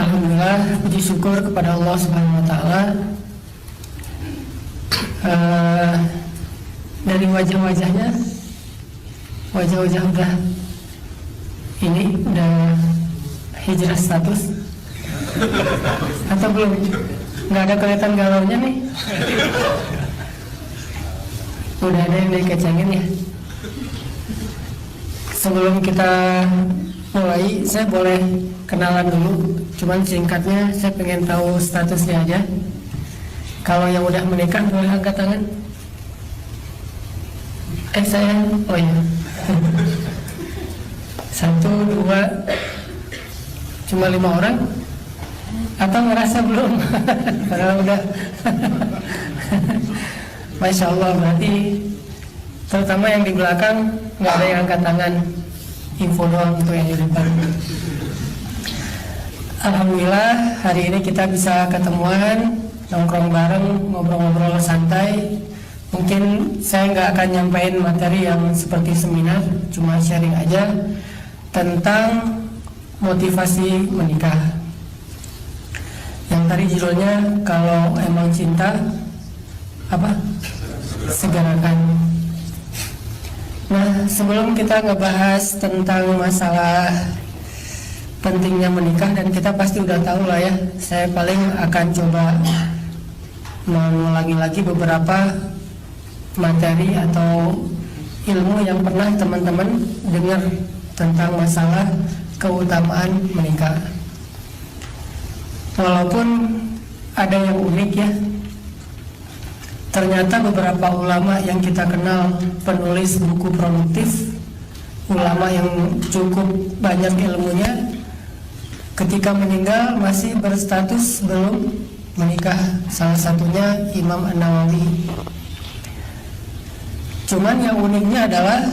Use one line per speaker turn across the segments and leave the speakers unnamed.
Alhamdulillah, puji syukur kepada Allah Subhanahu wa Ta'ala. Dari wajah-wajahnya, wajah-wajah udah hijrah status atau belum? Nggak ada kelihatan galaunya nih. Udah ada yang dikecengin ya. Sebelum kita mulai, saya boleh kenalan dulu. Cuman singkatnya saya pengen tahu statusnya aja. Kalau yang udah menikah boleh angkat tangan. Saya, oh ya. 1, 2, cuma 5 orang. Atau ngerasa belum? Padahal udah. Masya Allah, berarti terutama yang di belakang nggak ada yang angkat tangan. Info doang untuk yang di depan. Alhamdulillah hari ini kita bisa ketemuan, nongkrong bareng, ngobrol-ngobrol santai. Mungkin saya nggak akan nyampein materi yang seperti seminar, cuma sharing aja tentang motivasi menikah. Yang tadi judulnya kalau emang cinta apa? Segerakan. Nah, sebelum kita ngebahas tentang masalah pentingnya menikah, dan kita pasti udah tahu lah ya, saya paling akan coba mengulangi lagi beberapa materi atau ilmu yang pernah teman-teman dengar tentang masalah keutamaan menikah. Walaupun ada yang unik ya, ternyata beberapa ulama yang kita kenal, penulis buku produktif, ulama yang cukup banyak ilmunya, ketika meninggal masih berstatus belum menikah. Salah satunya Imam An-Nawawi. Cuman yang uniknya adalah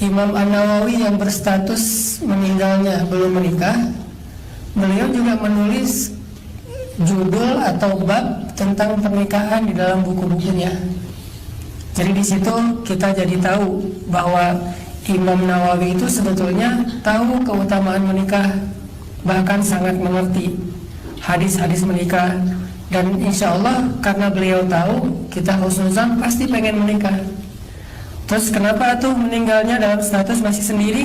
Imam An-Nawawi yang berstatus meninggalnya belum menikah, beliau juga menulis judul atau bab tentang pernikahan di dalam buku-bukunya. Jadi di situ kita jadi tahu bahwa Imam Nawawi itu sebetulnya tahu keutamaan menikah, bahkan sangat mengerti hadis-hadis menikah. Dan insya Allah karena beliau tahu, kita husnuzan pasti pengen menikah. Terus kenapa tuh meninggalnya dalam status masih sendiri?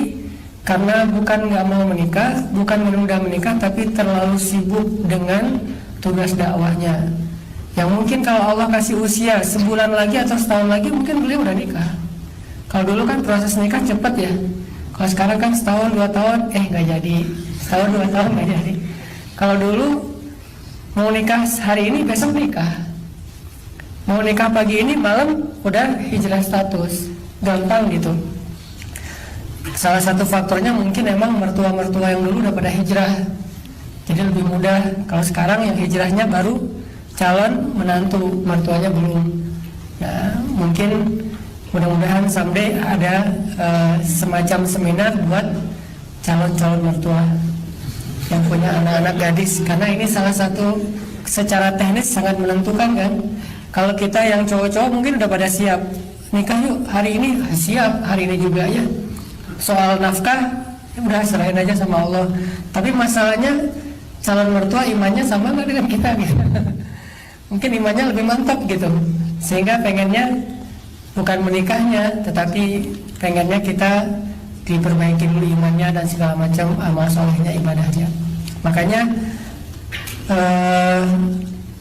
Karena bukan nggak mau menikah, bukan menunda menikah, tapi terlalu sibuk dengan tugas dakwahnya. Yang mungkin kalau Allah kasih usia sebulan lagi atau setahun lagi, mungkin beliau udah nikah. Kalau dulu kan proses nikah cepat ya. Kalau sekarang kan setahun 2 tahun, nggak jadi. Setahun 2 tahun nggak jadi. Kalau dulu mau nikah hari ini, besok nikah. Mau nikah pagi ini, malam udah hijrah status. Gampang gitu. Salah satu faktornya mungkin emang mertua-mertua yang dulu udah pada hijrah, jadi lebih mudah. Kalau sekarang yang hijrahnya baru calon menantu, mertuanya belum. Nah, mungkin mudah-mudahan someday ada semacam seminar buat calon-calon mertua yang punya anak-anak gadis, karena ini salah satu secara teknis sangat menentukan kan. Kalau kita yang cowok-cowok mungkin udah pada siap nikah yuk hari ini, siap hari ini juga ya. Soal nafkah udah serahin aja sama Allah. Tapi masalahnya calon mertua imannya sama nggak dengan kita gitu. Mungkin imannya lebih mantap gitu, sehingga pengennya bukan menikahnya, tetapi pengennya kita diperbaiki dulu imannya dan segala macam amal solehnya, ibadahnya. Makanya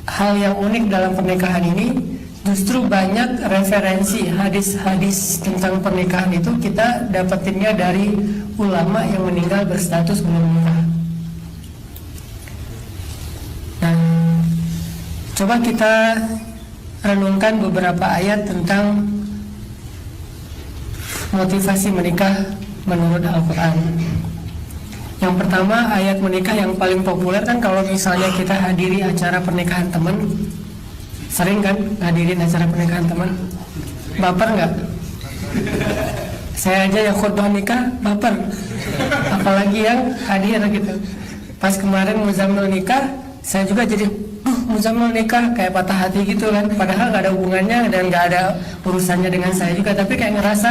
hal yang unik dalam pernikahan ini, justru banyak referensi hadis-hadis tentang pernikahan itu kita dapetinnya dari ulama yang meninggal berstatus belum menikah. Nah, coba kita renungkan beberapa ayat tentang motivasi menikah menurut Al-Quran. Yang pertama, ayat menikah yang paling populer kan kalau misalnya kita hadiri acara pernikahan teman. Sering kan hadirin acara pernikahan teman? Baper nggak? Saya aja yang khutbah nikah baper, apalagi yang hadir gitu. Pas kemarin Muzammil nikah, saya juga jadi Muzammil nikah, kayak patah hati gitu kan. Padahal nggak ada hubungannya dan nggak ada urusannya dengan saya juga, tapi kayak ngerasa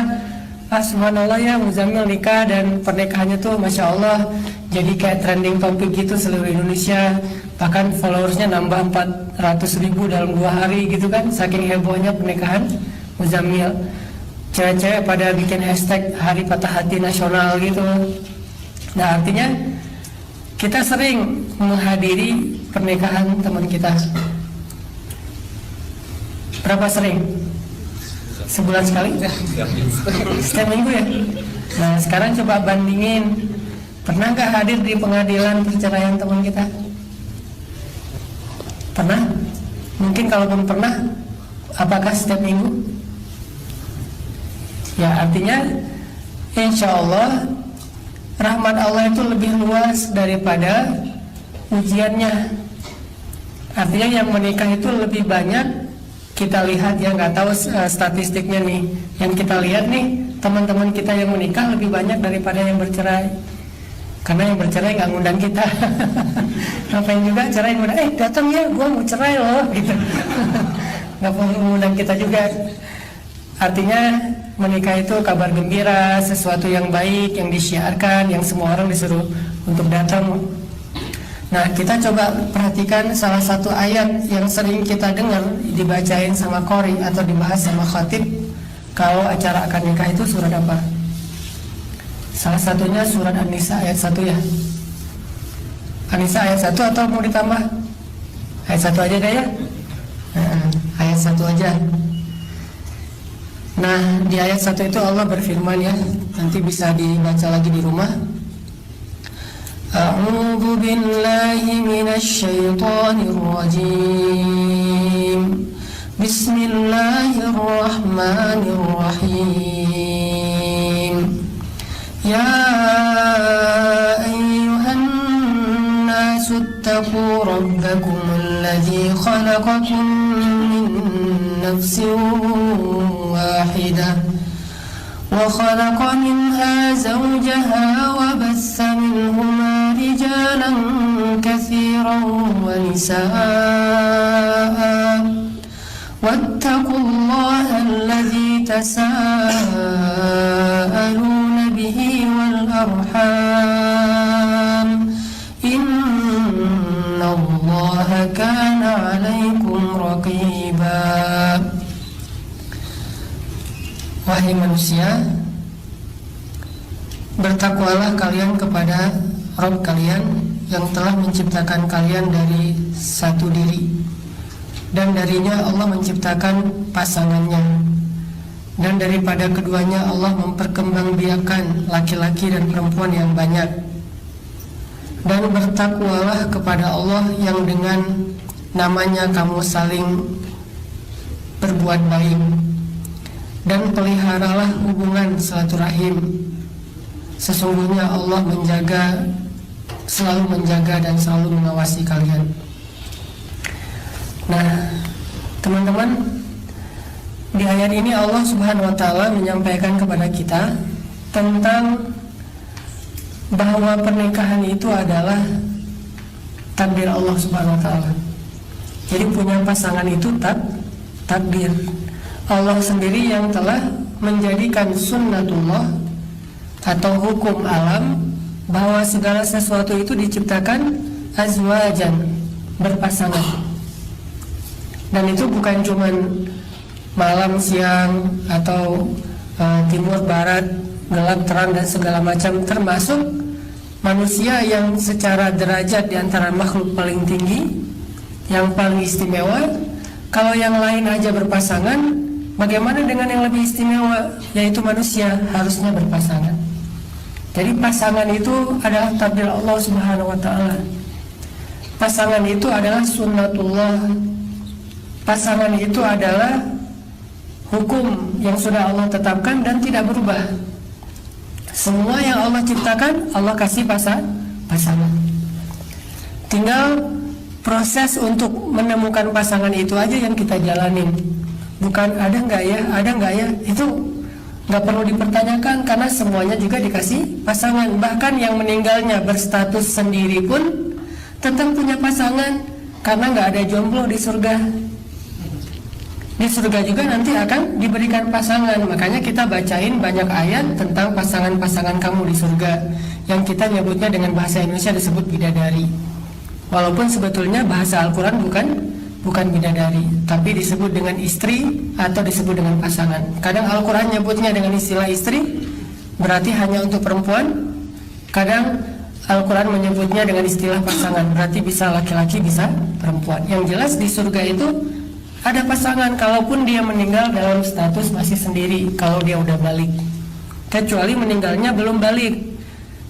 subhanallah ya Muzammil nikah dan pernikahannya tuh Masya Allah jadi kayak trending topik gitu seluruh Indonesia, bahkan followersnya nambah 400.000 dalam 2 hari gitu kan, saking hebohnya pernikahan Muzammil. Cewek-cewek pada bikin hashtag hari patah hati nasional gitu. Nah artinya kita sering menghadiri pernikahan teman kita. Berapa sering? Sebulan sekali? Setiap minggu ya? Nah sekarang coba bandingin, pernah gak hadir di pengadilan perceraian teman kita? Pernah? Mungkin kalaupun pernah, apakah setiap minggu? Ya artinya insya Allah rahmat Allah itu lebih luas daripada ujiannya. Artinya yang menikah itu lebih banyak. Kita lihat ya, nggak tahu statistiknya nih. Yang kita lihat nih, teman-teman kita yang menikah lebih banyak daripada yang bercerai. Karena yang bercerai nggak ngundang kita. Ngapain juga cerai ngundang? Datang ya, gua mau cerai loh, gitu. Nggak perlu ngundang kita juga. Artinya menikah itu kabar gembira, sesuatu yang baik, yang disiarkan, yang semua orang disuruh untuk datang. Nah kita coba perhatikan salah satu ayat yang sering kita dengar dibacain sama qori atau dibahas sama khatib kalau acara akad nikah itu surat apa? Salah satunya surat An-Nisa ayat 1 ya. An-Nisa ayat 1 atau mau ditambah? Ayat 1 aja deh ya. Ayat 1 aja. Nah di ayat 1 itu Allah berfirman ya, nanti bisa dibaca lagi di rumah. A'udzu billahi minasy syaithanir rajim. Bismillahirrahmanirrahim. Ya ayyuhan nasu ittaqu rabbakum alladzi khalaqakum min nafsin wahidah وخلق منها زوجها وبث منهما رجالا كثيرا ونساء واتقوا الله الذي تساءلون به والأرحام إن الله كان عليكم رقيبا. Wahai manusia, bertakwalah kalian kepada Rabb kalian yang telah menciptakan kalian dari satu diri, dan darinya Allah menciptakan pasangannya, dan daripada keduanya Allah memperkembangbiakan laki-laki dan perempuan yang banyak. Dan bertakwalah kepada Allah yang dengan namanya kamu saling berbuat baik, dan peliharalah hubungan silaturahim. Sesungguhnya Allah selalu menjaga dan selalu mengawasi kalian. Nah, teman-teman, di ayat ini Allah Subhanahu wa taala menyampaikan kepada kita tentang bahwa pernikahan itu adalah takdir Allah Subhanahu wa taala. Jadi punya pasangan itu takdir Allah sendiri yang telah menjadikan sunnatullah atau hukum alam bahwa segala sesuatu itu diciptakan azwajan, berpasangan. Dan itu bukan cuman malam, siang, atau timur, barat, gelap, terang, dan segala macam, termasuk manusia yang secara derajat di antara makhluk paling tinggi, yang paling istimewa. Kalau yang lain aja berpasangan, bagaimana dengan yang lebih istimewa, yaitu manusia harusnya berpasangan. Jadi pasangan itu adalah takdir Allah Subhanahu wa taala. Pasangan itu adalah sunnatullah. Pasangan itu adalah hukum yang sudah Allah tetapkan dan tidak berubah. Semua yang Allah ciptakan, Allah kasih pasangan. Tinggal proses untuk menemukan pasangan itu aja yang kita jalanin. Bukan ada nggak ya, itu nggak perlu dipertanyakan karena semuanya juga dikasih pasangan. Bahkan yang meninggalnya berstatus sendiri pun tetap punya pasangan karena nggak ada jomblo di surga. Di surga juga nanti akan diberikan pasangan. Makanya kita bacain banyak ayat tentang pasangan-pasangan kamu di surga, yang kita nyebutnya dengan bahasa Indonesia disebut bidadari. Walaupun sebetulnya bahasa Al-Quran bukan bidadari, tapi disebut dengan istri atau disebut dengan pasangan. Kadang Al-Quran nyebutnya dengan istilah istri, berarti hanya untuk perempuan. Kadang Al-Quran menyebutnya dengan istilah pasangan, berarti bisa laki-laki bisa perempuan. Yang jelas di surga itu ada pasangan, kalaupun dia meninggal dalam status masih sendiri, kalau dia udah balik. Kecuali meninggalnya belum balik.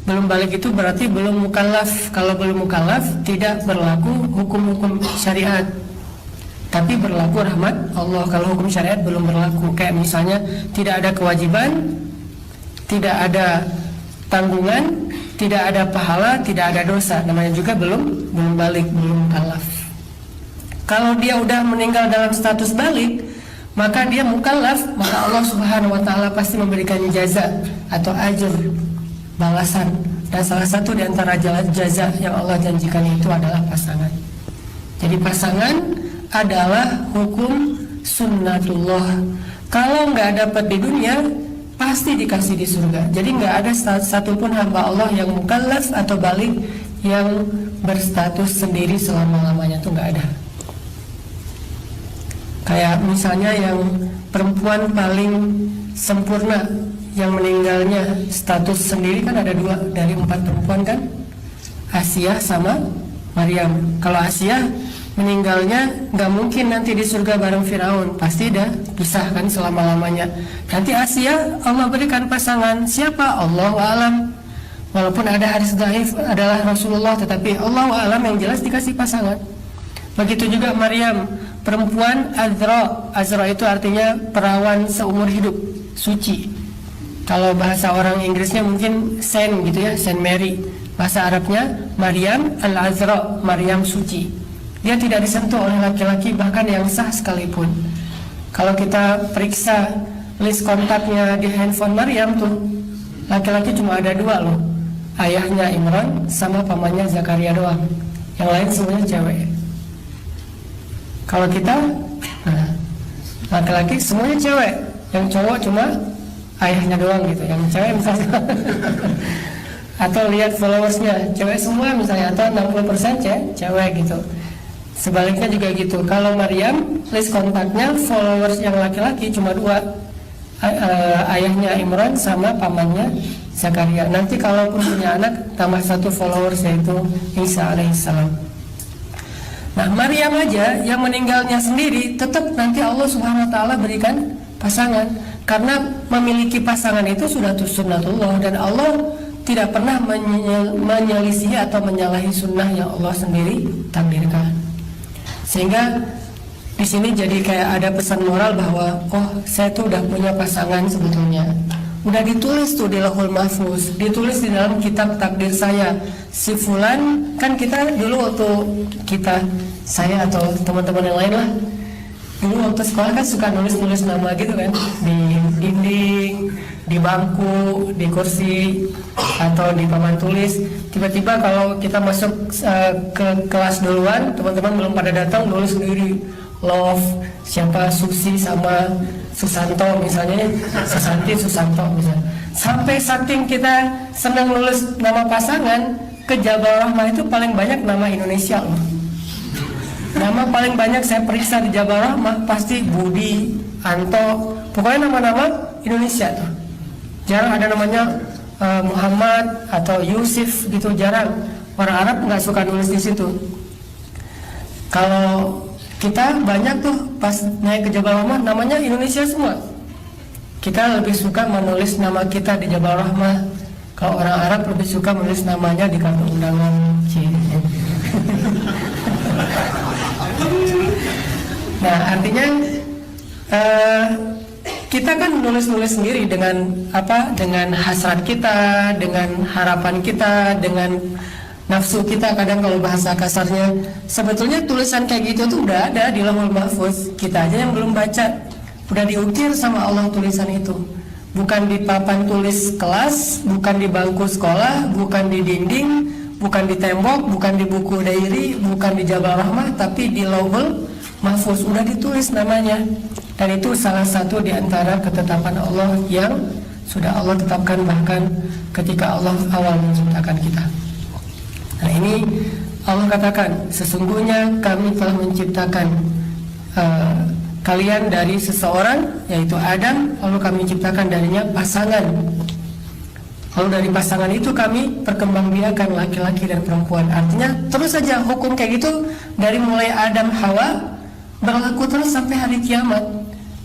Belum balik itu berarti belum mukallaf. Kalau belum mukallaf tidak berlaku hukum-hukum syariat, tapi berlaku rahmat Allah. Kalau hukum syariat belum berlaku, kayak misalnya tidak ada kewajiban, tidak ada tanggungan, tidak ada pahala, tidak ada dosa, namanya juga belum balik, belum mukallaf. Kalau dia udah meninggal dalam status balik, maka dia mukallaf, maka Allah Subhanahu wa taala pasti memberikan jaza atau ajr, balasan. Dan salah satu di antara jaza yang Allah janjikan itu adalah pasangan. Jadi pasangan adalah hukum sunnatullah. Kalau nggak dapat di dunia, pasti dikasih di surga. Jadi nggak ada satupun hamba Allah yang mukallaf atau balik yang berstatus sendiri selama-lamanya, tuh nggak ada. Kayak misalnya yang perempuan paling sempurna yang meninggalnya status sendiri kan ada 2 dari 4 perempuan kan, Asia sama Maryam. Kalau Asia meninggalnya nggak mungkin nanti di surga bareng Firaun, pasti dah pisahkan selama-lamanya. Nanti Asia Allah berikan pasangan, siapa? Allahu a'lam. Walaupun ada hadis dhaif adalah Rasulullah, tetapi Allahu a'lam, yang jelas dikasih pasangan. Begitu juga Maryam, perempuan Azra. Azra itu artinya perawan seumur hidup, suci. Kalau bahasa orang Inggrisnya mungkin Saint gitu ya, Saint Mary. Bahasa Arabnya Maryam al-Azra, Maryam suci. Dia tidak disentuh oleh laki-laki, bahkan yang sah sekalipun. Kalau kita periksa list kontaknya di handphone Maryam tuh, laki-laki cuma ada 2 loh. Ayahnya Imran sama pamannya Zakaria doang. Yang lain semuanya cewek. Kalau kita, nah, laki-laki semuanya cewek, yang cowok cuma ayahnya doang gitu, yang cewek misalnya. Atau lihat followersnya, cewek semua misalnya, atau 60% cewek gitu. Sebaliknya juga gitu. Kalau Maryam, list kontaknya followers yang laki-laki cuma 2, ayahnya Imran sama pamannya Zakaria. Nanti kalaupun punya anak, tambah 1 followers, yaitu Isa alaihissalam. Nah, Maryam aja yang meninggalnya sendiri, tetap nanti Allah Subhanahu wa taala berikan pasangan, karena memiliki pasangan itu sudah sunnatullah, dan Allah tidak pernah menyelisihi atau menyalahi sunnah yang Allah sendiri takdirkan. Sehingga di sini jadi kayak ada pesan moral bahwa oh, saya tuh udah punya pasangan sebetulnya. Udah ditulis tuh di Lauhul Mahfuz, ditulis di dalam kitab takdir saya. Si fulan, kan kita dulu waktu saya atau teman-teman yang lain lah, dulu waktu sekolah kan suka nulis-nulis nama gitu kan, di dinding, di bangku, di kursi, atau di papan tulis. Tiba-tiba kalau kita masuk ke kelas duluan, teman-teman belum pada datang, nulis sendiri love, siapa Susi sama Susanto misalnya, Susanti, Susanto misalnya. Sampai saking kita senang nulis nama pasangan, ke Jabal Rahmah itu paling banyak nama Indonesia loh. Nama paling banyak saya periksa di Jabal Rahmah pasti Budi, Anto, pokoknya nama-nama Indonesia tuh. Jarang ada namanya Muhammad atau Yusuf gitu, jarang. Orang Arab nggak suka nulis di situ. Kalau kita banyak tuh pas naik ke Jabal Rahmah namanya Indonesia semua. Kita lebih suka menulis nama kita di Jabal Rahmah. Kalau orang Arab lebih suka menulis namanya di kartu undangan. Nah, artinya kita kan nulis-nulis sendiri dengan apa? Dengan hasrat kita, dengan harapan kita, dengan nafsu kita. Kadang kalau bahasa kasarnya, sebetulnya tulisan kayak gitu tuh udah ada di Lauhul Mahfuz. Kita aja yang belum baca. Udah diukir sama Allah tulisan itu. Bukan di papan tulis kelas, bukan di bangku sekolah, bukan di dinding, bukan di tembok, bukan di buku diary, bukan di Jabal Rahmah, tapi di Lauhul Mahfuz udah ditulis namanya. Dan itu salah satu di antara ketetapan Allah yang sudah Allah tetapkan bahkan ketika Allah awal menciptakan kita. Nah ini Allah katakan, sesungguhnya kami telah menciptakan kalian dari seseorang, yaitu Adam, lalu kami ciptakan darinya pasangan. Lalu dari pasangan itu kami perkembangbiakan laki-laki dan perempuan. Artinya terus saja hukum kayak gitu dari mulai Adam Hawa berlaku terus sampai hari kiamat.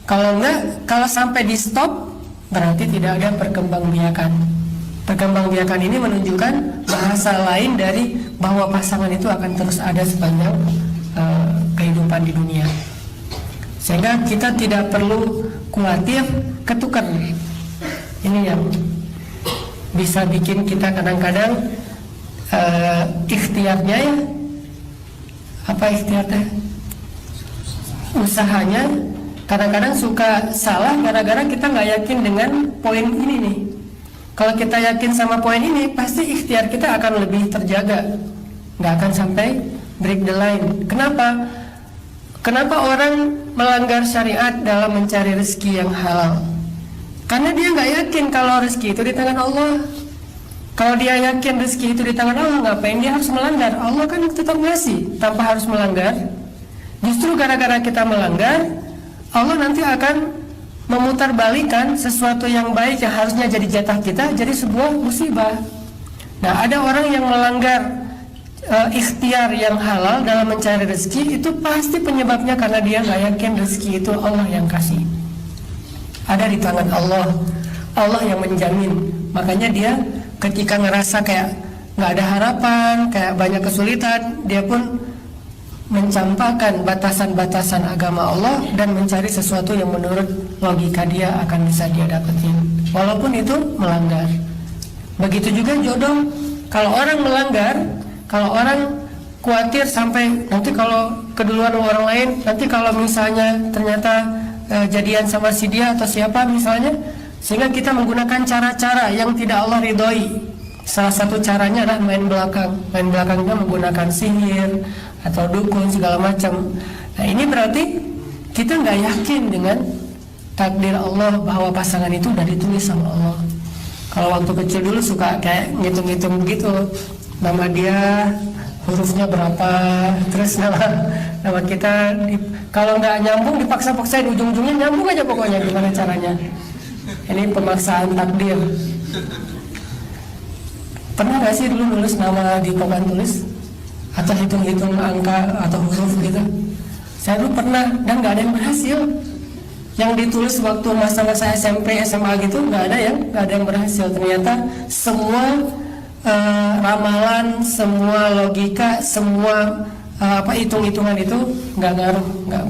Kalau enggak, kalau sampai di stop berarti tidak ada perkembangbiakan. Perkembangbiakan ini menunjukkan bahasa lain dari bahwa pasangan itu akan terus ada sepanjang kehidupan di dunia. Sehingga kita tidak perlu khawatir ketukar. Ini yang bisa bikin kita kadang-kadang ikhtiarnya ya, apa ikhtiarnya, usahanya kadang-kadang suka salah gara-gara kita nggak yakin dengan poin ini nih. Kalau kita yakin sama poin ini, pasti ikhtiar kita akan lebih terjaga, nggak akan sampai break the line. Kenapa orang melanggar syariat dalam mencari rezeki yang halal? Karena dia nggak yakin kalau rezeki itu di tangan Allah. Kalau dia yakin rezeki itu di tangan Allah, ngapain dia harus melanggar? Allah kan tetap ngasih tanpa harus melanggar. Justru gara-gara kita melanggar, Allah nanti akan memutarbalikan sesuatu yang baik yang harusnya jadi jatah kita jadi sebuah musibah. Nah, ada orang yang melanggar ikhtiar yang halal dalam mencari rezeki, itu pasti penyebabnya karena dia nggak yakin rezeki itu Allah yang kasih. Ada di tangan Allah, Allah yang menjamin. Makanya dia ketika ngerasa kayak nggak ada harapan, kayak banyak kesulitan, dia pun mencampakkan batasan-batasan agama Allah dan mencari sesuatu yang menurut logika dia akan bisa dia dapetin, walaupun itu melanggar. Begitu juga jodoh. Kalau orang melanggar, kalau orang khawatir sampai nanti kalau keduluan orang lain, nanti kalau misalnya ternyata jadian sama si dia atau siapa misalnya, sehingga kita menggunakan cara-cara yang tidak Allah ridhoi. Salah satu caranya adalah main belakang. Main belakangnya menggunakan sihir atau dukun segala macam. Nah ini berarti kita nggak yakin dengan takdir Allah bahwa pasangan itu udah ditulis sama Allah. Kalau waktu kecil dulu suka kayak ngitung-ngitung begitu, nama dia hurufnya berapa, terus nama kita kalau nggak nyambung dipaksa-paksain, ujung-ujungnya nyambung aja pokoknya, gimana caranya. Ini pemaksaan takdir. Pernah nggak sih dulu nulis nama di papan tulis atau hitung-hitung angka atau huruf gitu? Saya dulu pernah dan nggak ada yang berhasil. Yang ditulis waktu masa-masa SMP, SMA gitu nggak ada yang berhasil. Ternyata semua ramalan, semua logika, semua hitung-hitungan itu nggak ngaruh, nggak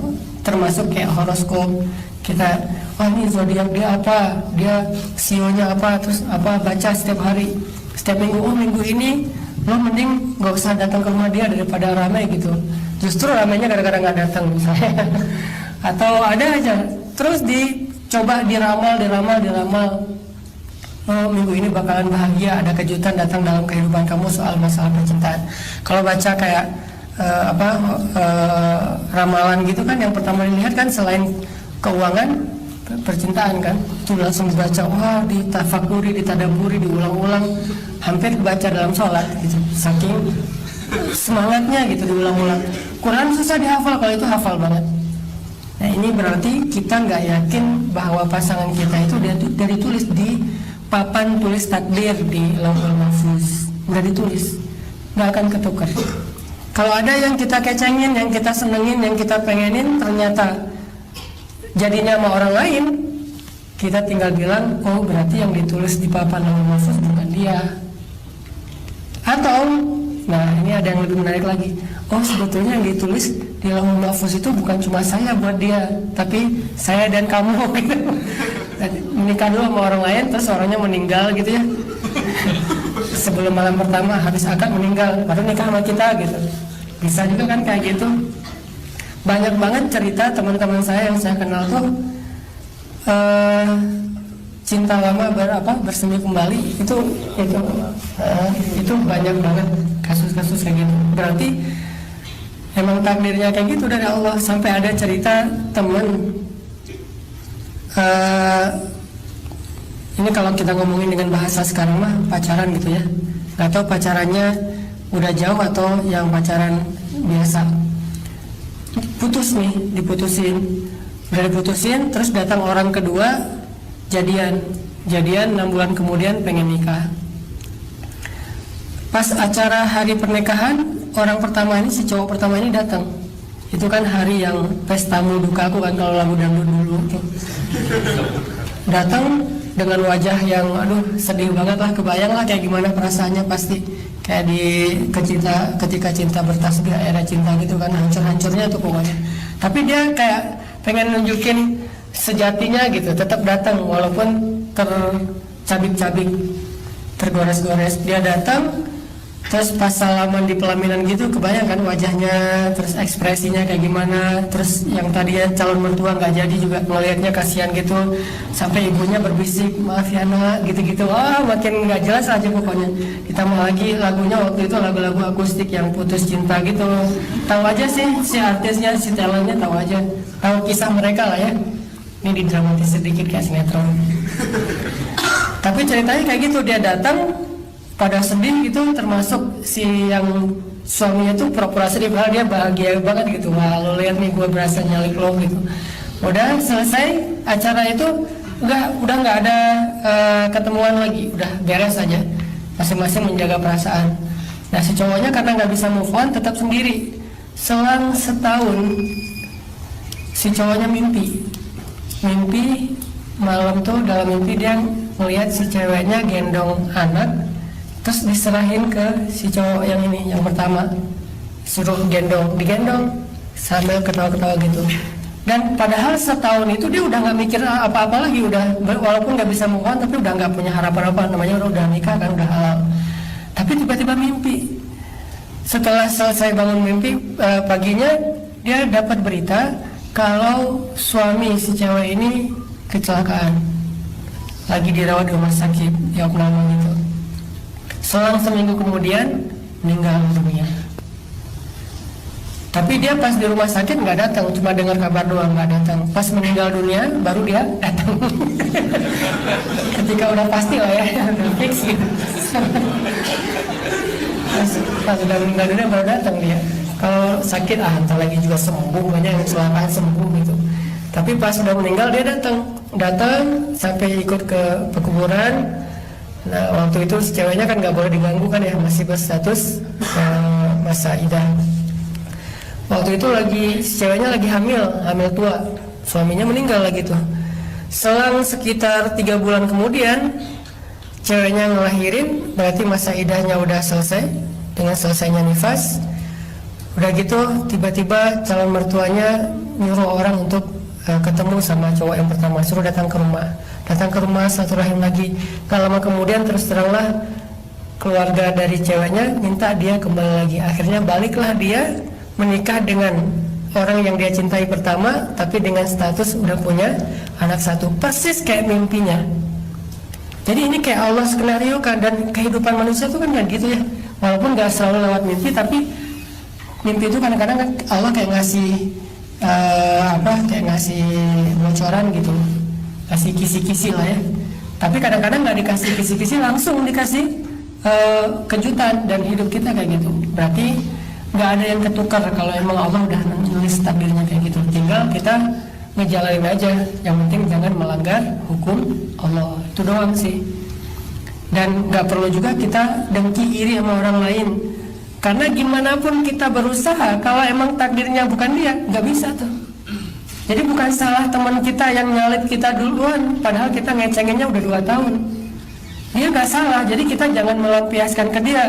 termasuk kayak horoskop. Kita, oh ini zodiak dia apa, dia sionya apa, terus apa baca setiap hari, setiap minggu. Oh minggu ini lo mending nggak usah datang ke rumah dia daripada ramai gitu. Justru ramainya gara-gara nggak datang misalnya. Atau ada aja, terus dicoba diramal. Oh, minggu ini bakalan bahagia, ada kejutan datang dalam kehidupan kamu soal masalah percintaan. Kalau baca kayak ramalan gitu kan, yang pertama dilihat kan selain keuangan, percintaan kan, itu langsung dibaca, wah ditafakuri, ditadaburi, diulang-ulang, hampir dibaca dalam sholat gitu, saking semangatnya gitu, diulang-ulang. Quran susah dihafal, kalau itu hafal banget. Nah ini berarti kita nggak yakin bahwa pasangan kita itu dari tulis di papan tulis takdir di Lauhul Mahfuz, nggak ditulis, nggak akan ketukar. Kalau ada yang kita kecengin, yang kita senengin, yang kita pengenin, ternyata jadinya sama orang lain, kita tinggal bilang, oh berarti yang ditulis di papan Lauhul Mahfuz bukan dia. Atau, nah ini ada yang lebih menarik lagi, oh sebetulnya yang ditulis di Lauhul Mahfuz itu bukan cuma saya buat dia, tapi saya dan kamu gitu. Menikah dulu sama orang lain, terus orangnya meninggal gitu ya. Sebelum malam pertama habis akad meninggal, baru nikah sama kita gitu. Bisa juga kan kayak gitu. Banyak banget cerita teman-teman saya yang saya kenal tuh cinta lama bersemi kembali. Itu banyak banget kasus-kasus kayak gitu. Berarti emang takdirnya kayak gitu dari Allah. Sampai ada cerita temen ini kalau kita ngomongin dengan bahasa sekarang mah pacaran gitu ya. Gak tahu pacarannya udah jauh atau yang pacaran biasa. Putus nih, udah diputusin, terus datang orang kedua, jadian 6 bulan kemudian pengen nikah. Pas acara hari pernikahan, orang pertama ini, si cowok pertama ini datang. Itu kan hari yang pestamu dukaku kan kalau lagu dangdut dulu tuh. Datang dengan wajah yang sedih banget lah, kebayang lah kayak gimana perasaannya pasti. Kayak ketika cinta bertasbih era cinta gitu kan, hancur-hancurnya tuh pokoknya. Tapi dia kayak pengen nunjukin sejatinya gitu, tetap datang walaupun tercabik-cabik, tergores-gores. Dia datang, terus pas salaman di pelaminan gitu, kebayang kan wajahnya, terus ekspresinya kayak gimana. Terus yang tadinya calon mertua nggak jadi juga ngelihatnya kasihan gitu, sampai ibunya berbisik, maaf ya nak, gitu-gitu. Makin nggak jelas aja pokoknya. Ditambah lagi lagunya waktu itu lagu-lagu akustik yang putus cinta gitu. Tahu aja sih si artisnya, si talentnya tahu aja, tahu kisah mereka lah ya. Ini didramatis sedikit kayak sinetron. Tapi ceritanya kayak gitu, dia datang pada sedih gitu, termasuk si yang suaminya tuh pura-pura sedih padahal dia bahagia banget gitu. Wah, lo lihat nih gue berasa nyalik lo gitu. Udah selesai acara itu, udah nggak ada ketemuan lagi, udah beres aja, masing-masing menjaga perasaan. Nah si cowoknya karena nggak bisa move on, tetap sendiri. Selang setahun si cowoknya mimpi malam tuh, dalam mimpi dia melihat si ceweknya gendong anak, terus diserahin ke si cowok yang ini, yang pertama, suruh digendong sambil ketawa-ketawa gitu. Dan padahal setahun itu dia udah nggak mikir apa-apa lagi, walaupun nggak bisa move on, tapi udah nggak punya harapan apa, namanya udah nikah kan, udah halal. Tapi tiba-tiba mimpi. Setelah selesai bangun mimpi, paginya dia dapat berita kalau suami si cewek ini kecelakaan, lagi dirawat di rumah sakit, di opname gitu. Selang seminggu kemudian meninggal dunia. Tapi dia pas di rumah sakit nggak datang, cuma dengar kabar doang, nggak datang. Pas meninggal dunia baru dia datang. Ketika udah pasti lah ya, udah fix gitu. Pas udah meninggal dunia baru datang dia. Kalau sakit entar lagi juga sembuh, banyak yang kecelakaan sembuh gitu. Tapi pas udah meninggal dia datang sampai ikut ke pekuburan. Nah waktu itu si ceweknya kan nggak boleh diganggu kan ya, masih berstatus masa idah. Waktu itu si ceweknya lagi hamil tua, suaminya meninggal lagi tuh. Selang sekitar 3 bulan kemudian ceweknya ngelahirin, berarti masa idahnya udah selesai. Dengan selesainya nifas, udah gitu tiba-tiba calon mertuanya nyuruh orang untuk ketemu sama cowok yang pertama, suruh datang ke rumah silaturahim lagi. Gak lama kemudian terus teranglah keluarga dari ceweknya minta dia kembali lagi. Akhirnya baliklah dia menikah dengan orang yang dia cintai pertama, tapi dengan status udah punya anak 1, persis kayak mimpinya. Jadi ini kayak Allah skenario kan, dan kehidupan manusia itu kan kayak gitu ya. Walaupun gak selalu lewat mimpi, tapi mimpi itu kadang-kadang kan Allah kayak ngasih kayak ngasih bocoran gitu, kasih kisi-kisi lah ya. Tapi kadang-kadang nggak dikasih kisi-kisi, langsung dikasih kejutan, dan hidup kita kayak gitu. Berarti nggak ada yang ketukar kalau emang Allah udah nulis takdirnya kayak gitu. Tinggal kita ngejalanin aja, yang penting jangan melanggar hukum Allah, itu doang sih. Dan nggak perlu juga kita dengki iri sama orang lain. Karena gimana pun kita berusaha, kalau emang takdirnya bukan dia, nggak bisa tuh. Jadi bukan salah teman kita yang nyalip kita duluan, padahal kita ngecenginnya udah 2 tahun. Dia nggak salah, jadi kita jangan melampiaskan ke dia.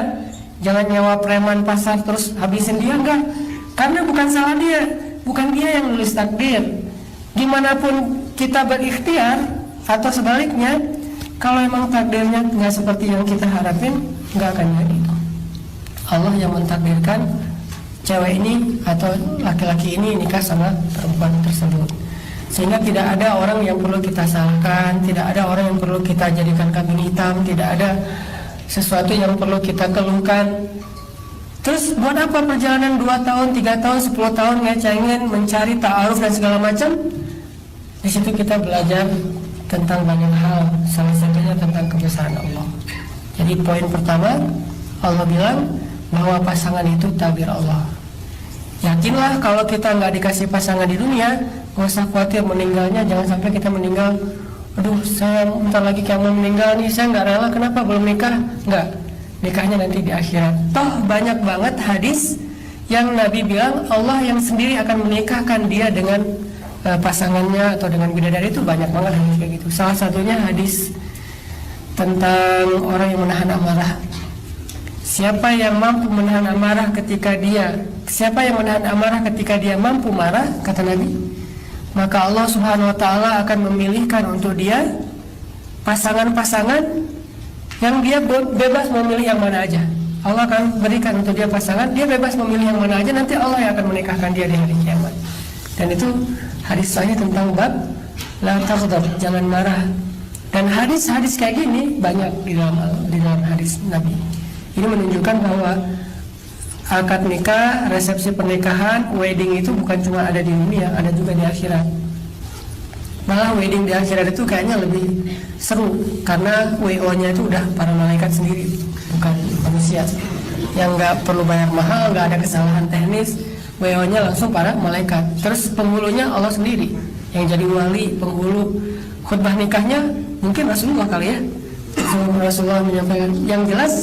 Jangan nyawa preman pasar terus habisin dia, enggak. Karena bukan salah dia, bukan dia yang nulis takdir. Gimana pun kita berikhtiar, atau sebaliknya, kalau emang takdirnya nggak seperti yang kita harapin, nggak akan jadi. Allah yang mentakdirkan cewek ini atau laki-laki ini nikah sama perempuan tersebut. Sehingga tidak ada orang yang perlu kita salahkan, tidak ada orang yang perlu kita jadikan kambing hitam, tidak ada sesuatu yang perlu kita keluhkan. Terus buat apa perjalanan 2 tahun, 3 tahun, 10 tahun ngecengin, mencari ta'aruf dan segala macam? Di situ kita belajar tentang banyak hal, salah satunya tentang kebesaran Allah. Jadi poin pertama, Allah bilang bahwa pasangan itu takdir Allah. Yakinlah kalau kita nggak dikasih pasangan di dunia, gak usah khawatir meninggalnya. Jangan sampai kita meninggal, aduh saya bentar lagi kayak mau meninggal nih, saya nggak rela, kenapa belum nikah? Nggak, nikahnya nanti di akhirat. Toh banyak banget hadis yang Nabi bilang Allah yang sendiri akan menikahkan dia dengan pasangannya atau dengan bidadari. Itu banyak banget hadis kayak gitu. Salah satunya hadis tentang orang yang menahan amarah. Siapa yang mampu menahan amarah ketika dia mampu marah, kata Nabi, maka Allah Subhanahu wa taala akan memilihkan untuk dia pasangan-pasangan yang dia bebas memilih yang mana aja. Allah akan berikan untuk dia pasangan, dia bebas memilih yang mana aja, nanti Allah yang akan menikahkan dia di hari kiamat. Dan itu hadis sahih tentang bab la taghdab, jangan marah. Dan hadis-hadis kayak gini banyak di dalam hadis Nabi. Ini menunjukkan bahwa akad nikah, resepsi pernikahan, wedding itu bukan cuma ada di dunia, ada juga di akhirat. Malah wedding di akhirat itu kayaknya lebih seru karena WO-nya itu udah para malaikat sendiri, bukan manusia. Yang nggak perlu bayar mahal, nggak ada kesalahan teknis, WO-nya langsung para malaikat. Terus penghulunya Allah sendiri, yang jadi wali, penghulu. Khutbah nikahnya mungkin Rasulullah kali ya. Rasulullah menyampaikan. Yang jelas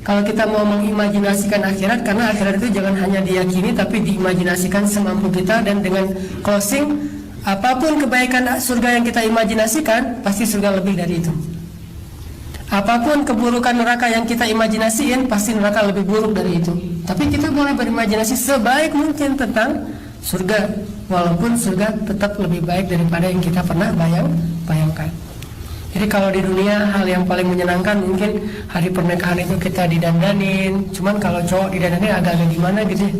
kalau kita mau mengimajinasikan akhirat, karena akhirat itu jangan hanya diyakini tapi diimajinasikan semampu kita. Dan dengan closing, apapun kebaikan surga yang kita imajinasikan, pasti surga lebih dari itu. Apapun keburukan neraka yang kita imajinasiin, pasti neraka lebih buruk dari itu. Tapi kita boleh berimajinasi sebaik mungkin tentang surga, walaupun surga tetap lebih baik daripada yang kita pernah bayangkan. Jadi kalau di dunia hal yang paling menyenangkan mungkin hari pernikahan itu kita didandanin. Cuman kalau cowok didandanin agak-agak gimana gitu ya.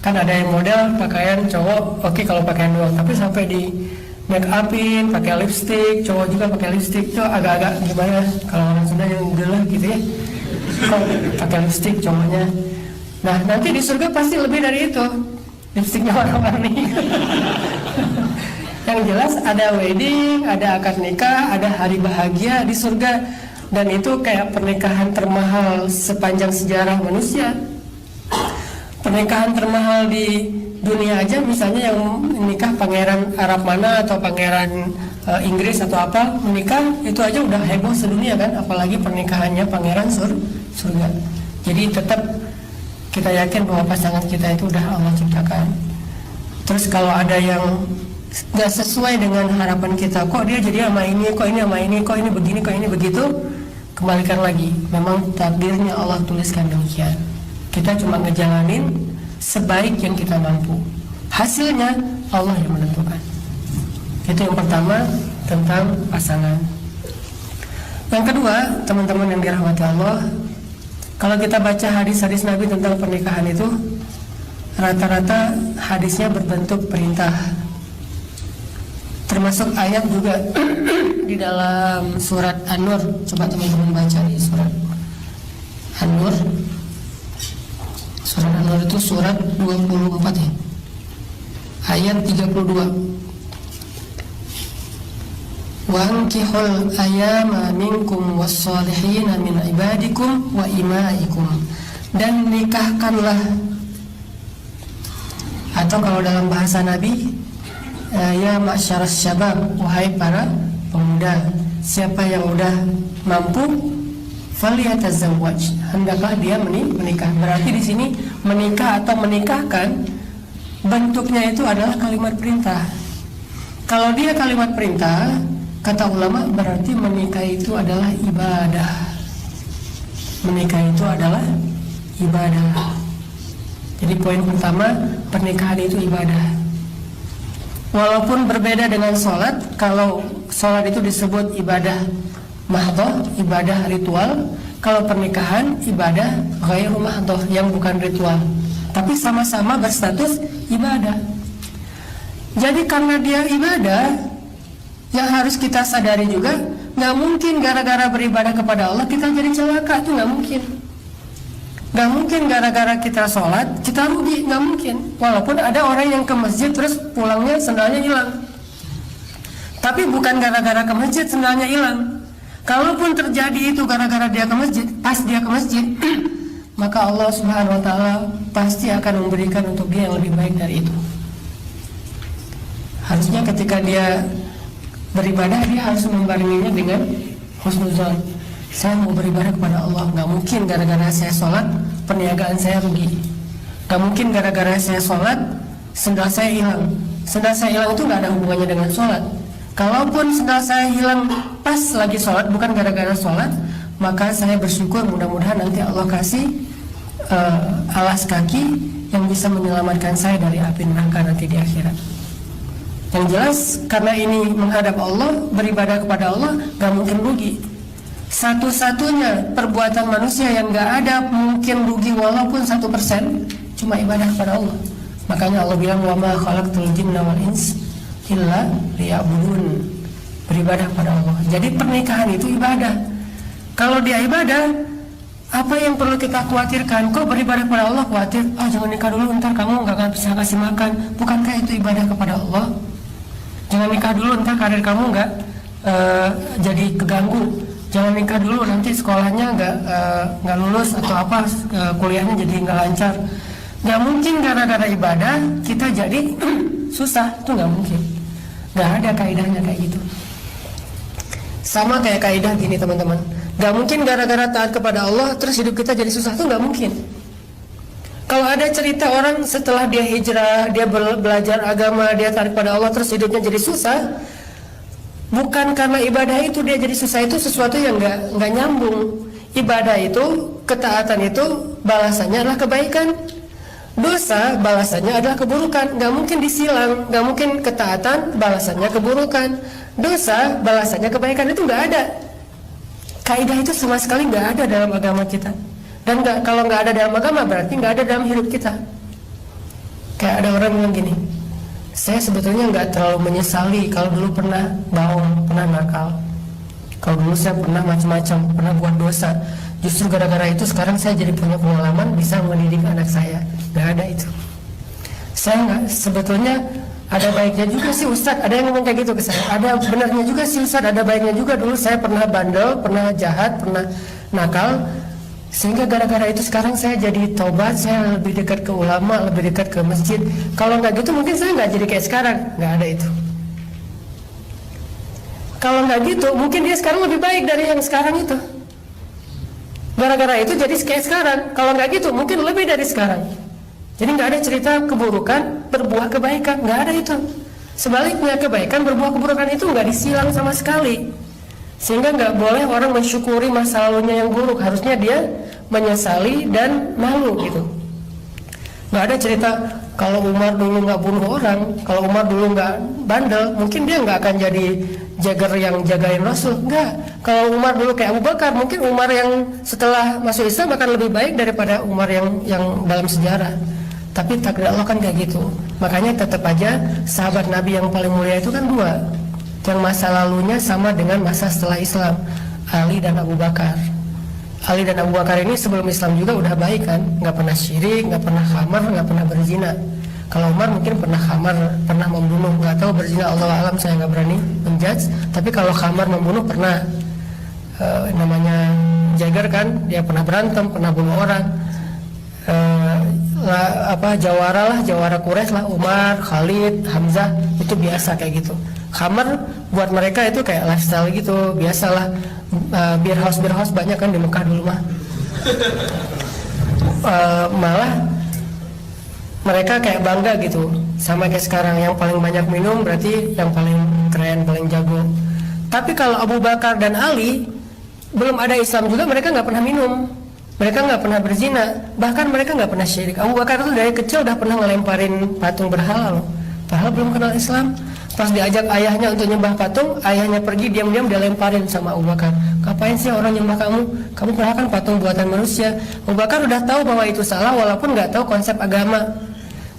Kan ada yang model pakaian cowok, oke kalau pakaian doang, tapi sampai di make upin, pakai lipstick, cowok juga pakai lipstick, itu agak-agak gimana kalau orang Sunda yang gelap gitu ya. Kok pakai lipstick cowoknya. Nah nanti di surga pasti lebih dari itu, lipsticknya warna-warni. Yang jelas ada wedding, ada akad nikah, ada hari bahagia di surga. Dan itu kayak pernikahan termahal sepanjang sejarah manusia. Pernikahan termahal di dunia aja, misalnya yang menikah pangeran Arab mana atau pangeran Inggris atau apa, menikah itu aja udah heboh sedunia kan, apalagi pernikahannya pangeran surga. Jadi tetap kita yakin bahwa pasangan kita itu udah Allah ciptakan. Terus kalau ada yang gak sesuai dengan harapan kita, kok dia jadi sama ini, kok ini sama ini, kok ini begini, kok ini begitu, kembalikan lagi, memang takdirnya Allah tuliskan demikian. Kita cuma ngejalanin sebaik yang kita mampu, hasilnya Allah yang menentukan. Itu yang pertama tentang pasangan. Yang kedua, teman-teman yang dirahmati Allah, kalau kita baca hadis-hadis Nabi tentang pernikahan itu, rata-rata hadisnya berbentuk perintah. Termasuk ayat juga di dalam surat An-Nur. Coba teman-teman baca di surat An-Nur. Surat An-Nur itu surat 24 ya. Ayat 32. Wa ankihul ayama minkum was-salihina min ibadikum wa imaikum. Dan nikahkanlah, atau kalau dalam bahasa Nabi, ya ma'syaras syabab, wahai para pemuda, siapa yang udah mampu falyatazawwaj, hendaklah dia menikah. Berarti di sini menikah atau menikahkan bentuknya itu adalah kalimat perintah. Kalau dia kalimat perintah, kata ulama, berarti menikah itu adalah ibadah. Menikah itu adalah ibadah. Jadi poin pertama, pernikahan itu ibadah. Walaupun berbeda dengan sholat, kalau sholat itu disebut ibadah mahdhah, ibadah ritual. Kalau pernikahan, ibadah ghairu mahdhah, yang bukan ritual. Tapi sama-sama berstatus ibadah. Jadi karena dia ibadah, yang harus kita sadari juga, gak mungkin gara-gara beribadah kepada Allah kita jadi celaka, itu gak mungkin. Gak mungkin gara-gara kita sholat kita rugi, gak mungkin. Walaupun ada orang yang ke masjid terus pulangnya sendalnya hilang. Tapi bukan gara-gara ke masjid sendalnya hilang. Kalaupun terjadi itu gara-gara dia ke masjid, pas dia ke masjid, maka Allah Subhanahu wa taala pasti akan memberikan untuk dia yang lebih baik dari itu. Harusnya ketika dia beribadah, dia harus membarenginya dengan husnuzon. Saya mau beribadah kepada Allah, nggak mungkin gara-gara saya sholat perniagaan saya rugi. Nggak mungkin gara-gara saya sholat sendal saya hilang. Sendal saya hilang itu nggak ada hubungannya dengan sholat. Kalaupun sendal saya hilang pas lagi sholat, bukan gara-gara sholat, maka saya bersyukur mudah-mudahan nanti Allah kasih alas kaki yang bisa menyelamatkan saya dari api neraka nanti di akhirat. Yang jelas karena ini menghadap Allah, beribadah kepada Allah, gak mungkin rugi. Satu-satunya perbuatan manusia yang gak ada mungkin rugi walaupun 1%, cuma ibadah kepada Allah. Makanya Allah bilang wa ma khalaqtul jinna wal ins illa liya'budun, beribadah pada Allah. Jadi pernikahan itu ibadah. Kalau dia ibadah, apa yang perlu kita khawatirkan? Kok beribadah kepada Allah khawatir? Jangan nikah dulu, ntar kamu nggak bisa kasih makan. Bukankah itu ibadah kepada Allah? Jangan nikah dulu, ntar karir kamu nggak jadi keganggu. Jangan nikah dulu, nanti sekolahnya nggak lulus atau apa, kuliahnya jadi nggak lancar. Nggak mungkin gara-gara ibadah kita jadi susah, itu nggak mungkin. Nggak ada kaidahnya kayak gitu. Sama kayak kaidah gini teman-teman, nggak mungkin gara-gara taat kepada Allah terus hidup kita jadi susah, itu nggak mungkin. Kalau ada cerita orang setelah dia hijrah, dia belajar agama, dia taat kepada Allah terus hidupnya jadi susah, bukan karena ibadah itu dia jadi susah, itu sesuatu yang nggak nyambung. Ibadah itu, ketaatan itu balasannya adalah kebaikan. Dosa balasannya adalah keburukan. Gak mungkin disilang. Gak mungkin ketaatan balasannya keburukan. Dosa balasannya kebaikan, itu gak ada. Kaidah itu sama sekali gak ada dalam agama kita. Dan kalau gak ada dalam agama berarti gak ada dalam hidup kita. Kayak ada orang bilang gini, saya sebetulnya gak terlalu menyesali kalau dulu pernah bohong, pernah nakal. Kalau dulu saya pernah macam-macam, pernah buat dosa. Justru gara-gara itu sekarang saya jadi punya pengalaman bisa mendidik anak saya. Gak ada itu. Saya nggak, sebetulnya ada baiknya juga sih Ustadz. Ada yang ngomong kayak gitu ke saya. Ada benarnya juga sih Ustadz, ada baiknya juga. Dulu saya pernah bandel, pernah jahat, pernah nakal. Sehingga gara-gara itu sekarang saya jadi taubat, saya lebih dekat ke ulama, lebih dekat ke masjid. Kalau nggak gitu mungkin saya nggak jadi kayak sekarang. Nggak ada itu. Kalau nggak gitu mungkin dia sekarang lebih baik dari yang sekarang itu. Gara-gara itu jadi kayak sekarang. Kalau nggak gitu mungkin lebih dari sekarang. Jadi nggak ada cerita keburukan berbuah kebaikan, nggak ada itu. Sebaliknya kebaikan berbuah keburukan itu nggak disilang sama sekali. Sehingga nggak boleh orang mensyukuri masa lalunya yang buruk. Harusnya dia menyesali dan malu gitu. Nggak ada cerita kalau Umar dulu nggak bunuh orang, kalau Umar dulu nggak bandel, mungkin dia nggak akan jadi jagar yang jagain Rasul. Enggak. Kalau Umar dulu kayak Abu Bakar, mungkin Umar yang setelah masuk Islam akan lebih baik daripada Umar yang dalam sejarah. Tapi takdir Allah kan kayak gitu. Makanya tetap aja sahabat Nabi yang paling mulia itu kan dua, yang masa lalunya sama dengan masa setelah Islam, Ali dan Abu Bakar. Ali dan Abu Bakar ini sebelum Islam juga udah baik kan, nggak pernah syirik, nggak pernah khamar, nggak pernah berzina. Kalau Umar mungkin pernah khamar, pernah membunuh, nggak tahu berzina, Allah alam, saya nggak berani menjudge. Tapi kalau khamar membunuh pernah, namanya Jagger kan, dia pernah berantem, pernah bunuh orang. Jawara Quraisy lah, Umar, Khalid, Hamzah, itu biasa kayak gitu. Khamar buat mereka itu kayak lifestyle gitu, biasalah. Beer house banyak kan di Mekah dulu mah. Malah mereka kayak bangga gitu, sama kayak sekarang yang paling banyak minum berarti yang paling keren, paling jago. Tapi kalau Abu Bakar dan Ali belum ada Islam juga, mereka nggak pernah minum, mereka nggak pernah berzina, bahkan mereka nggak pernah syirik. Abu Bakar itu dari kecil udah pernah ngelemparin patung berhala loh, padahal belum kenal Islam. Pas diajak ayahnya untuk nyembah patung, ayahnya pergi diam-diam dia lemparin sama Abu Bakar. Ngapain sih orang nyembah kamu? Kamu padahal kan patung buatan manusia. Abu Bakar udah tahu bahwa itu salah walaupun nggak tahu konsep agama.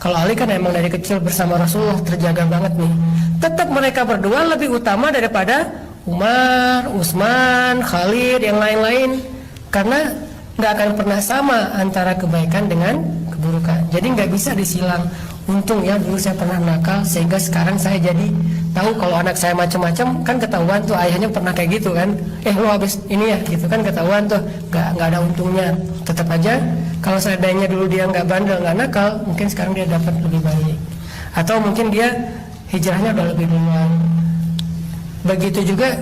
Kalau Ali kan emang dari kecil bersama Rasulullah terjaga banget nih. Tetap mereka berdua lebih utama daripada Umar, Utsman, Khalid, yang lain-lain. Karena nggak akan pernah sama antara kebaikan dengan keburukan. Jadi nggak bisa disilang. untung ya dulu saya pernah nakal sehingga sekarang saya jadi tahu kalau anak saya macam-macam, kan ketahuan tuh ayahnya pernah kayak gitu kan, lo habis ini ya gitu kan, ketahuan tuh, nggak ada untungnya. Tetap aja kalau seandainya dulu dia nggak bandel nggak nakal, mungkin sekarang dia dapat lebih baik, atau mungkin dia hijrahnya udah lebih duluan. Begitu juga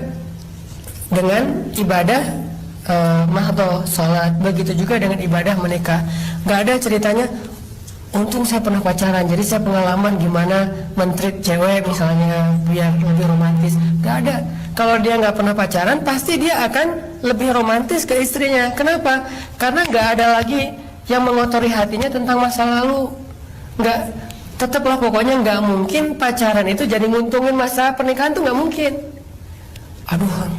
dengan ibadah mahdoh sholat, begitu juga dengan ibadah menikah. Nggak ada ceritanya untung saya pernah pacaran, jadi saya pengalaman gimana mentreat cewek misalnya biar lebih romantis. Gak ada. Kalau dia nggak pernah pacaran, pasti dia akan lebih romantis ke istrinya. Kenapa? Karena nggak ada lagi yang mengotori hatinya tentang masa lalu. Nggak, tetaplah pokoknya nggak mungkin pacaran itu jadi nguntungin masa pernikahan tuh nggak mungkin. Aduh,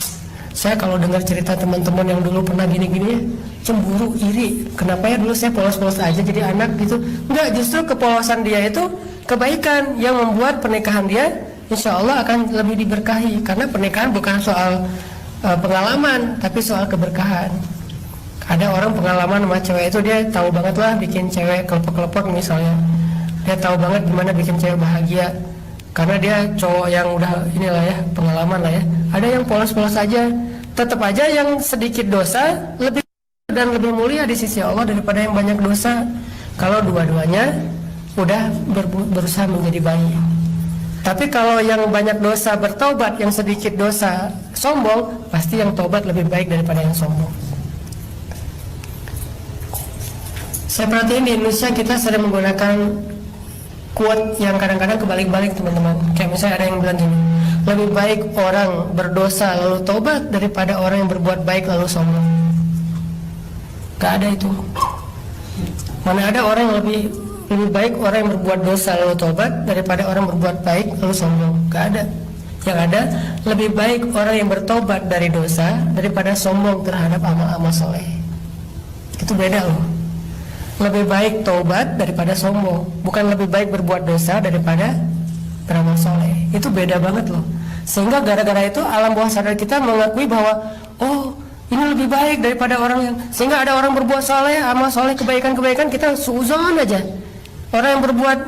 saya kalau dengar cerita teman-teman yang dulu pernah gini-gini, cemburu, iri. Kenapa ya dulu saya polos-polos aja jadi anak gitu? Enggak, justru kepolosan dia itu kebaikan yang membuat pernikahan dia insya Allah akan lebih diberkahi. Karena pernikahan bukan soal pengalaman, tapi soal keberkahan. Ada orang pengalaman sama cewek itu, dia tahu banget lah bikin cewek kelepek-kelepek misalnya. Dia tahu banget gimana bikin cewek bahagia. Karena dia cowok yang udah inilah ya, pengalaman lah ya. Ada yang polos-polos aja, tetap aja yang sedikit dosa lebih dan lebih mulia di sisi Allah daripada yang banyak dosa. Kalau dua-duanya udah berusaha menjadi baik. Tapi kalau yang banyak dosa bertobat, yang sedikit dosa sombong, pasti yang tobat lebih baik daripada yang sombong. Saya perhatiin di Indonesia kita sering menggunakan quote yang kadang-kadang kebalik-balik teman-teman. Kayak misalnya ada yang bilang gini, lebih baik orang berdosa lalu tobat daripada orang yang berbuat baik lalu sombong. Gak ada itu. Mana ada orang yang lebih baik orang yang berbuat dosa lalu tobat daripada orang yang berbuat baik lalu sombong. Gak ada. Yang ada, lebih baik orang yang bertobat dari dosa daripada sombong terhadap amal-amal soleh. Itu beda loh. Lebih baik tobat daripada sombong, bukan lebih baik berbuat dosa daripada beramal soleh. Itu beda banget loh. Sehingga gara-gara itu alam bawah sadar kita mengakui bahwa oh ini lebih baik daripada orang yang, sehingga ada orang berbuat soleh, amal soleh, kebaikan-kebaikan, kita suzon aja. Orang yang berbuat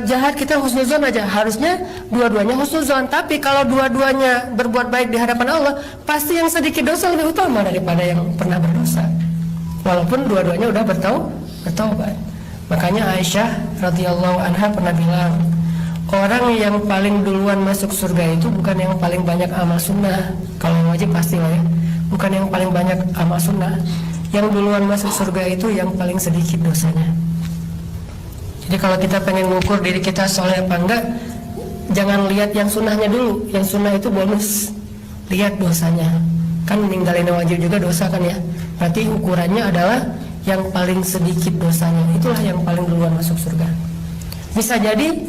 jahat kita husnuzon aja. Harusnya dua-duanya husnuzon. Tapi kalau dua-duanya berbuat baik di hadapan Allah, pasti yang sedikit dosa lebih utama daripada yang pernah berdosa, walaupun dua-duanya udah bertaubat. Makanya Aisyah radhiyallahu anha pernah bilang, orang yang paling duluan masuk surga itu bukan yang paling banyak amal sunnah. Kalau yang wajib pasti lah ya, bukan yang paling banyak amal sunnah. Yang duluan masuk surga itu yang paling sedikit dosanya. Jadi kalau kita pengen mengukur diri kita soleh apa enggak, jangan lihat yang sunnahnya dulu. Yang sunnah itu bonus, lihat dosanya. Kan ninggalin yang wajib juga dosa kan ya. Berarti ukurannya adalah yang paling sedikit dosanya, itulah yang paling duluan masuk surga. Bisa jadi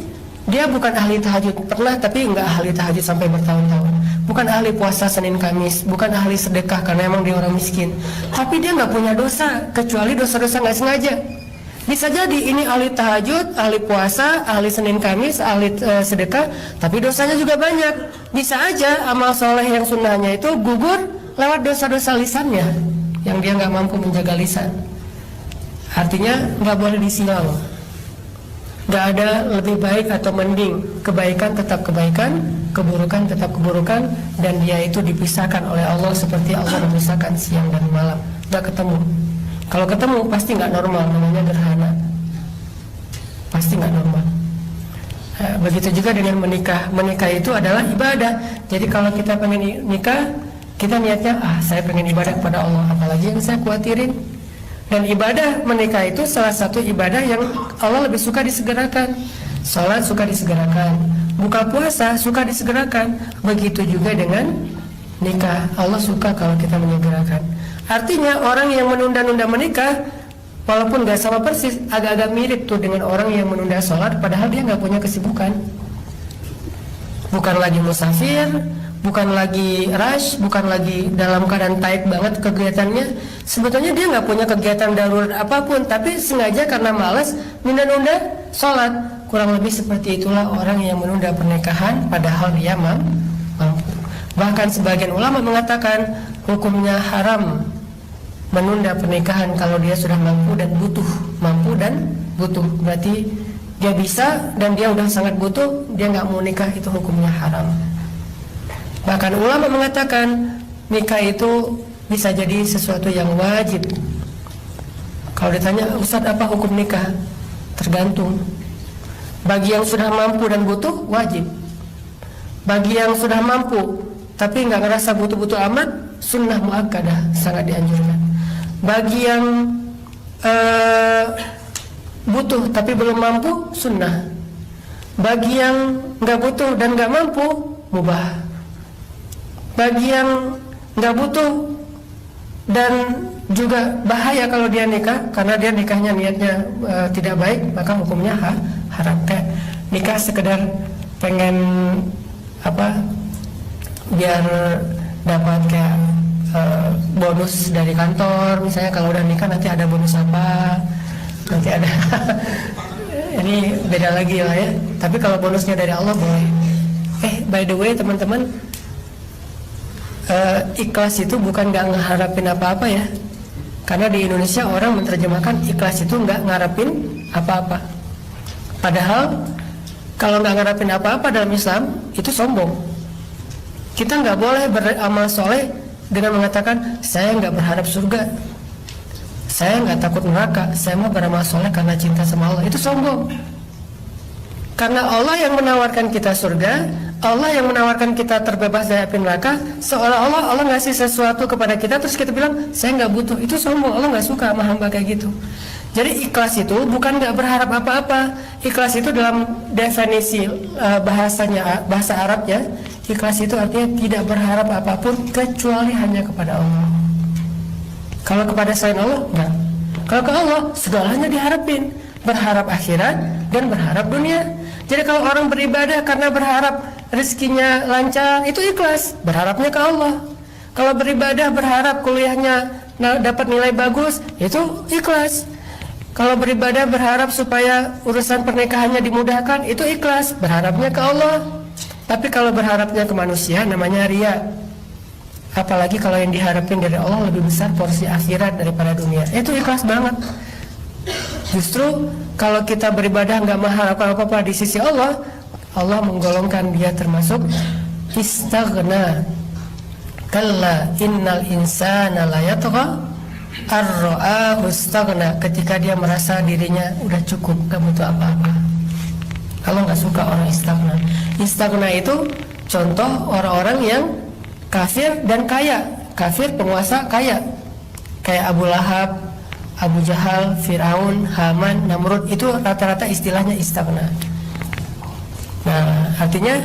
dia bukan ahli tahajud pernah, tapi nggak ahli tahajud sampai bertahun-tahun. Bukan ahli puasa Senin Kamis, bukan ahli sedekah karena emang dia orang miskin. Tapi dia nggak punya dosa kecuali dosa-dosa nggak sengaja. Bisa jadi ini ahli tahajud, ahli puasa, ahli Senin Kamis, ahli sedekah, tapi dosanya juga banyak. Bisa aja amal soleh yang sunnahnya itu gugur lewat dosa-dosa lisannya yang dia nggak mampu menjaga lisan. Artinya nggak boleh disilau. Nggak ada lebih baik atau mending. Kebaikan tetap kebaikan, keburukan tetap keburukan, dan dia itu dipisahkan oleh Allah seperti Allah memisahkan siang dan malam. Nggak ketemu. Kalau ketemu pasti nggak normal, namanya gerhana. Pasti nggak normal. Nah, begitu juga dengan menikah. Menikah itu adalah ibadah. Jadi kalau kita pengen nikah, kita niatnya saya pengen ibadah kepada Allah. Apalagi yang saya khawatirin. Dan ibadah menikah itu salah satu ibadah yang Allah lebih suka disegerakan. Salat suka disegerakan, buka puasa suka disegerakan. Begitu juga dengan nikah, Allah suka kalau kita menyegerakan. Artinya orang yang menunda-nunda menikah, walaupun gak sama persis, agak-agak mirip tuh dengan orang yang menunda sholat, padahal dia gak punya kesibukan. Bukan lagi musafir, bukan lagi rush, bukan lagi dalam keadaan tight banget kegiatannya. Sebetulnya dia nggak punya kegiatan darurat apapun, tapi sengaja karena malas menunda-nunda sholat. Kurang lebih seperti itulah orang yang menunda pernikahan padahal dia mampu. Bahkan sebagian ulama mengatakan hukumnya haram menunda pernikahan kalau dia sudah mampu dan butuh. Mampu dan butuh berarti dia bisa dan dia udah sangat butuh, dia nggak mau nikah, itu hukumnya haram. Bahkan ulama mengatakan nikah itu bisa jadi sesuatu yang wajib. Kalau ditanya, Ustadz apa hukum nikah? Tergantung. Bagi yang sudah mampu dan butuh, wajib. Bagi yang sudah mampu tapi nggak ngerasa butuh-butuh amat, sunnah muakkadah, sangat dianjurkan. Bagi yang butuh tapi belum mampu, sunnah. Bagi yang nggak butuh dan nggak mampu, mubah. Bagi yang nggak butuh dan juga bahaya kalau dia nikah, karena dia nikahnya niatnya tidak baik, maka hukumnya haram. Kayak nikah sekedar pengen biar dapat kayak bonus dari kantor, misalnya kalau udah nikah nanti ada bonus apa, nanti ada ini beda lagi lah ya. Tapi kalau bonusnya dari Allah boleh. By the way teman-teman, ikhlas itu bukan nggak ngeharapin apa-apa ya, karena di Indonesia orang menerjemahkan ikhlas itu nggak ngarepin apa-apa. Padahal kalau nggak ngarepin apa-apa dalam Islam itu sombong. Kita nggak boleh beramal soleh dengan mengatakan saya nggak berharap surga, saya nggak takut neraka, saya mau beramal soleh karena cinta sama Allah. Itu sombong. Karena Allah yang menawarkan kita surga, Allah yang menawarkan kita terbebas dari api neraka, seolah-olah Allah ngasih sesuatu kepada kita terus kita bilang saya nggak butuh. Itu sombong. Allah nggak suka sama hamba kayak gitu. Jadi ikhlas itu bukan nggak berharap apa-apa. Ikhlas itu dalam definisi bahasa Arabnya, ikhlas itu artinya tidak berharap apapun kecuali hanya kepada Allah. Kalau kepada selain Allah, enggak. Kalau ke Allah, segalanya diharapin. Berharap akhirat dan berharap dunia. Jadi kalau orang beribadah karena berharap rezekinya lancar, itu ikhlas, berharapnya ke Allah. Kalau beribadah berharap kuliahnya dapat nilai bagus, itu ikhlas. Kalau beribadah berharap supaya urusan pernikahannya dimudahkan, itu ikhlas, berharapnya ke Allah. Tapi kalau berharapnya ke manusia, namanya riya. Apalagi kalau yang diharapin dari Allah lebih besar porsi akhirat daripada dunia, itu ikhlas banget. Justru kalau kita beribadah nggak mengharapkan apa-apa di sisi Allah, Allah menggolongkan dia termasuk istaghna. Kalla innal insana la yatgha ar-ra'ahu istaghna. Ketika dia merasa dirinya udah cukup, gak butuh apa-apa. Allah nggak suka orang istaghna. Istaghna itu contoh orang-orang yang kafir dan kaya. Kafir penguasa kaya, kayak Abu Lahab, Abu Jahal, Fir'aun, Haman, Namrud, itu rata-rata istilahnya istaghna. Nah, artinya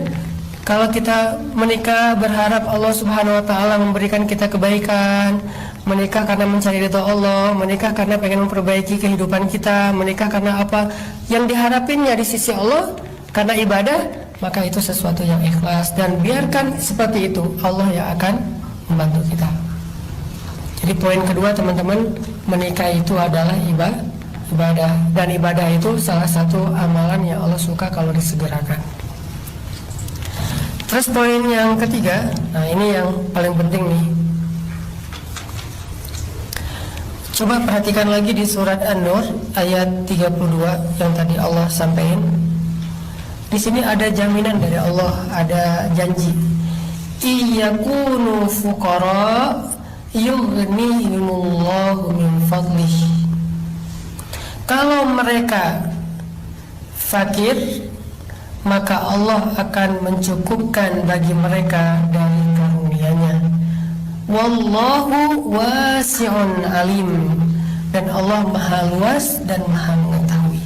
kalau kita menikah berharap Allah Subhanahu wa taala memberikan kita kebaikan, menikah karena mencari ridha Allah, menikah karena pengen memperbaiki kehidupan kita, menikah karena apa yang diharapinnya di sisi Allah karena ibadah, maka itu sesuatu yang ikhlas, dan biarkan seperti itu, Allah yang akan membantu kita. Jadi poin kedua teman-teman, menikah itu adalah ibadah, dan ibadah itu salah satu amalan yang Allah suka kalau disegerakan. Terus poin yang ketiga, nah ini yang paling penting nih. Coba perhatikan lagi di surat An-Nur ayat 32 yang tadi Allah sampaikan. Di sini ada jaminan dari Allah, ada janji. Iyakunu fuqara yughnihimullahu min fadlih. Kalau mereka fakir, maka Allah akan mencukupkan bagi mereka dari karunia-Nya. Wallahu wasi'un alim, dan Allah maha luas dan maha mengetahui.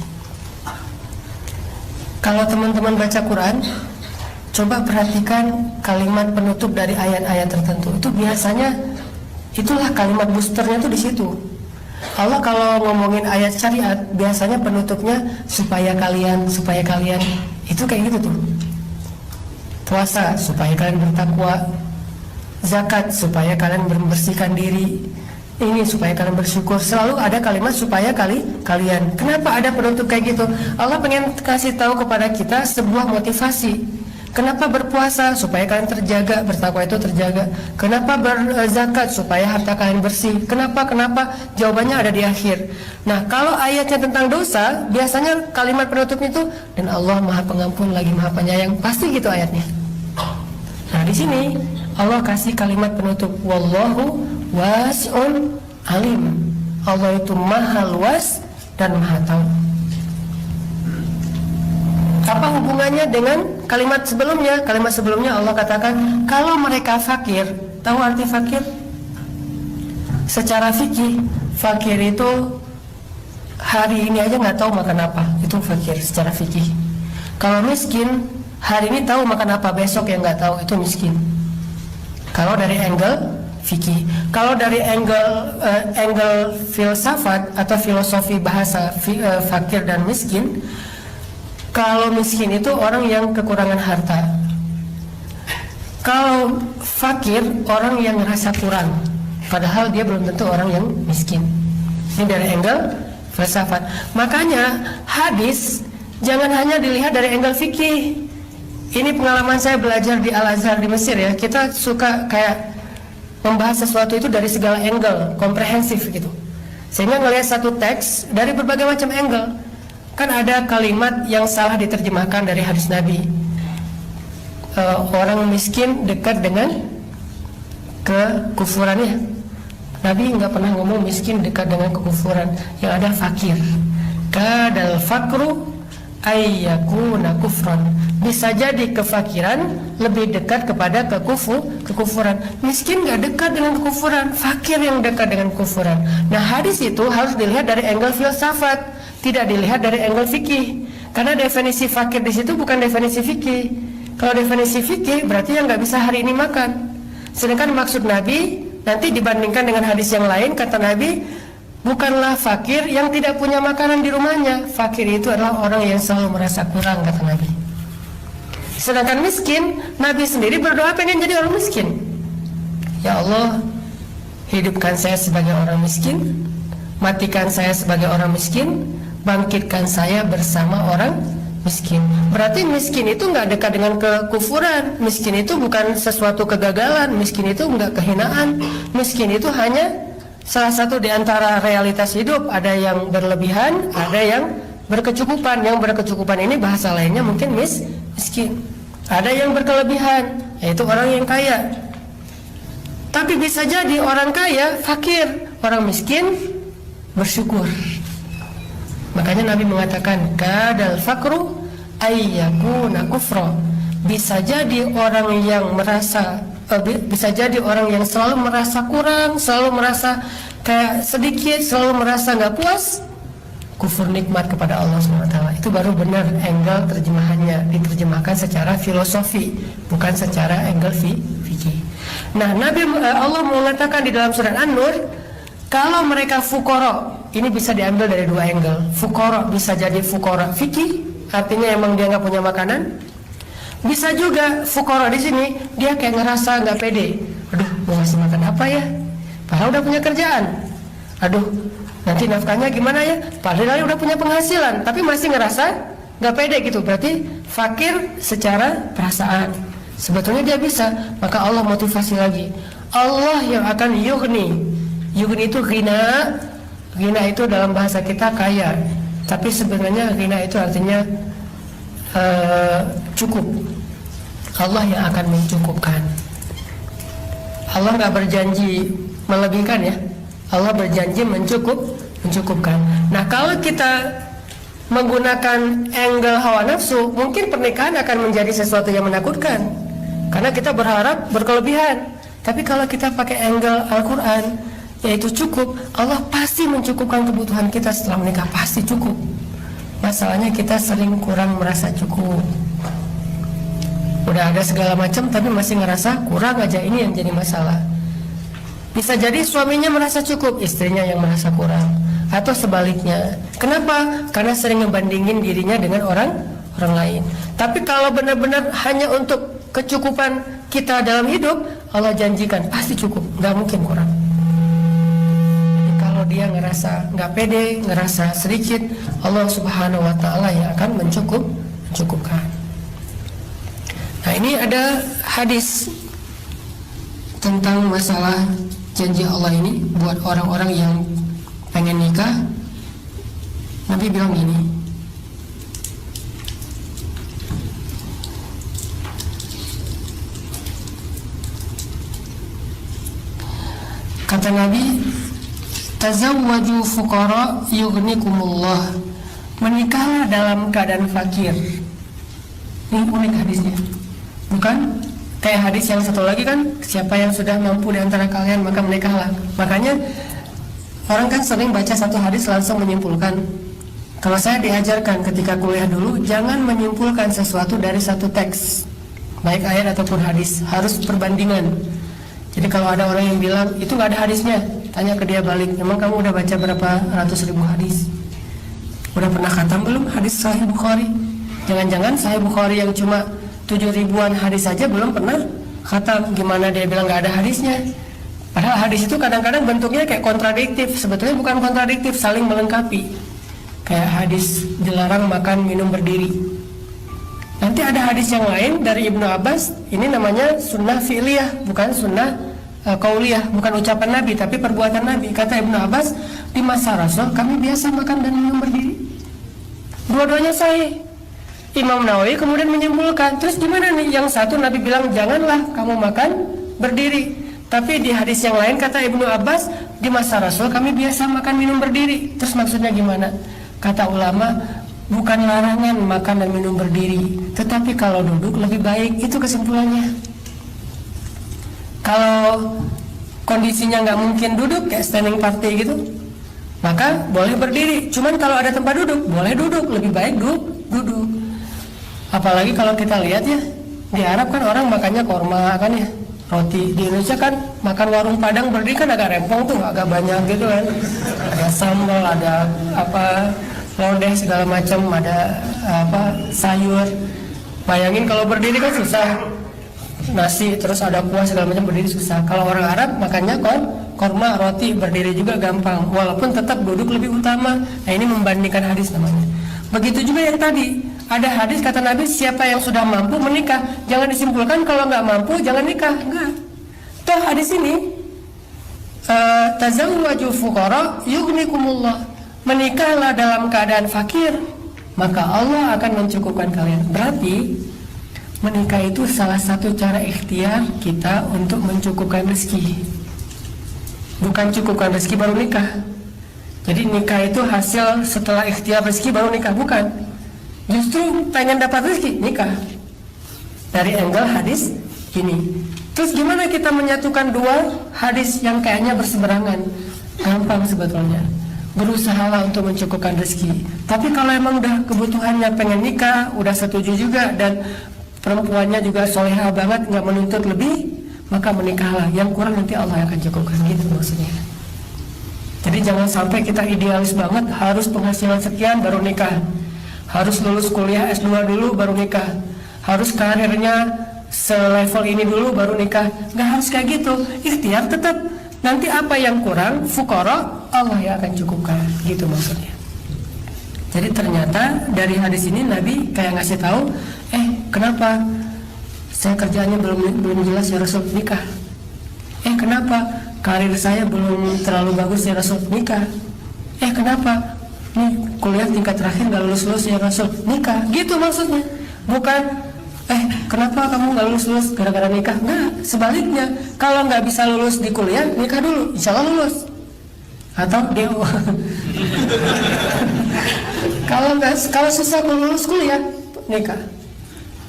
Kalau teman-teman baca Quran, coba perhatikan kalimat penutup dari ayat-ayat tertentu. Itu biasanya itulah kalimat boosternya tuh di situ. Allah kalau ngomongin ayat syariat, biasanya penutupnya supaya kalian, itu kayak gitu tuh. Puasa supaya kalian bertakwa, zakat supaya kalian membersihkan diri, ini supaya kalian bersyukur. Selalu ada kalimat supaya kalian. Kenapa ada penutup kayak gitu? Allah pengen kasih tahu kepada kita sebuah motivasi. Kenapa berpuasa? Supaya kalian terjaga, bertakwa itu terjaga. Kenapa berzakat? Supaya harta kalian bersih. Kenapa? Jawabannya ada di akhir. Nah, kalau ayatnya tentang dosa, biasanya kalimat penutupnya itu, dan Allah Maha Pengampun lagi Maha Penyayang. Pasti gitu ayatnya. Nah, di sini Allah kasih kalimat penutup, wallahu wasi'un alim. Allah itu maha luas dan maha tahu. Apa hubungannya dengan kalimat sebelumnya? Kalimat sebelumnya Allah katakan, kalau mereka fakir. Tahu arti fakir? Secara fikih, fakir itu hari ini aja nggak tahu makan apa. Itu fakir secara fikih. Kalau miskin, hari ini tahu makan apa, besok yang nggak tahu, itu miskin. Kalau dari angle fikih. Kalau dari angle filsafat atau filosofi bahasa fakir dan miskin, kalau miskin itu orang yang kekurangan harta. Kalau fakir orang yang ngerasa kurang, padahal dia belum tentu orang yang miskin. Ini dari angle filsafat. Makanya hadis jangan hanya dilihat dari angle fikih. Ini pengalaman saya belajar di Al-Azhar di Mesir ya. Kita suka kayak membahas sesuatu itu dari segala angle, komprehensif gitu. Sehingga ngelihat satu teks dari berbagai macam angle. Kan ada kalimat yang salah diterjemahkan dari hadis Nabi. Orang miskin dekat dengan kekufurannya. Nabi nggak pernah ngomong miskin dekat dengan kekufuran. Yang ada fakir. Kadal fakru ayyakuna kufran. Bisa jadi kefakiran lebih dekat kepada kekufuran. Miskin nggak dekat dengan kekufuran, fakir yang dekat dengan kekufuran. Nah, hadis itu harus dilihat dari angle filsafat, tidak dilihat dari angle fikih. Karena definisi fakir di situ bukan definisi fikih. Kalau definisi fikih berarti yang nggak bisa hari ini makan. Sedangkan maksud Nabi nanti dibandingkan dengan hadis yang lain, kata Nabi, bukanlah fakir yang tidak punya makanan di rumahnya. Fakir itu adalah orang yang selalu merasa kurang, kata Nabi. Sedangkan miskin, Nabi sendiri berdoa pengen jadi orang miskin. Ya Allah, hidupkan saya sebagai orang miskin, matikan saya sebagai orang miskin, bangkitkan saya bersama orang miskin. Berarti miskin itu nggak dekat dengan kekufuran. Miskin itu bukan sesuatu kegagalan. Miskin itu nggak kehinaan. Miskin itu hanya salah satu di antara realitas hidup. Ada yang berlebihan, ada yang berkecukupan. Yang berkecukupan ini bahasa lainnya mungkin miskin. Ada yang berkelebihan, yaitu orang yang kaya. Tapi bisa jadi orang kaya fakir, orang miskin bersyukur. Makanya Nabi mengatakan, kadal fakru ayyakuna kufra. Bisa jadi orang yang merasa bisa jadi orang yang selalu merasa kurang, selalu merasa kayak sedikit, selalu merasa nggak puas, kufur nikmat kepada Allah SWT. Itu baru benar angle terjemahannya, diterjemahkan secara filosofi, bukan secara angle fikih. Nah, Allah mengatakan di dalam surat An-Nur, kalau mereka fukoro, ini bisa diambil dari dua angle. Fukoro bisa jadi fukoro fikih, artinya emang dia nggak punya makanan. Bisa juga fukoro di sini dia kayak ngerasa nggak pede. Aduh, mau ngasih makan apa ya? Padahal udah punya kerjaan. Aduh, nanti nafkahnya gimana ya? Padahal udah punya penghasilan, tapi masih ngerasa nggak pede gitu. Berarti fakir secara perasaan. Sebetulnya dia bisa, maka Allah motivasi lagi. Allah yang akan yughni. Yughni itu ghina. Ghina itu dalam bahasa kita kaya. Tapi sebenarnya ghina itu artinya cukup. Allah yang akan mencukupkan. Allah nggak berjanji melebihkan ya. Allah berjanji mencukupkan. Nah, kalau kita menggunakan angle hawa nafsu, mungkin pernikahan akan menjadi sesuatu yang menakutkan karena kita berharap berkelebihan. Tapi kalau kita pakai angle Al-Quran, yaitu cukup, Allah pasti mencukupkan kebutuhan kita setelah menikah, pasti cukup. Masalahnya kita sering kurang merasa cukup. Udah ada segala macam tapi masih ngerasa kurang aja, ini yang jadi masalah. Bisa jadi suaminya merasa cukup, istrinya yang merasa kurang, atau sebaliknya. Kenapa? Karena sering ngebandingin dirinya dengan orang lain. Tapi kalau benar-benar hanya untuk kecukupan kita dalam hidup, Allah janjikan pasti cukup, nggak mungkin kurang. Jadi kalau dia ngerasa nggak pede, ngerasa sedikit, Allah Subhanahu Wa Taala yang akan mencukupkan. Nah, Nah, ini ada hadis tentang masalah janji Allah ini buat orang-orang yang pengen nikah. Nabi bilang gini, kata Nabi, tazawwaju fuqara yughnikumullah, menikahlah dalam keadaan fakir. Ini unik hadisnya, bukan kayak hadis yang satu lagi kan, siapa yang sudah mampu di antara kalian maka menikahlah. Makanya orang kan sering baca satu hadis langsung menyimpulkan. Kalau saya diajarkan ketika kuliah dulu, jangan menyimpulkan sesuatu dari satu teks, baik ayat ataupun hadis, harus perbandingan. Jadi kalau ada orang yang bilang itu nggak ada hadisnya, tanya ke dia balik, memang kamu udah baca berapa ratus ribu hadis? Udah pernah khatam belum hadis Sahih Bukhari? Jangan-jangan Sahih Bukhari yang cuma 7 ribuan hadis saja belum pernah khatam. Gimana dia bilang nggak ada hadisnya? Padahal hadis itu kadang-kadang bentuknya kayak kontradiktif. Sebetulnya bukan kontradiktif, saling melengkapi. Kayak hadis dilarang makan minum berdiri. Nanti ada hadis yang lain dari Ibnu Abbas, ini namanya sunnah fi'liyah, bukan sunnah qauliyah, bukan ucapan Nabi tapi perbuatan Nabi. Kata Ibnu Abbas, di masa Rasul kami biasa makan dan minum berdiri. Dua-duanya sahih. Imam Nawawi kemudian menyimpulkan, terus gimana nih? Yang satu Nabi bilang janganlah kamu makan berdiri, tapi di hadis yang lain kata Ibnu Abbas, di masa Rasul kami biasa makan minum berdiri. Terus maksudnya gimana? Kata ulama, bukan larangan makan dan minum berdiri, tetapi kalau duduk lebih baik. Itu kesimpulannya. Kalau kondisinya nggak mungkin duduk kayak standing party gitu, maka boleh berdiri. Cuman kalau ada tempat duduk, boleh duduk. Lebih baik duduk. Apalagi kalau kita lihat ya, di Arab kan orang makannya korma kan ya, roti. Di Indonesia kan makan warung Padang berdiri kan agak rempong tuh, agak banyak gitu kan. Ada sambal, ada apa, lodeh segala macam, ada apa, sayur. Bayangin kalau berdiri kan susah, nasi terus ada kuah segala macam, berdiri susah. Kalau orang Arab makannya korma, roti, berdiri juga gampang, walaupun tetap duduk lebih utama. Nah, ini membandingkan hadis namanya. Begitu juga yang tadi, ada hadis kata Nabi, siapa yang sudah mampu menikah. Jangan disimpulkan kalau nggak mampu jangan nikah, enggak. Toh hadis ini tazawwaju fuqara yughnikumullah, menikahlah dalam keadaan fakir, maka Allah akan mencukupkan kalian. Berarti menikah itu salah satu cara ikhtiar kita untuk mencukupkan rezeki. Bukan cukupkan rezeki baru nikah. Jadi nikah itu hasil setelah ikhtiar rezeki baru nikah, bukan. Justru pengen dapat rezeki, nikah. Dari angle hadis ini. Terus gimana kita menyatukan dua hadis yang kayaknya berseberangan? Gampang sebetulnya. Berusahalah untuk mencukupkan rezeki. Tapi kalau emang udah kebutuhannya pengen nikah, udah setuju juga, dan perempuannya juga solehah banget, nggak menuntut lebih, maka menikahlah. Yang kurang nanti Allah akan cukupkan, gitu maksudnya. Jadi jangan sampai kita idealis banget, harus penghasilan sekian baru nikah, harus lulus kuliah S2 dulu baru nikah, harus karirnya selevel ini dulu baru nikah. Nggak harus kayak gitu. Ikhtiar tetap. Nanti apa yang kurang, fuqara, Allah yang akan cukupkan, gitu maksudnya. Jadi ternyata dari hadis ini Nabi kayak ngasih tahu, kenapa saya kerjaannya belum jelas ya Rasul, nikah. Kenapa karir saya belum terlalu bagus ya Rasul, nikah. Kenapa nih kuliah tingkat terakhir nggak lulus ya Rasul, nikah. Gitu maksudnya. Bukan kenapa kamu nggak lulus gara-gara nikah. Enggak, sebaliknya. Kalau nggak bisa lulus di kuliah, nikah dulu, insya Allah lulus. Atau DO. Kalau susah lulus kuliah, nikah.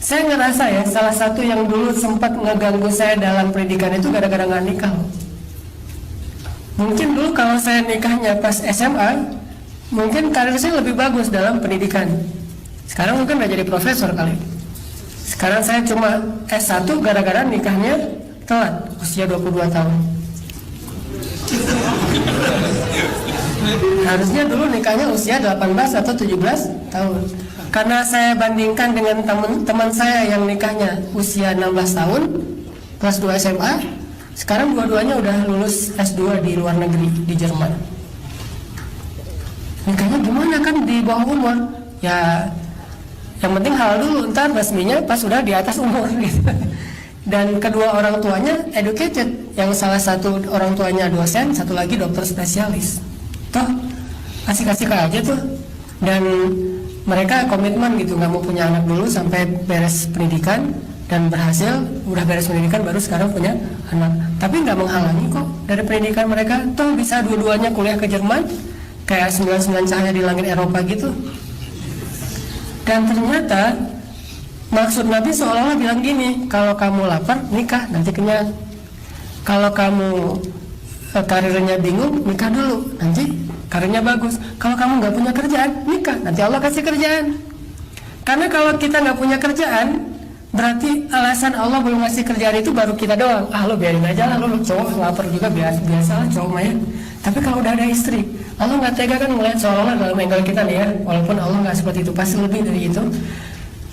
Saya ngerasa ya, salah satu yang dulu sempat ngeganggu saya dalam pendidikan itu gara-gara nggak nikah. Mungkin dulu kalau saya nikahnya pas SMA, mungkin karir saya lebih bagus dalam pendidikan. Sekarang mungkin udah jadi profesor kali. Sekarang saya cuma S1 gara-gara nikahnya telat, usia 22 tahun. Harusnya dulu nikahnya usia 18 atau 17 tahun. Karena saya bandingkan dengan teman saya yang nikahnya usia 16 tahun, kelas 2 SMA, sekarang dua-duanya udah lulus S2 di luar negeri, di Jerman. Nikahnya gimana kan di bawah umur? Ya Yang penting halal dulu, ntar resminya pas sudah di atas umur gitu. Dan kedua orang tuanya educated, yang salah satu orang tuanya dosen, satu lagi dokter spesialis. Toh kasih-kasih aja tuh. Dan mereka komitmen gitu, nggak mau punya anak dulu sampai beres pendidikan, dan berhasil, udah beres pendidikan baru sekarang punya anak. Tapi nggak menghalangi kok dari pendidikan mereka. Toh bisa dua-duanya kuliah ke Jerman, kayak 99 cahaya di langit Eropa gitu. Dan ternyata maksud Nabi seolah-olah bilang gini, kalau kamu lapar, nikah, nanti kenyang. Kalau kamu karirnya bingung, nikah dulu, nanti karirnya bagus. Kalau kamu nggak punya kerjaan, nikah, nanti Allah kasih kerjaan. Karena kalau kita nggak punya kerjaan, berarti alasan Allah belum ngasih kerjaan itu baru kita doang. Ah, lo biarin aja lah, lo cowok lapar juga biasa lah cowok mah ya. Tapi kalau udah ada istri, Allah nggak tega kan melihat seolah-olah dalam angle kita nih ya, walaupun Allah nggak seperti itu, pasti lebih dari itu.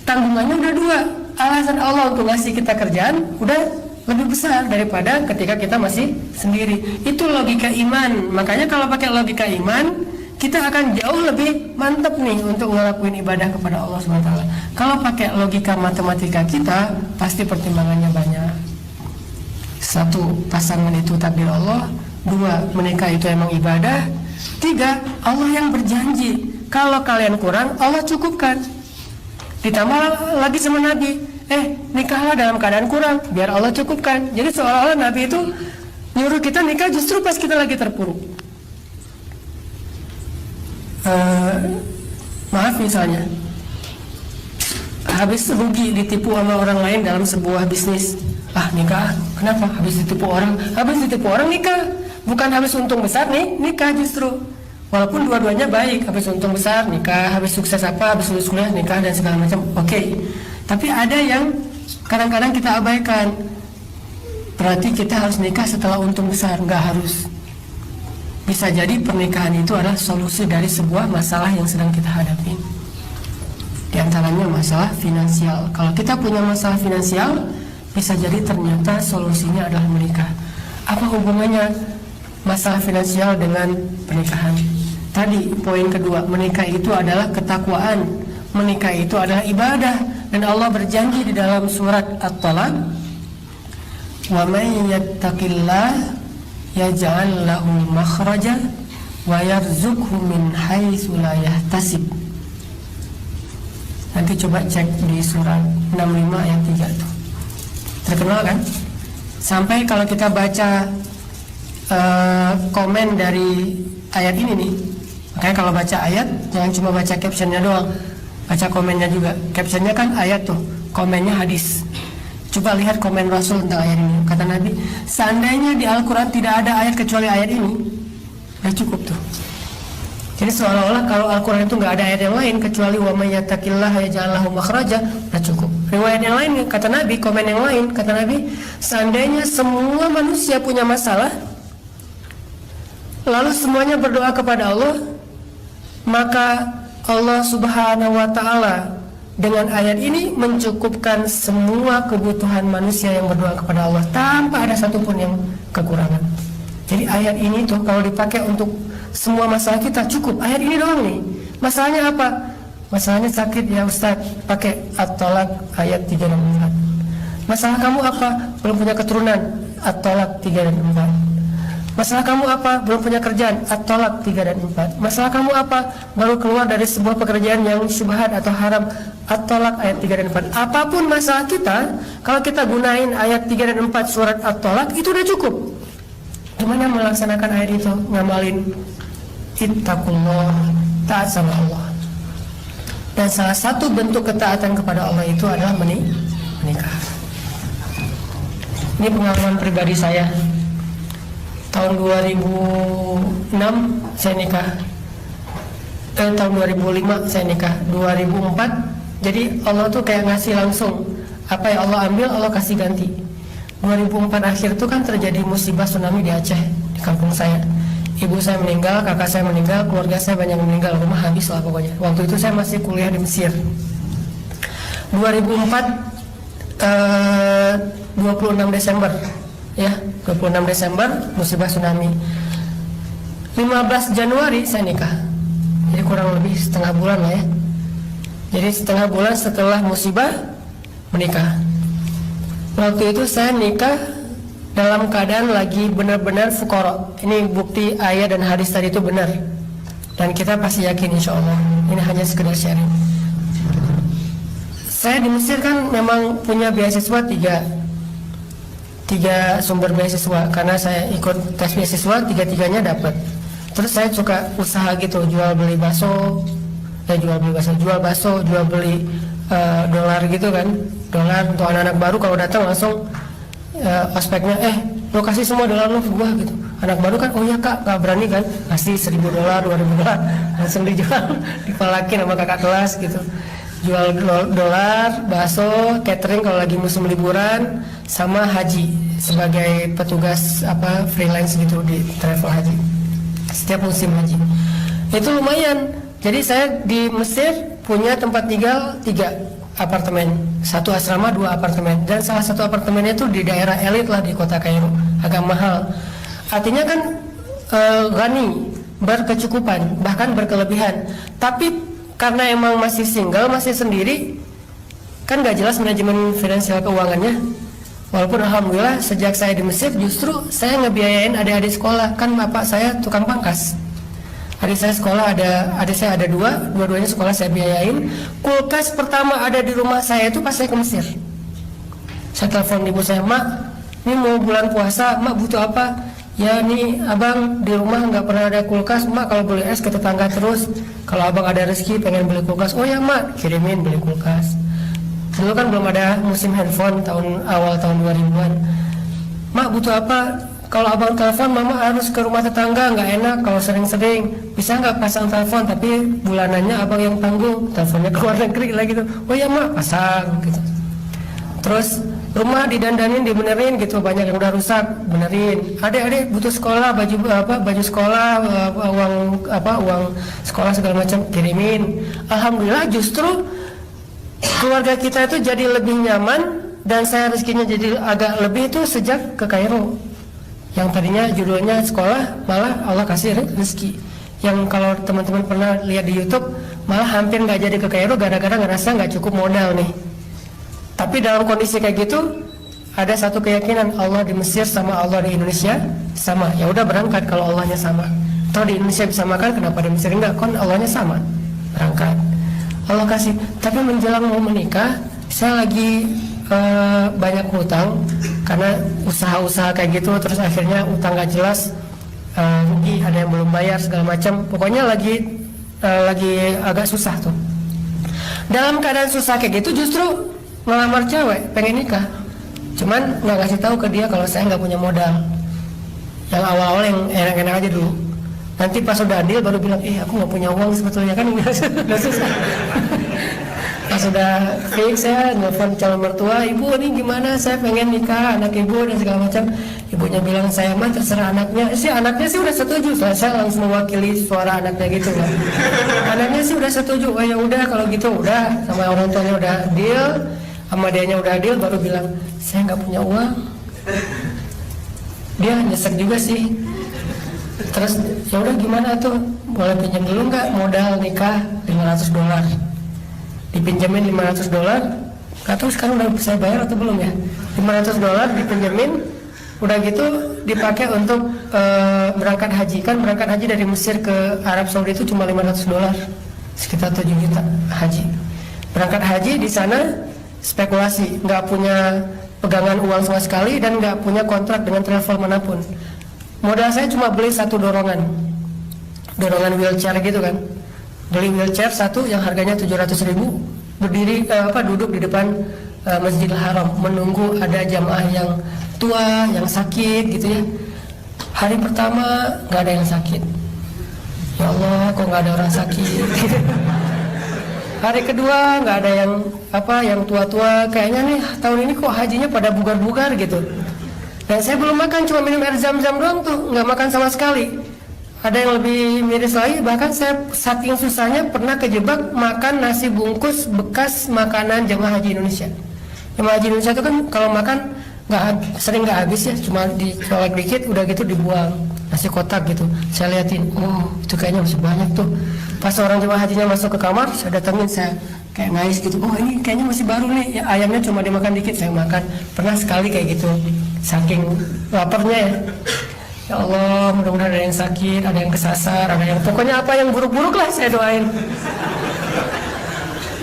Tanggungannya udah dua, alasan Allah untuk ngasih kita kerjaan udah lebih besar daripada ketika kita masih sendiri. Itu logika iman. Makanya kalau pakai logika iman, kita akan jauh lebih mantap nih untuk ngelakuin ibadah kepada Allah SWT. Kalau pakai logika matematika kita, pasti pertimbangannya banyak. Satu, pasangan itu takdir Allah. Dua, menikah itu emang ibadah. Tiga, Allah yang berjanji kalau kalian kurang, Allah cukupkan. Ditambah lagi sama Nabi, nikahlah dalam keadaan kurang, biar Allah cukupkan. Jadi seolah-olah Nabi itu nyuruh kita nikah justru pas kita lagi terpuruk. Maaf misalnya, habis rugi ditipu sama orang lain dalam sebuah bisnis. Nikah, kenapa? Habis ditipu orang nikah. Bukan habis untung besar nih, nikah justru. Walaupun dua-duanya baik, habis untung besar nikah, habis sukses habis lulus kuliah nikah dan segala macam, oke. Tapi ada yang kadang-kadang kita abaikan. Berarti kita harus nikah setelah untung besar, nggak harus. Bisa jadi pernikahan itu adalah solusi dari sebuah masalah yang sedang kita hadapi. Di antaranya masalah finansial. Kalau kita punya masalah finansial, bisa jadi ternyata solusinya adalah menikah. Apa hubungannya masalah finansial dengan pernikahan? Tadi poin kedua, menikah itu adalah ketakwaan, menikah itu adalah ibadah, dan Allah berjanji di dalam surat At-Talaq, wa may yattaqillah yaj'al lahu makhraja wa yarzuqhu min haitsu la yahtasib. Nanti coba cek di surat 65 ayat 3 tuh. Terkenal kan? Sampai kalau kita baca komen dari ayat ini nih, makanya kalau baca ayat jangan cuma baca captionnya doang, baca komennya juga. Captionnya kan ayat tuh, komennya hadis. Coba lihat komen Rasul tentang ayat ini. Kata Nabi, seandainya di Al-Quran tidak ada ayat kecuali ayat ini, udah cukup tuh. Jadi seolah-olah kalau Al-Quran itu nggak ada ayat yang lain kecuali wa may yattaqillaha yaj'al lahu makhraja, udah cukup. Riwayat yang lain kata Nabi, komen yang lain kata Nabi, seandainya semua manusia punya masalah, lalu semuanya berdoa kepada Allah, maka Allah Subhanahu wa Ta'ala dengan ayat ini mencukupkan semua kebutuhan manusia yang berdoa kepada Allah tanpa ada satupun yang kekurangan. Jadi ayat ini tuh kalau dipakai untuk semua masalah kita cukup. Ayat ini doang nih. Masalahnya apa? Masalahnya sakit ya Ustaz, pakai At-Talaq ayat 3 dan 4. Masalah kamu apa? Belum punya keturunan, At-Talaq 3 dan 4. Masalah kamu apa? Belum punya kerjaan, At-Talaq 3 dan 4. Masalah kamu apa? Baru keluar dari sebuah pekerjaan yang syubhat atau haram, At-Talaq ayat 3 dan 4. Apapun masalah kita, kalau kita gunain ayat 3 dan 4 surat At-Talaq, itu udah cukup. Gimana melaksanakan ayat itu? Ngamalin ittaqullah, taat sama Allah. Dan salah satu bentuk ketaatan kepada Allah itu adalah menikah. Ini pengalaman pribadi saya. Tahun 2006 saya nikah. Tahun 2005 saya nikah. 2004. Jadi Allah tuh kayak ngasih langsung. Apa yang Allah ambil, Allah kasih ganti. 2004 akhir itu kan terjadi musibah tsunami di Aceh, di kampung saya. Ibu saya meninggal, kakak saya meninggal, keluarga saya banyak yang meninggal, rumah habis lah pokoknya. Waktu itu saya masih kuliah di Mesir. 2004 26 Desember ya, 26 Desember musibah tsunami. 15 Januari saya nikah. Jadi kurang lebih setengah bulan lah ya. Jadi setengah bulan setelah musibah menikah. Waktu itu saya nikah dalam keadaan lagi benar-benar fuqara. Ini bukti ayat dan hadis tadi itu benar. Dan kita pasti yakin insya Allah. Ini hanya sekedar sharing. Saya di Mesir kan memang punya beasiswa tiga sumber beasiswa. Karena saya ikut tes beasiswa, tiga-tiganya dapat. Terus saya suka usaha gitu, jual beli bakso, jual beli dolar gitu kan. Dolar untuk anak-anak baru kalau datang langsung ospeknya, lo kasih semua dolar lo ke gua gitu. Anak baru kan, oh ya kak, gak berani kan, kasih $1.000, $2.000, langsung dijual, dipalakin sama kakak kelas gitu. Jual dolar, bakso, catering kalau lagi musim liburan, sama haji sebagai petugas freelance gitu di travel haji. Setiap musim haji itu lumayan. Jadi saya di Mesir punya tempat tinggal 3 apartemen, 1 asrama, 2 apartemen, dan salah satu apartemennya itu di daerah elit lah di kota Kairo, agak mahal. Artinya kan ghani, berkecukupan, bahkan berkelebihan. Tapi karena emang masih single, masih sendiri, kan gak jelas manajemen finansial keuangannya. Walaupun alhamdulillah sejak saya di Mesir justru saya ngebiayain adik-adik sekolah. Kan bapak saya tukang pangkas. Adik saya sekolah adik saya ada 2, dua-duanya sekolah saya biayain. Kulkas pertama ada di rumah saya itu pas saya ke Mesir. Saya telepon ibu saya, mak, ini mau bulan puasa, mak butuh apa? Ya nih abang di rumah nggak pernah ada kulkas, mak kalau beli es ke tetangga terus. Kalau abang ada rezeki pengen beli kulkas, oh ya mak, kirimin beli kulkas. Dulu kan belum ada musim handphone awal tahun 2000-an. Mak butuh apa? Kalau abang telepon mama harus ke rumah tetangga, nggak enak kalau sering-sering. Bisa nggak pasang telepon tapi bulanannya abang yang tanggung, teleponnya ke luar negeri lagi tuh. Oh ya mak, pasang gitu. Terus rumah didandanin, dibenerin gitu, banyak yang udah rusak, benerin. Adik-adik butuh sekolah, baju sekolah, uang sekolah segala macam, kirimin. Alhamdulillah justru keluarga kita itu jadi lebih nyaman dan saya rezekinya jadi agak lebih itu sejak ke Kairo. Yang tadinya judulnya sekolah, malah Allah kasih rezeki. Yang kalau teman-teman pernah lihat di YouTube, malah hampir nggak jadi ke Kairo gara-gara ngerasa nggak cukup modal nih. Tapi dalam kondisi kayak gitu, ada satu keyakinan, Allah di Mesir sama Allah di Indonesia sama. Ya udah berangkat kalau Allahnya sama. Kalau di Indonesia bisa makan, kenapa di Mesir enggak? Kan Allahnya sama. Berangkat. Allah kasih. Tapi menjelang mau menikah, saya lagi banyak hutang karena usaha-usaha kayak gitu, terus akhirnya utang gak jelas, rugi, ada yang belum bayar segala macam. Pokoknya lagi agak susah tuh. Dalam keadaan susah kayak gitu justru ngelamar cewek, pengen nikah, cuman nggak kasih tahu ke dia kalau saya nggak punya modal. Yang awal-awal yang enak-enak aja dulu. Nanti pas udah deal baru bilang, aku nggak punya uang sebetulnya, kan udah susah. Pas sudah fix saya nelfon calon mertua, ibu ini gimana, saya pengen nikah, anak ibu dan segala macam. Ibunya bilang, saya mah terserah anaknya. Anaknya sih udah setuju, saya langsung mewakili suara anaknya gitu kan. Anaknya sih udah setuju, oh ya udah kalau gitu udah, sama orang tuanya udah deal, sama dianya udah deal, baru bilang saya nggak punya uang. Dia nyesek juga sih. Terus ya udah gimana tuh, boleh pinjam dulu nggak modal nikah $500. Dipinjemin $500, nggak tahu sekarang udah bisa bayar atau belum ya. $500 dipinjemin, udah gitu dipakai untuk berangkat haji. Kan berangkat haji dari Mesir ke Arab Saudi itu cuma $500, sekitar 7 juta haji. Berangkat haji di sana spekulasi, nggak punya pegangan uang sama sekali dan nggak punya kontrak dengan travel manapun. Modal saya cuma beli satu dorongan wheelchair gitu kan. Beli wheelchair satu yang harganya 700.000, berdiri duduk di depan Masjidil Haram menunggu ada jamaah yang tua, yang sakit gitu ya. Hari pertama nggak ada yang sakit. Ya Allah, kok nggak ada orang sakit? Hari kedua nggak ada yang tua-tua, kayaknya nih tahun ini kok hajinya pada bugar-bugar gitu. Dan saya belum makan, cuma minum air zam-zam doang tuh, nggak makan sama sekali. Ada yang lebih miris lagi, bahkan saya saking susahnya pernah kejebak makan nasi bungkus bekas makanan jemaah haji Indonesia. Jemaah haji Indonesia itu kan kalau makan sering nggak habis ya, cuma dicolek dikit udah gitu dibuang, nasi kotak gitu. Saya liatin, oh itu kayaknya masih banyak tuh. Pas orang jemaah hajinya masuk ke kamar, saya datengin, saya kayak ngais gitu, oh ini kayaknya masih baru nih ya, ayamnya cuma dimakan dikit, saya makan. Pernah sekali kayak gitu, saking laparnya ya. Ya Allah, mudah-mudahan ada yang sakit, ada yang kesasar, ada yang pokoknya apa yang buruk-buruk lah saya doain.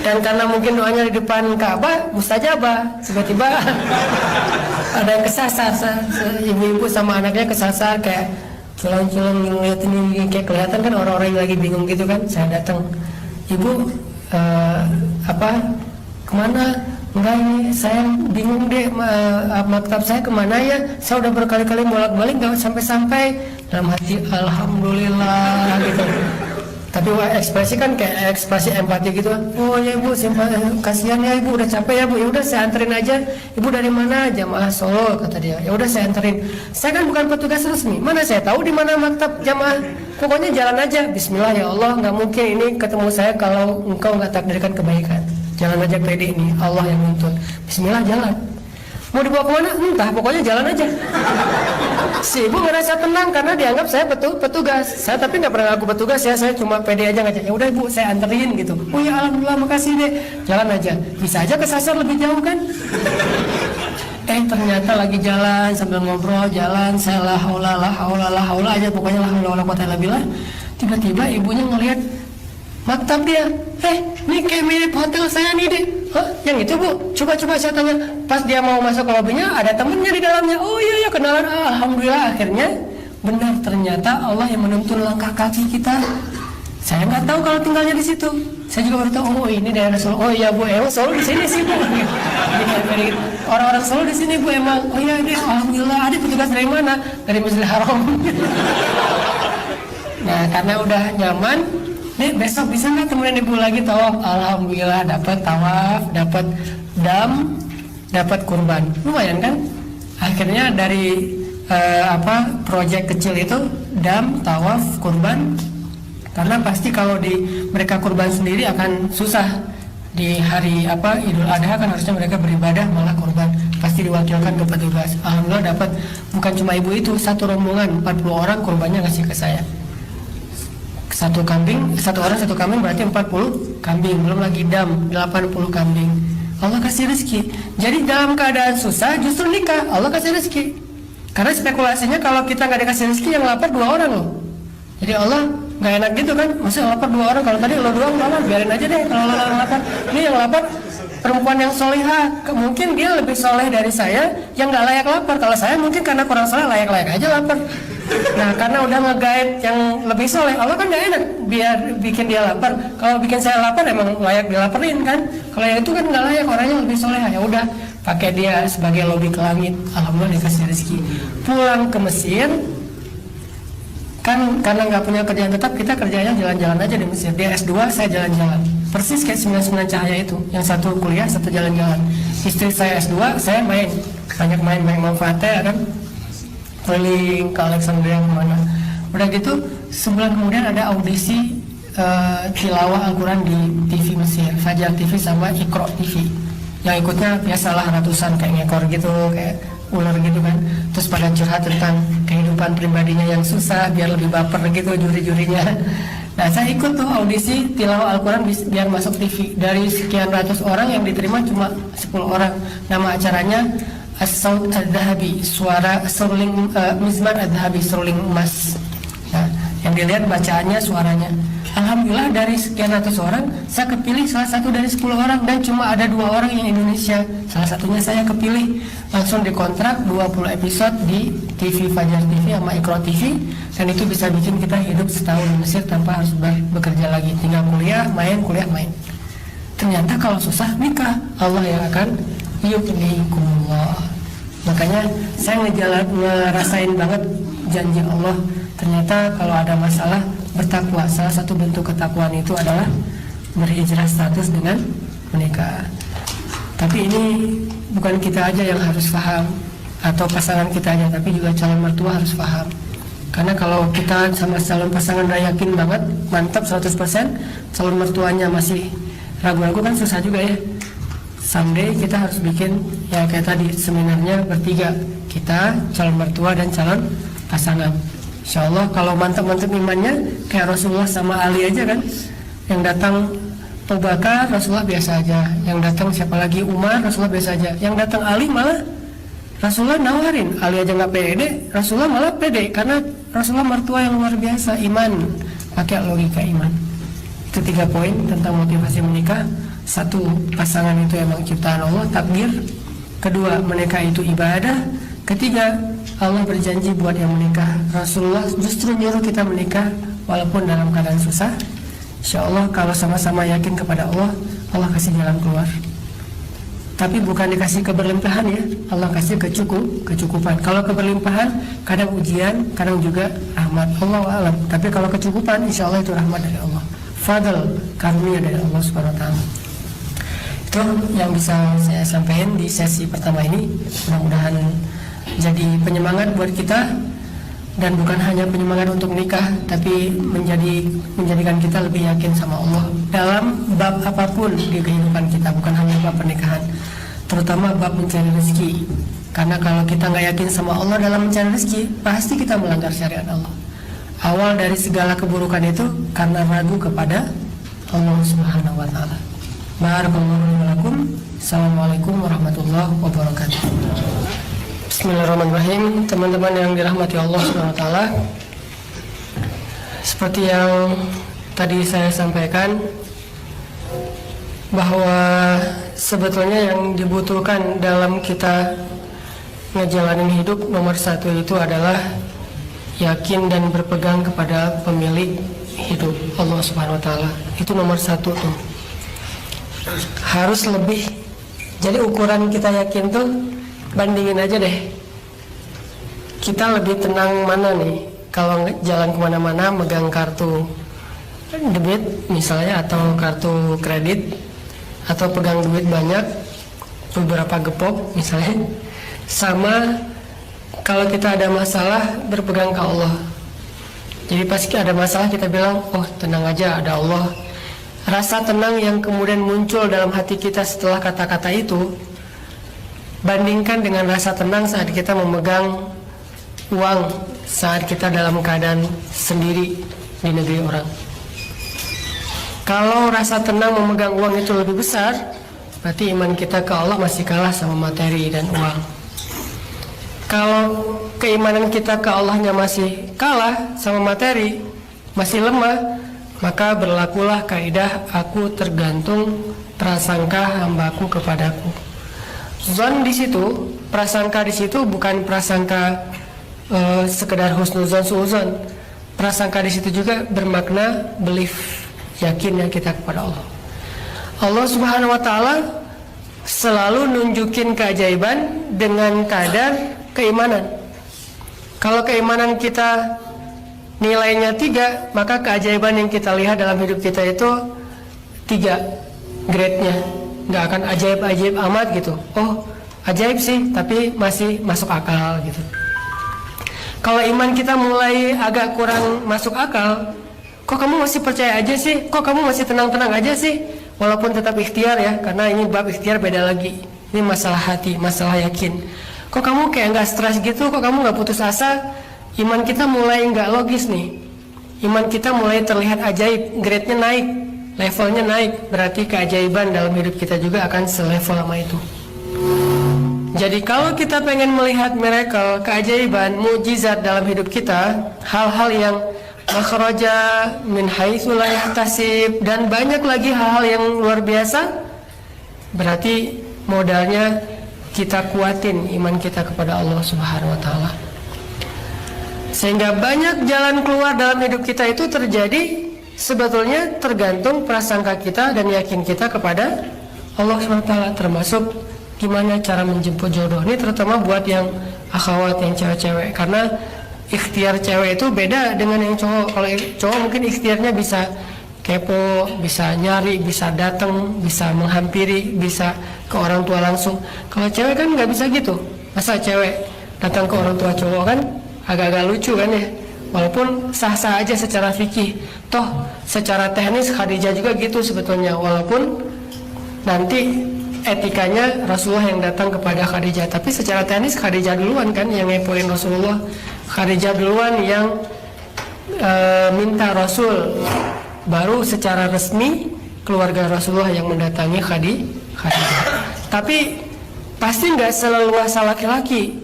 Dan karena mungkin doanya di depan Ka'bah mustajabah, tiba-tiba ada yang kesasar, ibu-ibu sama anaknya kesasar, kayak culung-culung ngeliatin ini, kayak kelihatan kan orang-orang yang lagi bingung gitu kan. Saya datang, ibu kemana? Enggak, ini saya bingung deh, maktab saya kemana ya, saya udah berkali-kali bolak-balik nggak sampai-sampai. Dalam hati alhamdulillah gitu, tapi ekspresi kan kayak ekspresi empati gitu. Oh ya ibu, kasihan ya ibu, udah capek ya bu, ya udah saya anterin aja. Ibu dari mana? Jamaah Solo kata dia. Ya udah saya anterin, saya kan bukan petugas resmi, mana saya tahu di mana maktab jamaah, pokoknya jalan aja. Bismillah ya Allah, nggak mungkin ini ketemu saya kalau engkau nggak takdirkan kebaikan. Jalan aja pede ini, Allah yang nuntun. Bismillah jalan. Mau dibawa kemana? Entah, pokoknya jalan aja. Si ibu merasa tenang karena dianggap saya petugas. Saya tapi nggak pernah aku petugas ya, saya cuma pede aja ngajak. Ya udah ibu, saya anterin gitu. Oh ya alhamdulillah, makasih deh. Jalan aja. Bisa aja kesasar lebih jauh kan? Ternyata lagi jalan sambil ngobrol, jalan saya la haula aja, pokoknya la haula wala quwata illa billah. Tiba-tiba ibunya ngelihat maktab dia, ini kayak mirip hotel saya nih deh. Hah, yang itu bu? Coba saya tanya. Pas dia mau masuk ke lobinya, ada temennya di dalamnya. Oh iya kenalan. Alhamdulillah, akhirnya benar, ternyata Allah yang menuntun langkah kaki kita. Saya nggak tahu kalau tinggalnya di situ. Saya juga baru tahu. Oh ini daerah Solo. Oh iya bu, emang Solo di sini sih bu. Orang-orang Solo di sini bu emang. Oh iya ini alhamdulillah. Ada petugas dari mana? Dari Masjidil Haram. Nah karena udah nyaman, nih besok bisa nggak temenin ibu lagi tawaf? Alhamdulillah dapat tawaf, dapat dam, dapat kurban, lumayan kan? Akhirnya dari proyek kecil itu dam, tawaf, kurban. Karena pasti kalau mereka kurban sendiri akan susah di hari Idul Adha, kan harusnya mereka beribadah, malah kurban pasti diwakilkan ke petugas. Alhamdulillah dapat, bukan cuma ibu itu, satu rombongan 40 orang kurbannya ngasih ke saya. Satu orang satu kambing berarti 40 kambing, belum lagi dam 80 kambing. Allah kasih rezeki. Jadi dalam keadaan susah justru nikah Allah kasih rezeki. Karena spekulasinya kalau kita nggak dikasih rezeki, yang lapar 2 orang loh. Jadi Allah nggak enak gitu kan, maksudnya lapar 2 orang, kalau tadi lo doang lapar, biarin aja deh kalau lo lapar. Ini yang lapar perempuan yang solehah, mungkin dia lebih soleh dari saya yang nggak layak lapar. Kalau saya mungkin karena kurang soleh layak-layak aja lapar. Nah karena udah nge-guide yang lebih soleh, Allah kan nggak enak biar bikin dia lapar. Kalau bikin saya lapar emang layak dilaparin kan. Kalau yang itu kan nggak layak, orangnya lebih soleh. Ya udah pakai dia sebagai lobby ke langit. Alhamdulillah dikasih rezeki. Pulang ke Mesir kan karena nggak punya kerjaan tetap, kita kerjanya jalan-jalan aja di Mesir. Dia S2, saya jalan-jalan. Persis kayak 99 Cahaya itu, yang satu kuliah, satu jalan-jalan. Istri saya S2, saya banyak main manfaatnya kan. Keliling ke Alexandria kemana. Udah gitu sebulan kemudian ada audisi tilawah Al-Quran di TV Mesir, Fajar TV sama Iqra TV. Yang ikutnya biasalah ratusan, kayak ngekor gitu, kayak ular gitu kan. Terus pada curhat tentang kehidupan pribadinya yang susah biar lebih baper gitu juri-jurinya. Nah saya ikut tuh audisi tilawah Al-Quran biar masuk TV. Dari sekian ratus orang yang diterima cuma 10 orang. Nama acaranya As-Saud Ad-Dhahabi, suara seruling Mizmar Ad-Dhahabi, seruling emas. Nah, yang dilihat bacaannya, suaranya. Alhamdulillah dari sekian ratus orang saya kepilih salah satu dari 10 orang, dan cuma ada 2 orang yang Indonesia. Salah satunya saya kepilih, langsung dikontrak 20 episode di TV Fajar TV sama Iqra TV, dan itu bisa bikin kita hidup setahun di Mesir tanpa harus bekerja lagi, tinggal kuliah main. Ternyata kalau susah nikah, Allah yang akan yuknikumullah. Makanya saya ngerasain banget janji Allah. Ternyata kalau ada masalah, bertakwa. Salah satu bentuk ketakwaan itu adalah berhijrah status dengan menikah. Tapi ini bukan kita aja yang harus paham, atau pasangan kita aja, tapi juga calon mertua harus paham. Karena kalau kita sama calon pasangan udah yakin banget, mantap 100%, calon mertuanya masih ragu-ragu kan susah juga ya. Someday kita harus bikin ya kayak tadi seminarnya bertiga, kita, calon mertua dan calon pasangan. Insya Allah kalau mantap-mantap imannya kayak Rasulullah sama Ali aja kan, yang datang Abu Bakar Rasulullah biasa aja, yang datang siapa lagi, Umar Rasulullah biasa aja, yang datang Ali malah Rasulullah nawarin, Ali aja nggak pede, Rasulullah malah pede karena Rasulullah mertua yang luar biasa, iman, pakai logika iman. Itu 3 poin tentang motivasi menikah. 1, pasangan itu emang ciptaan Allah, takdir. 2, menikah itu ibadah. 3, Allah berjanji buat yang menikah. Rasulullah justru nyuruh kita menikah walaupun dalam keadaan susah. Insya Allah kalau sama-sama yakin kepada Allah, Allah kasih jalan keluar. Tapi bukan dikasih keberlimpahan ya, Allah kasih kecukupan. Kalau keberlimpahan kadang ujian, kadang juga rahmat, Allah alam. Tapi kalau kecukupan, insya Allah itu rahmat dari Allah, fadl, karunia dari Allah Subhanahu Wa Taala. Itu yang bisa saya sampaikan di sesi pertama ini. Mudah-mudahan jadi penyemangat buat kita, dan bukan hanya penyemangat untuk nikah, tapi menjadikan kita lebih yakin sama Allah dalam bab apapun di kehidupan kita, bukan hanya bab pernikahan, terutama bab mencari rezeki. Karena kalau kita nggak yakin sama Allah dalam mencari rezeki, pasti kita melanggar syariat Allah. Awal dari segala keburukan itu karena ragu kepada Allah Subhanahu Wa Taala. Barakallahu lakum. Assalamualaikum warahmatullahi wabarakatuh. Bismillahirrahmanirrahim. Teman-teman yang dirahmati Allah SWT, seperti yang tadi saya sampaikan, bahwa sebetulnya yang dibutuhkan dalam kita ngejalanin hidup nomor 1 itu adalah yakin dan berpegang kepada pemilik hidup, Allah Subhanahu Wa Taala. Itu nomor 1 tuh. Harus lebih. Jadi ukuran kita yakin tuh, bandingin aja deh, kita lebih tenang mana nih kalau jalan kemana-mana megang kartu debit misalnya, atau kartu kredit, atau pegang duit banyak beberapa gepok misalnya, sama kalau kita ada masalah berpegang ke Allah. Jadi pas ada masalah kita bilang, oh tenang aja, ada Allah. Rasa tenang yang kemudian muncul dalam hati kita setelah kata-kata itu, bandingkan dengan rasa tenang saat kita memegang uang, saat kita dalam keadaan sendiri di negeri orang. Kalau rasa tenang memegang uang itu lebih besar, berarti iman kita ke Allah masih kalah sama materi dan uang. Kalau keimanan kita ke Allahnya masih kalah sama materi, masih lemah, maka berlakulah kaidah aku tergantung prasangka hambaku kepadaku. Zon di situ, prasangka di situ bukan prasangka sekedar husnuzon suuzon. Prasangka di situ juga bermakna belief, yakinnya kita kepada Allah. Allah Subhanahu Wa Taala selalu nunjukin keajaiban dengan kadar keimanan. Kalau keimanan kita nilainya 3, maka keajaiban yang kita lihat dalam hidup kita itu 3 grade-nya. Nggak akan ajaib-ajaib amat gitu. Oh, ajaib sih, tapi masih masuk akal gitu. Kalau iman kita mulai agak kurang masuk akal, kok kamu masih percaya aja sih? Kok kamu masih tenang-tenang aja sih? Walaupun tetap ikhtiar ya, karena ini bab ikhtiar beda lagi. Ini masalah hati, masalah yakin. Kok kamu kayak nggak stres gitu? Kok kamu nggak putus asa? Iman kita mulai nggak logis nih. Iman kita mulai terlihat ajaib, grade-nya naik, levelnya naik. Berarti keajaiban dalam hidup kita juga akan selevel sama itu. Jadi kalau kita pengen melihat miracle, keajaiban, mukjizat dalam hidup kita, hal-hal yang makhraja min haitsu la yahtasib, dan banyak lagi hal-hal yang luar biasa, berarti modalnya kita kuatin iman kita kepada Allah Subhanahu Wa Taala. Sehingga banyak jalan keluar dalam hidup kita itu terjadi sebetulnya tergantung prasangka kita dan yakin kita kepada Allah SWT. Termasuk gimana cara menjemput jodoh. Ini terutama buat yang akhwat, yang cewek-cewek. Karena ikhtiar cewek itu beda dengan yang cowok. Kalau cowok mungkin ikhtiarnya bisa kepo, bisa nyari, bisa datang, bisa menghampiri, bisa ke orang tua langsung. Kalau cewek kan nggak bisa gitu. Masa cewek datang ke orang tua cowok kan agak-agak lucu kan ya. Walaupun sah-sah aja secara fikih. Toh secara teknis Khadijah juga gitu sebetulnya. Walaupun nanti etikanya Rasulullah yang datang kepada Khadijah, tapi secara teknis Khadijah duluan kan yang ngepoin Rasulullah. Khadijah duluan yang minta Rasul, baru secara resmi keluarga Rasulullah yang mendatangi Khadijah. Tapi pasti nggak seleluasa laki-laki,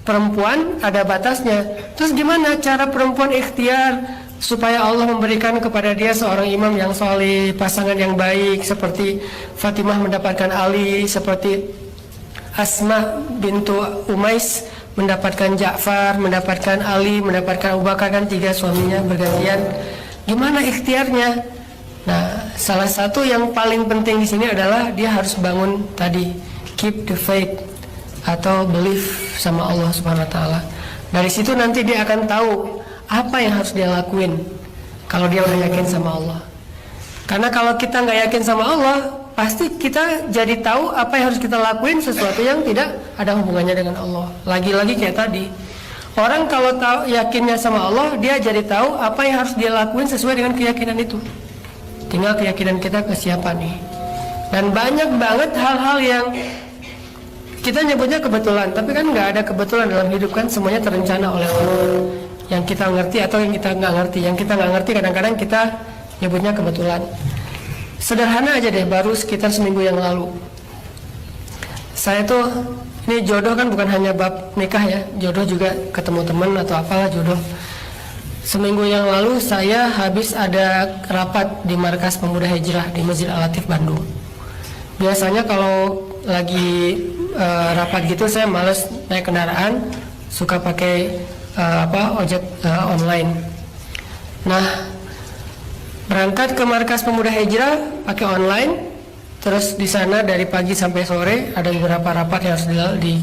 perempuan ada batasnya. Terus gimana cara perempuan ikhtiar supaya Allah memberikan kepada dia seorang imam yang soleh, pasangan yang baik, seperti Fatimah mendapatkan Ali, seperti Asma bintu Umais mendapatkan Ja'far, mendapatkan Ali, mendapatkan Abu Bakar, kan 3 suaminya bergantian. Gimana ikhtiarnya? Nah, salah satu yang paling penting di sini adalah dia harus bangun tadi, keep the faith atau belief sama Allah Subhanahu wa taala. Dari situ nanti dia akan tahu apa yang harus dia lakuin kalau dia udah yakin sama Allah. Karena kalau kita nggak yakin sama Allah, pasti kita jadi tahu apa yang harus kita lakuin sesuatu yang tidak ada hubungannya dengan Allah. Lagi-lagi kayak tadi, orang kalau tahu yakinnya sama Allah, dia jadi tahu apa yang harus dia lakuin sesuai dengan keyakinan itu. Tinggal keyakinan kita ke siapa nih. Dan banyak banget hal-hal yang kita nyebutnya kebetulan, tapi kan nggak ada kebetulan dalam hidup, kan semuanya terencana oleh Allah. Yang kita ngerti atau yang kita nggak ngerti. Yang kita nggak ngerti kadang-kadang kita nyebutnya kebetulan. Sederhana aja deh, baru sekitar seminggu yang lalu saya tuh, ini jodoh kan bukan hanya bab nikah ya, jodoh juga ketemu teman atau apalah jodoh. Seminggu yang lalu saya habis ada rapat di Markas Pemuda Hijrah di Masjid Al-Latif Bandung. Biasanya kalau lagi rapat gitu saya males naik kendaraan, suka pakai ojek online. Nah, berangkat ke Markas Pemuda Hijrah pakai online, terus di sana dari pagi sampai sore ada beberapa rapat yang harus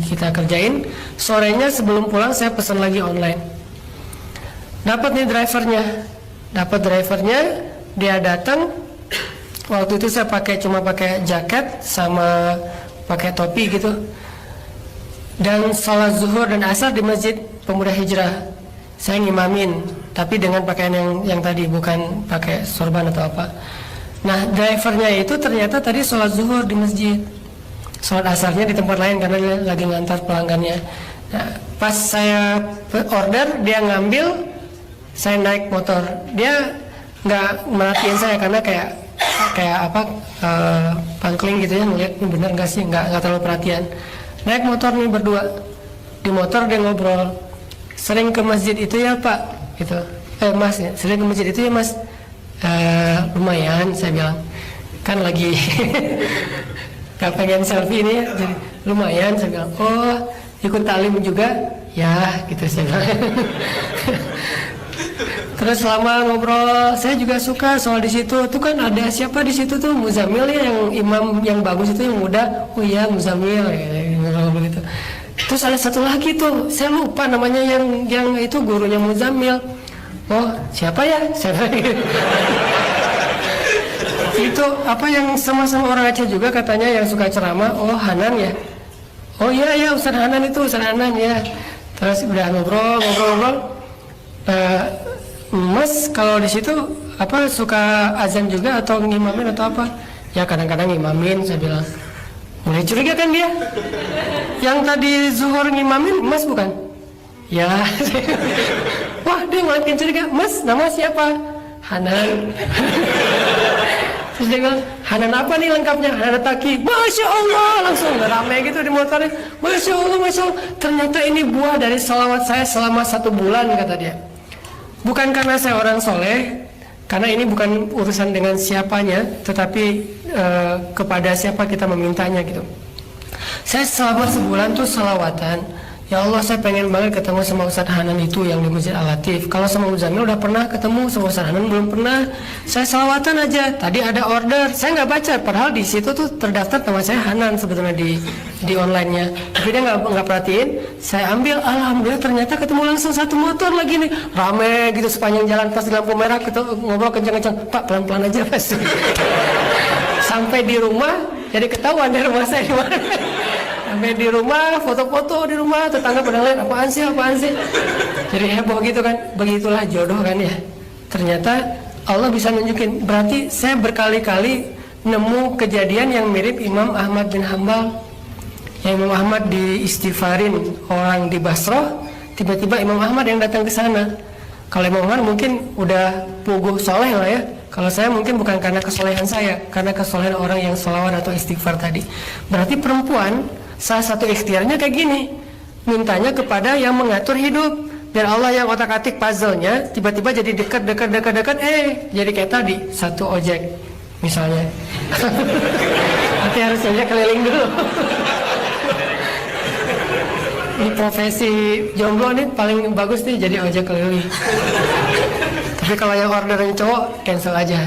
kita kerjain. Sorenya sebelum pulang saya pesan lagi online. Dapat nih drivernya, dia datang. Waktu itu saya cuma pakai jaket sama pakai topi gitu. Dan sholat zuhur dan asar di Masjid Pemuda Hijrah saya ngimamin, tapi dengan pakaian yang tadi, bukan pakai sorban atau apa. Nah, drivernya itu ternyata tadi sholat zuhur di masjid, sholat asarnya di tempat lain karena dia lagi ngantar pelanggannya. Nah, pas saya order, dia ngambil, saya naik motor. Dia nggak merhatiin saya karena kayak pangkling gitu ya, ngeliat ini bener nggak sih, nggak terlalu perhatian. Naik motor nih berdua, di motor dia ngobrol, sering ke masjid itu ya Pak, gitu. Mas ya, sering ke masjid itu ya Mas. Lumayan, saya bilang, kan lagi gak pengen selfie ini ya, jadi lumayan. Saya bilang, oh ikut taklim juga ya, gitu saya bilang. Terus selama ngobrol, saya juga suka soal di situ. Tuh kan ada siapa di situ tuh, Muzamil ya, yang imam yang bagus itu, yang muda. Oh iya Muzamil, begitu. Terus ada satu lagi tuh, saya lupa namanya, yang itu gurunya Muzamil. Oh siapa ya? Siapa? Itu apa yang sama-sama orang Aceh juga katanya, yang suka ceramah. Oh Hanan ya? Oh iya Ustaz Hanan itu, Ustaz Hanan ya. Terus udah ngobrol. Mas kalau di situ apa suka azan juga atau ngimamin atau apa? Ya kadang-kadang ngimamin, saya bilang. Mulai curiga kan dia? Yang tadi zuhur ngimamin, Mas bukan? Ya. Wah, dia makin curiga. Mas, nama siapa? Hanan. Terus dia bilang, Hanan apa nih lengkapnya? Hanan Taki. Masya Allah, langsung ramai gitu di motornya. Masya Allah. Ternyata ini buah dari salawat saya selama 1 bulan, kata dia. Bukan karena saya orang soleh, karena ini bukan urusan dengan siapanya, tetapi kepada siapa kita memintanya gitu. Saya selama sebulan tuh salawatan. Ya Allah, saya pengen banget ketemu sama Ustaz Hanan itu yang di Masjid Al-Latif. Kalau sama Muzamil udah pernah ketemu, sama Ustaz Hanan belum pernah. Saya salawatan aja. Tadi ada order, saya nggak baca. Padahal di situ tuh terdaftar nama saya Hanan sebetulnya di online-nya. Tapi dia nggak perhatiin. Saya ambil, alhamdulillah ternyata ketemu langsung satu motor lagi nih. Rame gitu sepanjang jalan, pas di lampu merah ngobrol kencang-kencang. Pak pelan-pelan aja Pak. Sampai di rumah, jadi ketahuan dari rumah saya di mana. Sampai di rumah, foto-foto di rumah, tetangga pada lihat apaan sih. Jadi heboh gitu kan. Begitulah jodoh kan ya. Ternyata Allah bisa nunjukin. Berarti saya berkali-kali nemu kejadian yang mirip Imam Ahmad bin Hambal. Yang Imam Ahmad diistighfarin orang di Basrah, tiba-tiba Imam Ahmad yang datang ke sana. Kalau Imam Ahmad mungkin udah puguh soleh lah ya. Kalau saya mungkin bukan karena kesolehan saya, karena kesolehan orang yang sholawat atau istighfar tadi. Berarti perempuan salah satu ikhtiarnya kayak gini, mintanya kepada yang mengatur hidup. Biar Allah yang otak-atik puzzle-nya tiba-tiba jadi dekat, jadi kayak tadi, satu ojek misalnya. Nanti harus ojek keliling dulu. Ini profesi jomblo nih paling bagus nih jadi ojek keliling. Tapi kalau yang orderan cowok cancel aja.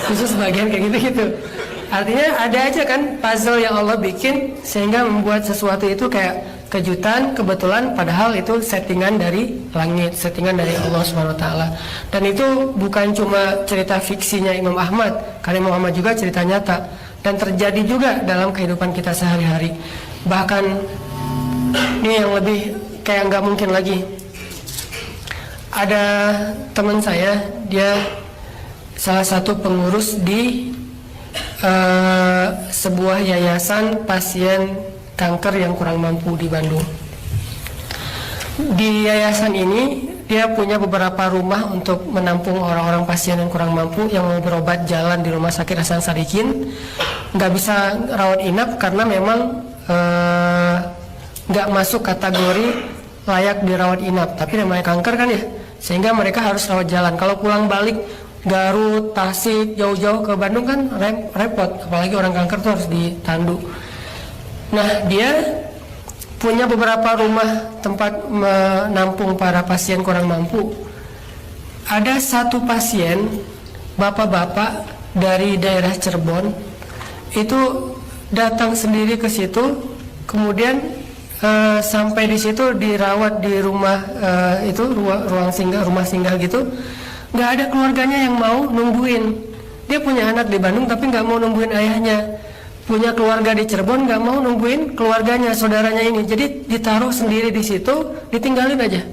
Khusus bagian kayak gitu-gitu. Artinya ada aja kan puzzle yang Allah bikin sehingga membuat sesuatu itu kayak kejutan, kebetulan, padahal itu settingan dari langit, settingan dari Allah Subhanahu wa taala. Dan itu bukan cuma cerita fiksinya Imam Ahmad, karena Imam Ahmad juga cerita nyata dan terjadi juga dalam kehidupan kita sehari-hari. Bahkan ini yang lebih kayak nggak mungkin lagi. Ada teman saya, dia salah satu pengurus di sebuah yayasan pasien kanker yang kurang mampu di Bandung. Di yayasan ini dia punya beberapa rumah untuk menampung orang-orang pasien yang kurang mampu yang mau berobat jalan di Rumah Sakit Hasan Sadikin. Nggak bisa rawat inap karena memang nggak masuk kategori layak dirawat inap. Tapi namanya kanker kan ya, sehingga mereka harus rawat jalan. Kalau pulang balik Garut, Tasik, jauh-jauh ke Bandung kan repot, apalagi orang kanker tuh harus ditandu. Nah, dia punya beberapa rumah tempat menampung para pasien kurang mampu. Ada satu pasien, bapak-bapak dari daerah Cirebon, itu datang sendiri ke situ, kemudian sampai di situ dirawat di rumah itu ruang singgah, rumah singgah gitu. Nggak ada keluarganya yang mau nungguin. Dia punya anak di Bandung tapi nggak mau nungguin ayahnya. Punya keluarga di Cirebon nggak mau nungguin keluarganya, saudaranya ini. Jadi ditaruh sendiri di situ, ditinggalin aja.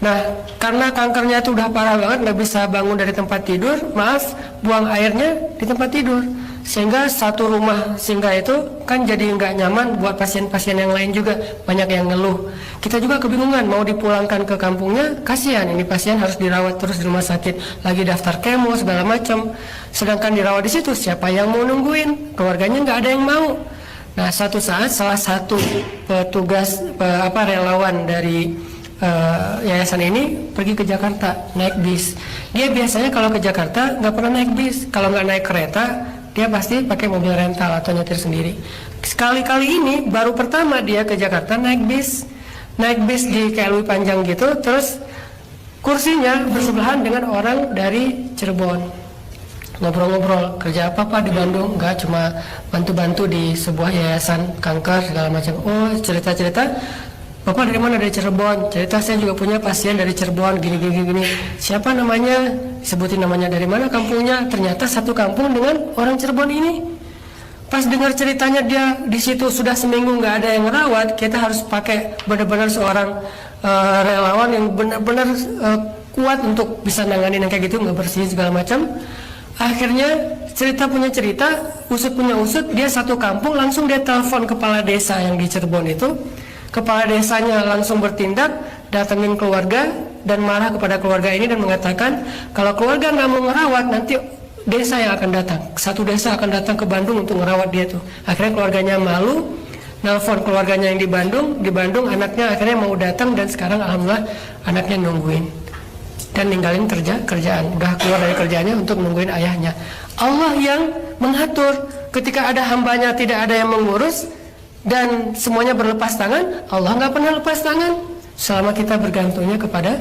Nah, karena kankernya itu udah parah banget, nggak bisa bangun dari tempat tidur, buang airnya di tempat tidur. Sehingga satu rumah singgah itu kan jadi nggak nyaman buat pasien-pasien yang lain juga, banyak yang ngeluh. Kita juga kebingungan mau dipulangkan ke kampungnya, kasihan ini pasien harus dirawat terus di rumah sakit, lagi daftar kemo segala macam. Sedangkan dirawat di situ siapa yang mau nungguin? Keluarganya nggak ada yang mau. Nah, satu saat salah satu petugas relawan dari yayasan ini pergi ke Jakarta naik bis. Dia biasanya kalau ke Jakarta nggak pernah naik bis, kalau nggak naik kereta dia pasti pakai mobil rental atau nyetir sendiri. Sekali-kali ini baru pertama dia ke Jakarta naik bis di kayak Lui Panjang gitu, terus kursinya bersebelahan dengan orang dari Cirebon. Ngobrol-ngobrol, kerja apa Pak di Bandung? Enggak, cuma bantu-bantu di sebuah yayasan kanker segala macam. Oh, cerita-cerita. Bapak dari mana? Dari Cirebon. Cerita saya juga punya pasien dari Cirebon gini. Siapa namanya? Sebutin namanya, dari mana kampungnya. Ternyata satu kampung dengan orang Cirebon ini. Pas dengar ceritanya dia di situ sudah seminggu nggak ada yang merawat, kita harus pakai benar-benar seorang relawan yang benar-benar kuat untuk bisa nanganin yang kayak gitu, nggak bersih segala macam. Akhirnya cerita punya cerita, usut punya usut, dia satu kampung langsung dia telepon kepala desa yang di Cirebon itu. Kepala desanya langsung bertindak, datengin keluarga dan marah kepada keluarga ini dan mengatakan kalau keluarga nggak mau ngerawat nanti desa yang akan datang, satu desa akan datang ke Bandung untuk ngerawat dia tuh. Akhirnya keluarganya malu, nelfon keluarganya yang di Bandung anaknya akhirnya mau datang dan sekarang alhamdulillah anaknya nungguin dan ninggalin kerjaan, udah keluar dari kerjaannya untuk nungguin ayahnya. Allah yang mengatur, ketika ada hambanya tidak ada yang mengurus dan semuanya berlepas tangan, Allah nggak pernah lepas tangan selama kita bergantungnya kepada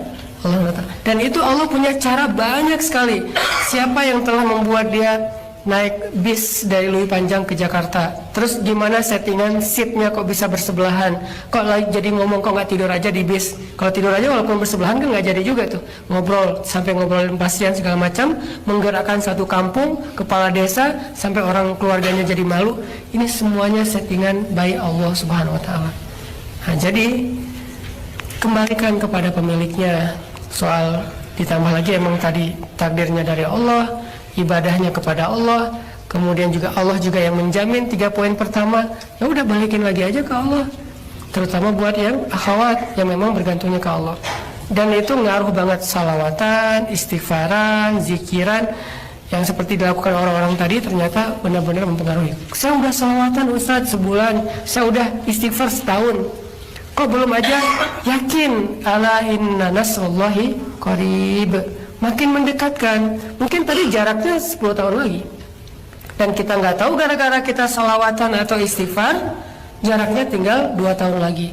Allah. Dan itu Allah punya cara banyak sekali. Siapa yang telah membuat dia naik bis dari Lui Panjang ke Jakarta, terus gimana settingan seatnya kok bisa bersebelahan, kok jadi ngomong kok nggak tidur aja di bis. Kalau tidur aja walaupun bersebelahan kan nggak jadi juga tuh, ngobrol sampai ngobrolin pasien segala macam, menggerakkan satu kampung, kepala desa sampai orang keluarganya jadi malu. Ini semuanya settingan by Allah Subhanahu Wa Taala. Nah, jadi kembalikan kepada pemiliknya. Soal ditambah lagi emang tadi takdirnya dari Allah, ibadahnya kepada Allah, kemudian juga Allah juga yang menjamin 3 poin pertama. Ya udah balikin lagi aja ke Allah, terutama buat yang akhwat yang memang bergantungnya ke Allah. Dan itu ngaruh banget, salawatan, istighfaran, zikiran yang seperti dilakukan orang-orang tadi ternyata benar-benar mempengaruhi. Saya udah salawatan Ustadz sebulan, saya udah istighfar setahun, kok belum aja? Yakin, ala inna nasrullahi qarib, makin mendekatkan. Mungkin tadi jaraknya 10 tahun lagi, dan kita nggak tahu gara-gara kita salawatan atau istighfar jaraknya tinggal 2 tahun lagi.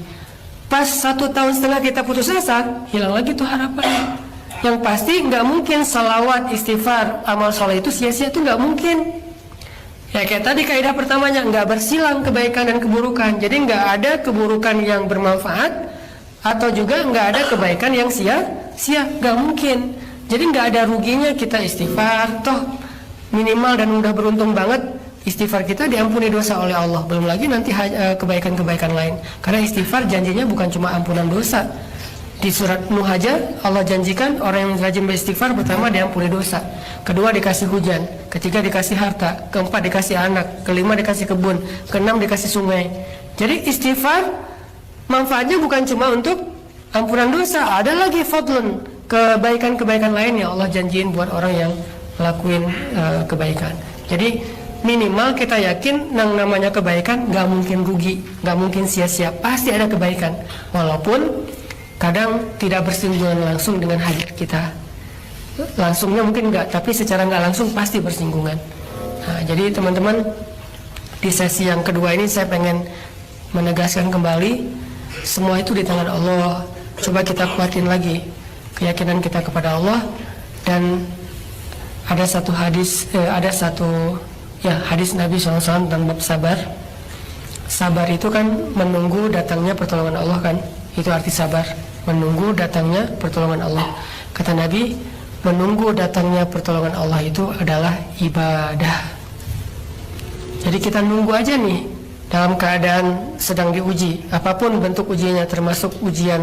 Pas 1,5 tahun kita putus asa, hilang lagi tuh harapan. Yang pasti nggak mungkin salawat, istighfar, amal soleh itu sia-sia, tuh nggak mungkin. Ya kayak tadi kaidah pertamanya, nggak bersilang kebaikan dan keburukan. Jadi nggak ada keburukan yang bermanfaat atau juga nggak ada kebaikan yang sia-sia, nggak mungkin. Jadi nggak ada ruginya kita istighfar, toh minimal dan udah beruntung banget istighfar kita diampuni dosa oleh Allah. Belum lagi nanti kebaikan-kebaikan lain. Karena istighfar janjinya bukan cuma ampunan dosa. Di surat Nuh aja Allah janjikan orang yang rajin beristighfar, pertama diampuni dosa, kedua dikasih hujan, ketiga dikasih harta, keempat dikasih anak, kelima dikasih kebun, keenam dikasih sungai. Jadi istighfar manfaatnya bukan cuma untuk ampunan dosa, ada lagi fadlun, kebaikan-kebaikan lain yang Allah janjiin buat orang yang ngelakuin kebaikan. Jadi minimal kita yakin yang namanya kebaikan nggak mungkin rugi, nggak mungkin sia-sia, pasti ada kebaikan, walaupun kadang tidak bersinggungan langsung dengan hajat kita. Langsungnya mungkin nggak, tapi secara nggak langsung pasti bersinggungan. Nah, jadi teman-teman, di sesi yang kedua ini saya pengen menegaskan kembali, semua itu di tangan Allah. Coba kita kuatin lagi keyakinan kita kepada Allah. Dan ada satu hadis, hadis Nabi SAW tentang bab sabar. Sabar itu kan menunggu datangnya pertolongan Allah kan, itu arti sabar, menunggu datangnya pertolongan Allah. Kata Nabi, menunggu datangnya pertolongan Allah itu adalah ibadah. Jadi kita nunggu aja nih dalam keadaan sedang diuji, apapun bentuk ujiannya, termasuk ujian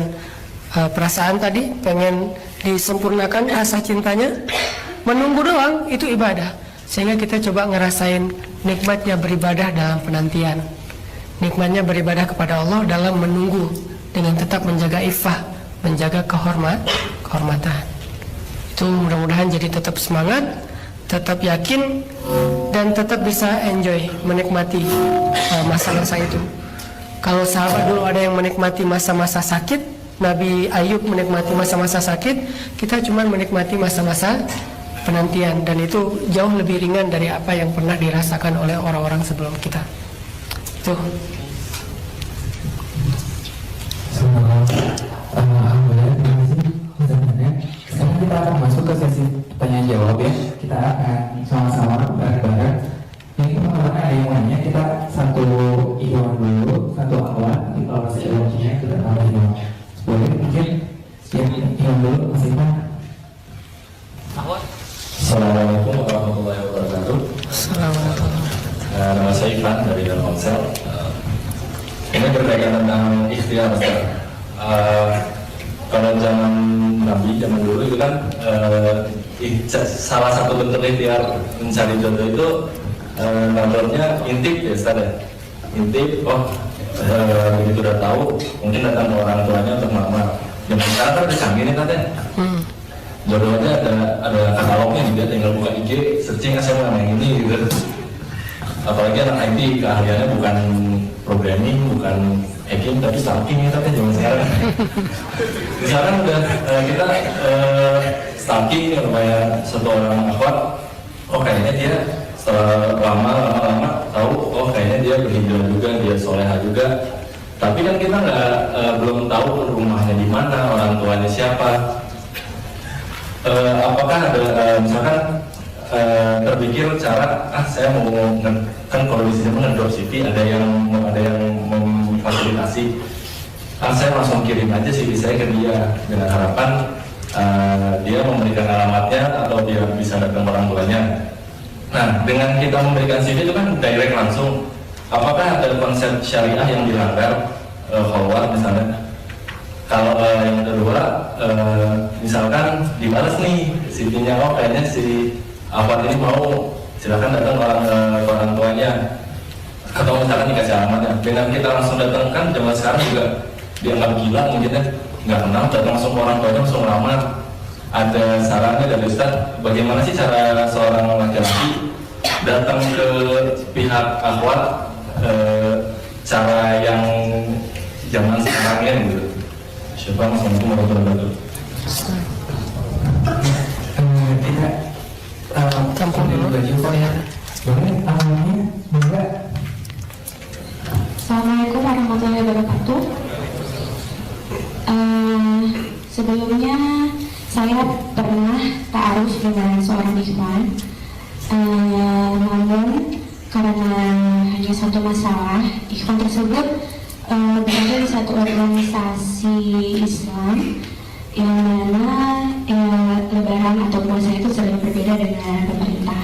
perasaan tadi, pengen disempurnakan rasa cintanya, menunggu doang itu ibadah. Sehingga kita coba ngerasain nikmatnya beribadah dalam penantian, nikmatnya beribadah kepada Allah dalam menunggu, dengan tetap menjaga iffah, menjaga kehormatan. Itu mudah-mudahan jadi tetap semangat, tetap yakin, dan tetap bisa enjoy, menikmati masa-masa itu. Kalau sahabat dulu ada yang menikmati masa-masa sakit, Nabi Ayub menikmati masa-masa sakit, kita cuma menikmati masa-masa penantian, dan itu jauh lebih ringan dari apa yang pernah dirasakan oleh orang-orang sebelum kita. Itu.
Alhamdulillah, terima kasih Ustaznya. Sekarang kita akan masuk ke sesi tanya jawab ya. Kita akan sama-sama bareng-bareng. Ini teman-teman ada yang nanya, kita satu ikhwan dulu, satu akhwat. Nanti kalau masih ada waktunya kita tambah ikhwan. Boleh mungkin yang ikhwan dulu, Mas Iman.
Akhwat.
Assalamualaikum warahmatullahi wabarakatuh.
Assalamualaikum.
Nama saya Ivan dari Telkomsel. Ini berkaitan tentang ikhtiar, Ustaz. Pada zaman Nabi, zaman dulu itu kan salah satu bentuk ikhtiar mencari jodoh itu namanya intip ya, Ustaz ya. Intip, begitu udah tahu, mungkin datang ke orang tuanya untuk melamar. Zaman sekarang kan udah canggih nih katanya. Jodohnya ada katalognya juga, tinggal buka IG, searching saya mau yang ini gitu. Apalagi anak IT keahliannya bukan programming, bukan hacking, tapi stalking ya tapi zaman sekarang. Misalkan udah kita stalking supaya satu orang akhwat, kayaknya dia setelah lama tahu, kayaknya dia berhijrah juga, dia soleha juga. Tapi kan kita belum tahu rumahnya di mana, orang tuanya siapa. Apakah ada misalkan terpikir cara saya mau kan kalau di sini ngedrop CV ada yang memfasilitasi, saya langsung kirim aja CV saya ke dia dengan harapan dia memberikan alamatnya atau dia bisa datang orang tuanya. Nah, dengan kita memberikan CV itu kan direct langsung. Apakah ada konsep syariah yang dilanggar, khawat misalnya? Kalau yang kedua, misalkan dibalas nih CV-nya, kayaknya si akhwat ini mau, silakan datang orang tuanya, atau misalkan dikasih alamatnya. Dengan kita langsung datang, kan zaman sekarang juga dianggap gila mungkin ya, nggak kenal, datang langsung ke orang tuanya langsung melamar. Ada sarannya dari Ustadz, bagaimana sih cara seorang laki-laki datang ke pihak akhwat, cara yang zaman sekarangnya gitu. Siapa Mas Mampu merobot-robot?
Tidak
Tampung dulu.
ya. Boleh awalnya juga.
Assalamualaikum warahmatullahi wabarakatuh. Sebelumnya saya pernah ta'aruf dengan seorang ikhwan, namun karena hanya satu masalah, ikhwan tersebut berada di satu organisasi Islam yang mana lebaran atau puasa itu sering berbeda dengan pemerintah.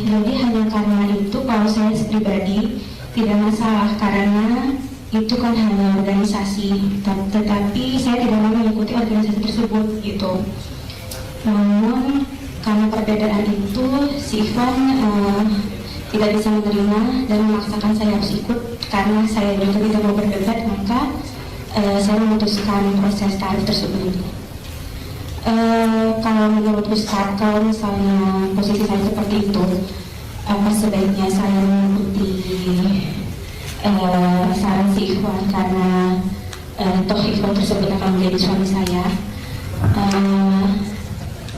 Jadi hanya karena itu kalau saya pribadi tidak masalah karena itu kan hanya organisasi, tetapi saya tidak mau mengikuti organisasi tersebut gitu. Namun karena perbedaan itu si Ikhwan tidak bisa menerima dan memaksakan saya harus ikut karena saya juga tidak mau berdebat, maka saya memutuskan proses ta'aruf tersebut. Kalau menurut Ustaz, kalau misalnya posisi saya seperti itu, apa sebaiknya saya mengikuti saran si Ikhwan karena toh Ikhwan tersebut akan menjadi suami saya,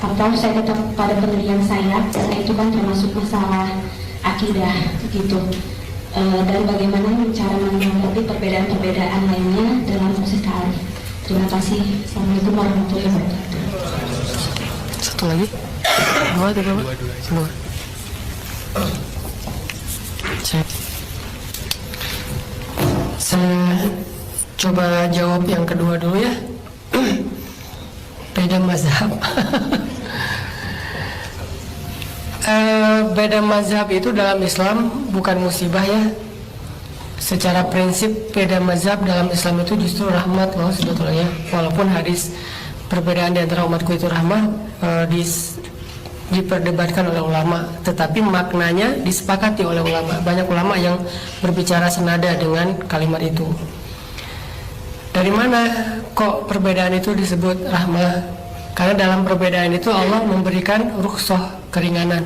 atau saya tetap pada pendirian saya karena itu kan termasuk masalah akidah gitu, dan bagaimana cara menghadapi perbedaan-perbedaan lainnya dalam proses ta'aruf. Terima kasih. Assalamualaikum warahmatullahi wabarakatuh.
Satu lagi. Dua. Saya coba jawab yang kedua dulu ya. Beda mazhab. Beda mazhab itu dalam Islam bukan musibah ya. Secara prinsip beda mazhab dalam Islam itu justru rahmat loh sebetulnya. Walaupun hadis perbedaan di antara umatku itu rahmat diperdebatkan oleh ulama, tetapi maknanya disepakati oleh ulama. Banyak ulama yang berbicara senada dengan kalimat itu. Dari mana kok perbedaan itu disebut rahmah? Karena dalam perbedaan itu Allah memberikan rukhsah, keringanan.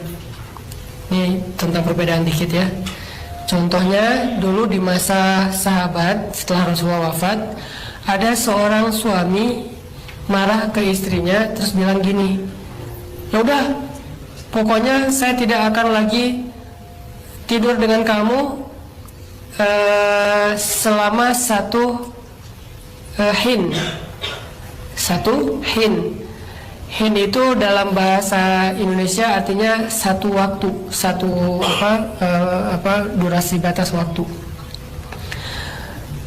Ini tentang perbedaan dikit ya. Contohnya dulu di masa sahabat setelah Rasulullah wafat, ada seorang suami marah ke istrinya terus bilang gini, ya udah, pokoknya saya tidak akan lagi tidur dengan kamu selama satu hin. Hin itu dalam bahasa Indonesia artinya satu waktu, durasi batas waktu.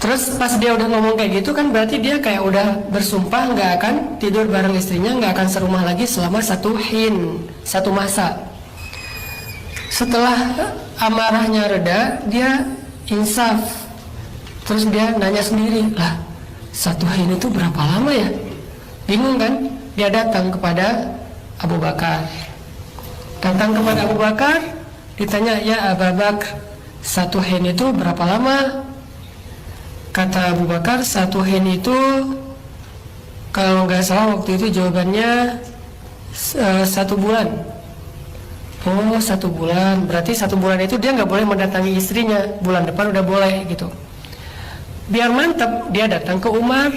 Terus pas dia udah ngomong kayak gitu kan berarti dia kayak udah bersumpah nggak akan tidur bareng istrinya, nggak akan serumah lagi selama satu masa. Setelah amarahnya reda, dia insaf. Terus dia nanya sendiri, lah satu hin itu berapa lama ya? Bingung kan? Dia datang kepada Abu Bakar. Ditanya, ya Abu Bakar, satu hin itu berapa lama? Kata Abu Bakar, satu hin itu kalau nggak salah waktu itu jawabannya 1 bulan. Oh 1 bulan, berarti 1 bulan itu dia nggak boleh mendatangi istrinya. Bulan depan udah boleh gitu. Biar mantap, dia datang ke Umar.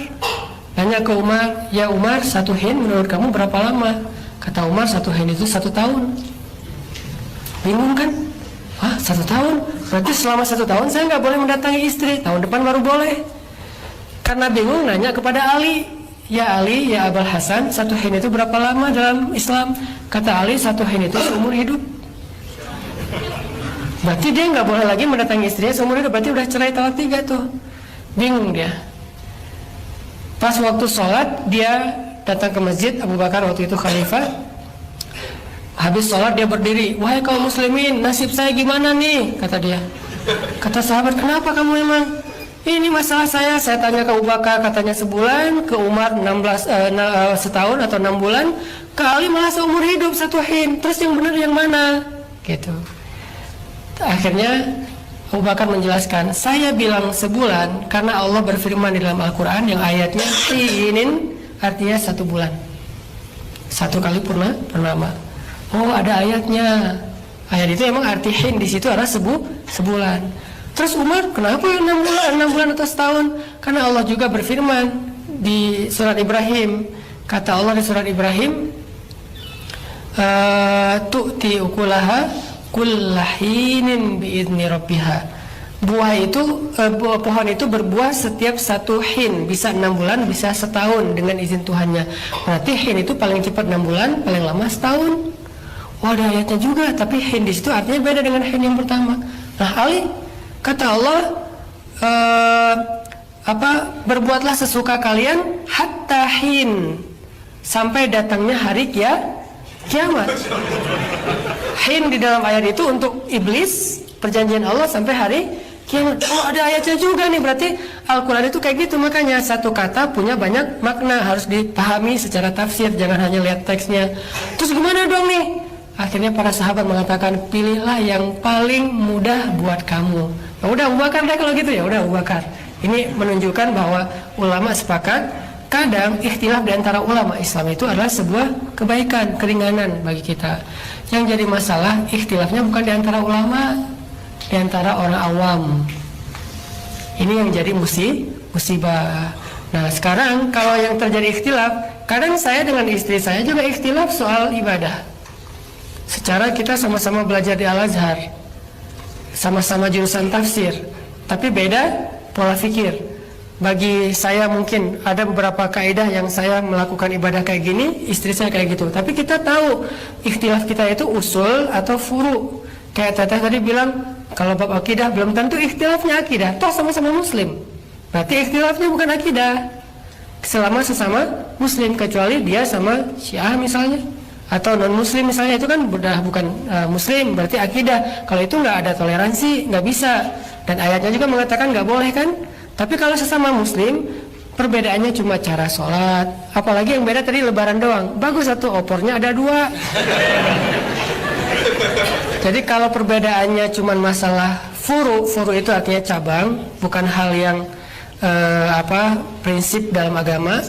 Nanya ke Umar, ya Umar, satu hin menurut kamu berapa lama? Kata Umar, satu hin itu 1 tahun. Bingung kan? Wah, 1 tahun? Berarti selama 1 tahun saya nggak boleh mendatangi istri. Tahun depan baru boleh. Karena bingung, nanya kepada Ali. Ya Ali, ya Abul Hasan, satu hin itu berapa lama dalam Islam? Kata Ali, satu hin itu seumur hidup. Berarti dia nggak boleh lagi mendatangi istrinya seumur hidup. Berarti udah cerai talak 3 tuh. Bingung dia. Pas waktu sholat dia datang ke masjid. Abu Bakar waktu itu khalifah. Habis sholat dia berdiri. Wahai kaum muslimin, nasib saya gimana nih? Kata dia. Kata sahabat, kenapa kamu emang? Ini masalah saya tanya ke Abu Bakar, katanya sebulan. Ke Umar 16 setahun atau 6 bulan. Ke Ali malah seumur hidup 1 hin. Terus yang benar yang mana? Gitu. Akhirnya Abu Bakar menjelaskan, saya bilang sebulan karena Allah berfirman di dalam Al-Quran yang ayatnya hinin, artinya 1 bulan, 1 kali purnama. Oh, ada ayatnya. Ayat itu emang arti hin di situ adalah sebulan. Terus Umar, kenapa 6 bulan atau setahun? Karena Allah juga berfirman di surat Ibrahim. Kata Allah di surat Ibrahim, tu'ti ukulaha kullahinin biidni rabbiha. Pohon itu berbuah setiap 1 hin, bisa 6 bulan, bisa setahun dengan izin Tuhannya. Berarti hin itu paling cepat 6 bulan, paling lama setahun. Oh, ada ayatnya juga, tapi hin di situ artinya beda dengan hin yang pertama. Nah, Ali kata Allah, berbuatlah sesuka kalian hatta hin, sampai datangnya hari kiamat. Hin di dalam ayat itu untuk iblis, perjanjian Allah sampai hari kiamat. Oh, ada ayatnya juga nih, berarti Al-Quran itu kayak gitu. Makanya satu kata punya banyak makna, harus dipahami secara tafsir, jangan hanya lihat teksnya. Terus gimana dong nih? Akhirnya para sahabat mengatakan, pilihlah yang paling mudah buat kamu. Nah, udah Abu Bakar deh kalau gitu, ya udah Abu Bakar. Ini menunjukkan bahwa ulama sepakat, kadang ikhtilaf di antara ulama Islam itu adalah sebuah kebaikan, keringanan bagi kita. Yang jadi masalah ikhtilafnya bukan di antara ulama, di antara orang awam. Ini yang jadi musibah. Nah, sekarang kalau yang terjadi ikhtilaf, kadang saya dengan istri saya juga ikhtilaf soal ibadah. Secara kita sama-sama belajar di Al-Azhar, sama-sama jurusan tafsir, tapi beda pola fikir. Bagi saya mungkin ada beberapa kaidah yang saya melakukan ibadah kayak gini, istri saya kayak gitu. Tapi kita tahu ikhtilaf kita itu usul atau furu. Kayak Teteh tadi bilang, kalau bab akidah belum tentu ikhtilafnya akidah. Toh sama-sama muslim, berarti ikhtilafnya bukan akidah. Selama sesama muslim, kecuali dia sama Syiah misalnya, atau non muslim misalnya, itu kan udah bukan muslim, berarti akidah. Kalau itu nggak ada toleransi, nggak bisa. Dan ayatnya juga mengatakan nggak boleh kan. Tapi kalau sesama muslim, perbedaannya cuma cara sholat. Apalagi yang beda tadi lebaran doang. Bagus satu, opornya ada 2. Jadi kalau perbedaannya cuma masalah furu itu artinya cabang, bukan hal yang prinsip dalam agama.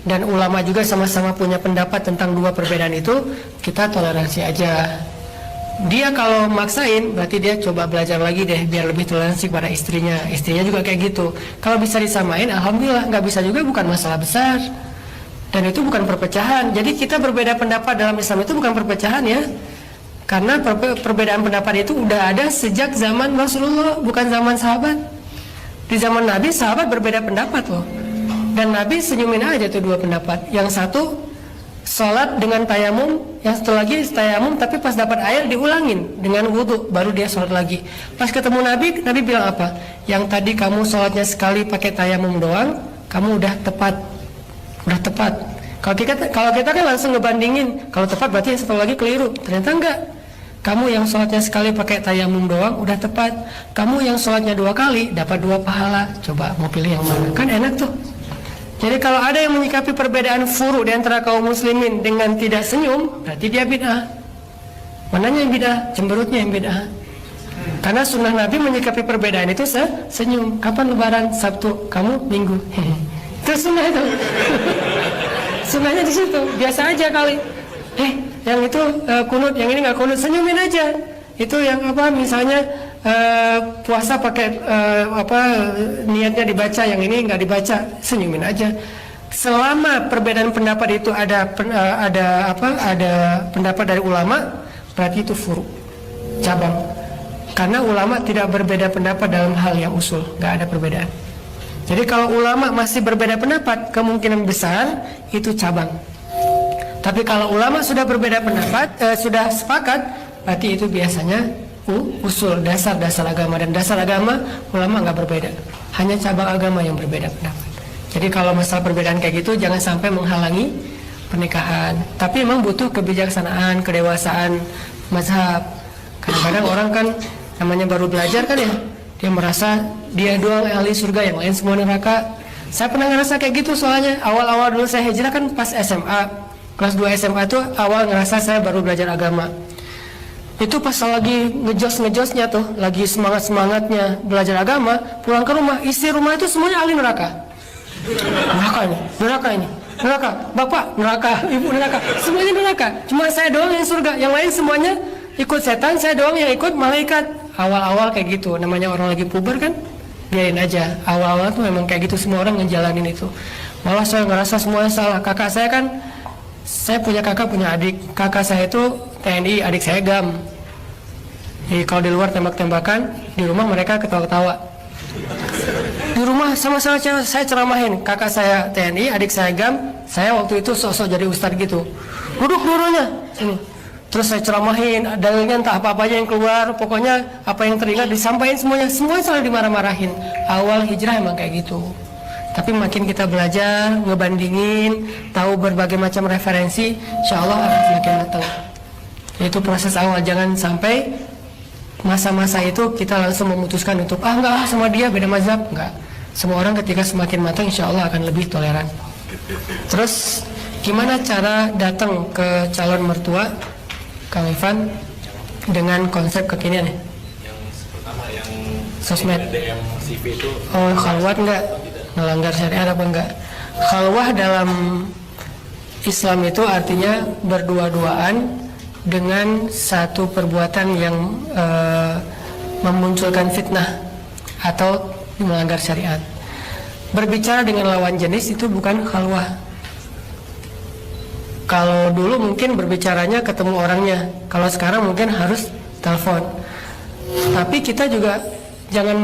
Dan ulama juga sama-sama punya pendapat tentang 2 perbedaan itu, kita toleransi aja. Dia kalau maksain, berarti dia coba belajar lagi deh, biar lebih toleransi pada istrinya. Istrinya juga kayak gitu. Kalau bisa disamain, alhamdulillah. Nggak bisa juga, bukan masalah besar. Dan itu bukan perpecahan. Jadi kita berbeda pendapat dalam Islam itu bukan perpecahan ya. Karena perbedaan pendapat itu udah ada sejak zaman Rasulullah, bukan zaman sahabat. Di zaman Nabi, sahabat berbeda pendapat loh. Dan Nabi senyumin aja tuh 2 pendapat. Yang satu sholat dengan tayamum, yang satu lagi tayamum tapi pas dapat air diulangin dengan wudhu, baru dia sholat lagi. Pas ketemu Nabi bilang apa? Yang tadi kamu sholatnya sekali pakai tayamum doang, kamu udah tepat. Kalau kita kan langsung ngebandingin, kalau tepat berarti yang satu lagi keliru. Ternyata enggak. Kamu yang sholatnya sekali pakai tayamum doang udah tepat. Kamu yang sholatnya 2 kali dapat 2 pahala. Coba mau pilih yang mana? Kan enak tuh. Jadi kalau ada yang menyikapi perbedaan furu di antara kaum muslimin dengan tidak senyum, berarti dia bid'ah. Mananya yang bid'ah? Cemberutnya yang bid'ah. Karena sunnah Nabi menyikapi perbedaan itu senyum. Kapan lebaran? Sabtu. Kamu Minggu. Itu sunnah itu. Sunnahnya di situ. Biasa aja kali. Yang itu kunut, yang ini nggak kunut, senyumin aja. Itu yang misalnya puasa pakai niatnya dibaca, yang ini nggak dibaca, senyumin aja. Selama perbedaan pendapat itu ada pendapat dari ulama, berarti itu furu, cabang. Karena ulama tidak berbeda pendapat dalam hal yang usul, nggak ada perbedaan. Jadi kalau ulama masih berbeda pendapat, kemungkinan besar itu cabang. Tapi kalau ulama sudah berbeda pendapat, sudah sepakat, berarti itu biasanya usul, dasar agama. Dan dasar agama ulama nggak berbeda, hanya cabang agama yang berbeda pendapat. Jadi kalau masalah perbedaan kayak gitu jangan sampai menghalangi pernikahan. Tapi memang butuh kebijaksanaan, kedewasaan mazhab. Kadang-kadang orang kan namanya baru belajar kan ya, dia merasa dia doang ahli surga, yang lain semua neraka. Saya pernah ngerasa kayak gitu, soalnya awal-awal dulu saya hijrah kan pas SMA, kelas 2 SMA tuh awal ngerasa saya baru belajar agama. Itu pas lagi ngejosnya tuh, lagi semangatnya belajar agama, pulang ke rumah, isi rumah itu semuanya ahli neraka. Neraka, bapak neraka, ibu neraka, semuanya neraka. Cuma saya doang yang surga, yang lain semuanya ikut setan, saya doang yang ikut malaikat. Awal-awal kayak gitu, namanya orang lagi puber kan, biarin aja. Awal-awal tuh memang kayak gitu, semua orang ngejalanin itu. Malah saya ngerasa semuanya salah. Kakak saya kan, saya punya kakak, punya adik. Kakak saya itu TNI, adik saya GAM. Jadi kalau di luar tembak-tembakan, di rumah mereka ketawa-ketawa. Di rumah sama-sama saya ceramahin. Kakak saya TNI, adik saya GAM. Saya waktu itu sosok jadi ustadz gitu. Duduk dulunya sini. Terus saya ceramahin, dalilnya entah apa-apa aja yang keluar. Pokoknya apa yang teringat disampaikan semuanya. Semuanya selalu dimarah-marahin. Awal hijrah emang kayak gitu. Tapi makin kita belajar, ngebandingin, tahu berbagai macam referensi, insya Allah akan semakin matang. Itu proses awal, jangan sampai masa-masa itu kita langsung memutuskan untuk enggak sama dia beda mazhab, enggak. Semua orang ketika semakin matang, insya Allah akan lebih toleran. Terus gimana cara datang ke calon mertua, Kang Ivan, dengan konsep kekinian ya?
Yang pertama yang
sosmed.
DM CV itu
Khalwat enggak? Melanggar syariat apa enggak? Khalwah dalam Islam itu artinya berdua-duaan dengan satu perbuatan yang memunculkan fitnah atau melanggar syariat. Berbicara dengan lawan jenis itu bukan khalwah. Kalau dulu mungkin berbicaranya ketemu orangnya, kalau sekarang mungkin harus telepon. Tapi kita juga jangan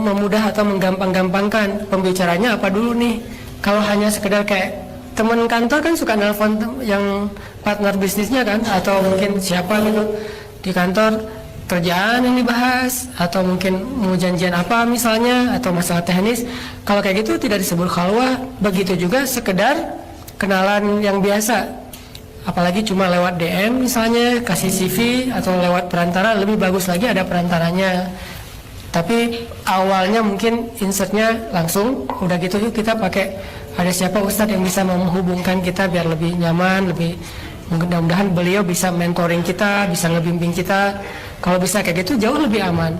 memudah atau menggampang-gampangkan pembicaranya apa dulu nih. Kalau hanya sekedar kayak teman kantor kan suka nelpon yang partner bisnisnya kan, atau mungkin siapa gitu di kantor, kerjaan yang dibahas, atau mungkin mau janjian apa misalnya, atau masalah teknis. Kalau kayak gitu tidak disebut khalwah. Begitu juga sekedar kenalan yang biasa, apalagi cuma lewat DM misalnya, kasih CV, atau lewat perantara, lebih bagus lagi ada perantaranya. Tapi awalnya mungkin insertnya langsung, udah gitu yuk kita pakai ada siapa ustadz yang bisa menghubungkan kita biar lebih nyaman, lebih mudah-mudahan beliau bisa mentoring kita, bisa ngebimbing kita. Kalau bisa kayak gitu jauh lebih aman.